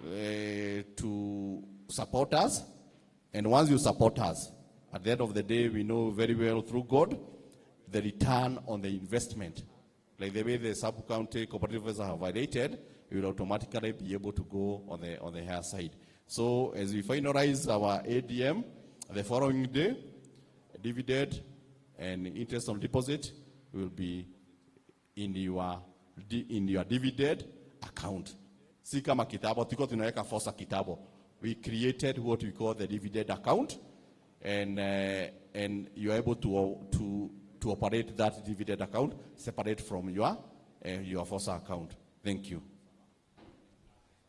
to support us. And once you support us, at the end of the day, we know very well through God, the return on the investment. Like the way the sub-county cooperatives have violated, we will automatically be able to go on the higher side. So as we finalize our ADM, the following day, dividend and interest on deposit will be in your dividend account. Si kama kitabo, tiko tunaweka force kitabo. We created what we call the dividend account, and you are able to operate that dividend account separate from your FOSA account. Thank you.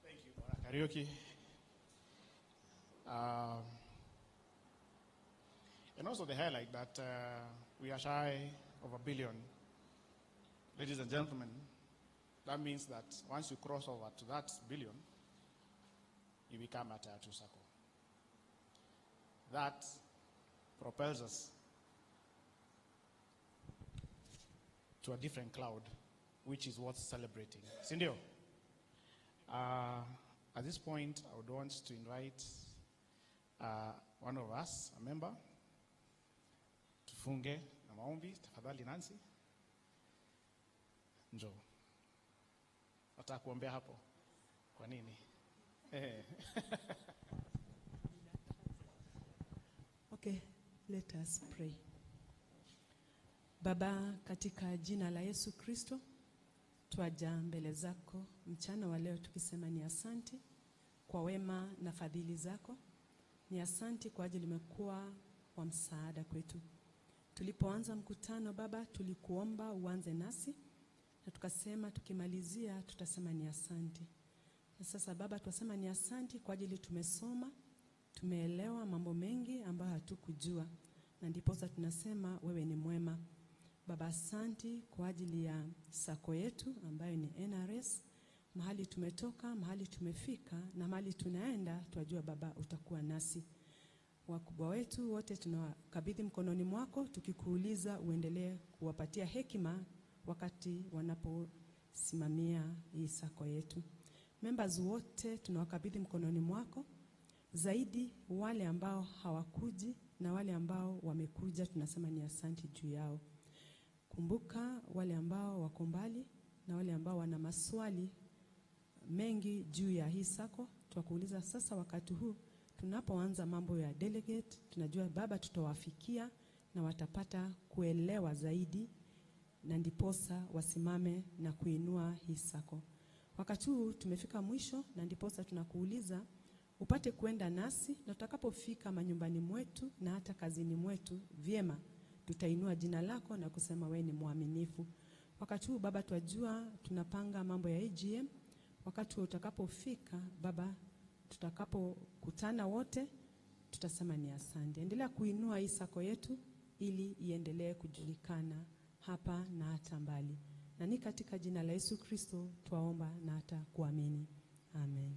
Thank you, Kariuki. And also the highlight that we are shy of $1 billion. Ladies and gentlemen, that means that once you cross over to that billion, you become a Tier 2 Sacco. That propels us to a different cloud, which is worth celebrating. Sindio, at this point, I would want to invite one of us, a member, tufunge na maombi. Tafadhali Nancy, njoo. Nataka kuombea hapo. Kwa nini? Okay, let us pray. Baba, katika jina la Yesu Kristo, twaja mbele zako mchana wa leo tukisema ni asante kwa wema na fadhili zako. Ni asante kwa ajili umekuwa wa msaada kwetu. Tulipoanza mkutano Baba, tulikuomba uanze nasi, na tukasema tukimalizia tutasema ni asante. Na sasa Baba, tunasema ni asante kwa ajili tumesoma, tumeelewa mambo mengi ambayo hatukujua, na ndipo sasa tunasema wewe ni mwema. Baba, asante kwa ajili ya sako yetu ambayo ni NRS, mahali tumetoka, mahali tumefika, na mahali tunaenda, twajua Baba utakuwa nasi. Wakubwa wetu wote tunawakabidhi mkononi mwako, tukikuuliza uendelee kuwapatia hekima wakati wanaposimamia hii sako yetu. Members wote tunawakabidhi mkononi mwako, zaidi wale ambao hawakuji na wale ambao wamekuja, tunasema ni asante juu yao. Kumbuka wale ambao wako mbali na wale ambao wana maswali mengi juu ya hii sako, tuwakuuliza sasa wakati huu tunapoanza mambo ya delegate, tunajua Baba tutawafikia na watapata kuelewa zaidi, na ndiposa wasimame na kuinua hii sako. Wakati huu tumefika mwisho, na ndiposa tunakuuliza upate kwenda nasi, na tutakapofika manyumbani mwetu na hata kazini mwetu, vyema tutainua jina lako na kusema wewe ni mwaminifu. Wakati huu Baba twajua tunapanga mambo ya AGM. Wakati huu utakapofika Baba, tutakapokutana wote tutasema ni asante. Endelea kuinua hii sako yetu ili iendelee kujulikana hapa na hata mbali. Na ni katika jina la Yesu Kristo twaomba na hata kuamini. Amen.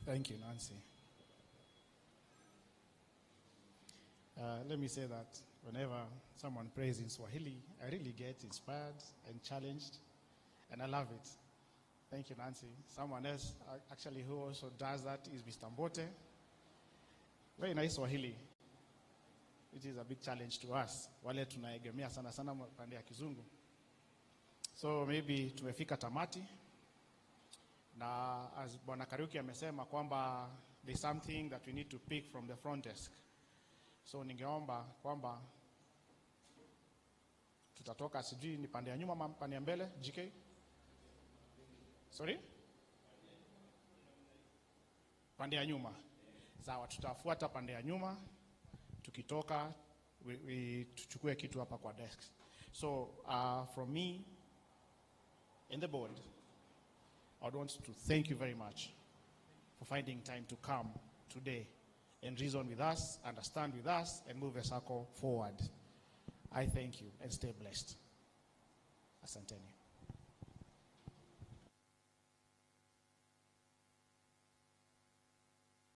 Thank you, Nancy. Let me say that whenever someone prays in Swahili, I really get inspired and challenged, and I love it. Thank you, Nancy. Someone else actually who also does that is Mr. Mbote. Very nice Swahili. It is a big challenge to us. Wale tunaegemea sana sana pande ya Kizungu. So maybe tumefika tamati. Na as Bwana Kariuki amesema kwamba there's something that we need to pick from the front desk. So ningeomba kwamba tutatoka sijui ni pande ya nyuma ama pande ya mbele, GK? Sorry? Pande ya nyuma. Sawa, tutafuata pande ya nyuma. Tukitoka tuchukue kitu hapa kwa desk. So from me and the board, I want to thank you very much for finding time to come today and reason with us, understand with us, and move the circle forward. I thank you and stay blessed. Asanteni.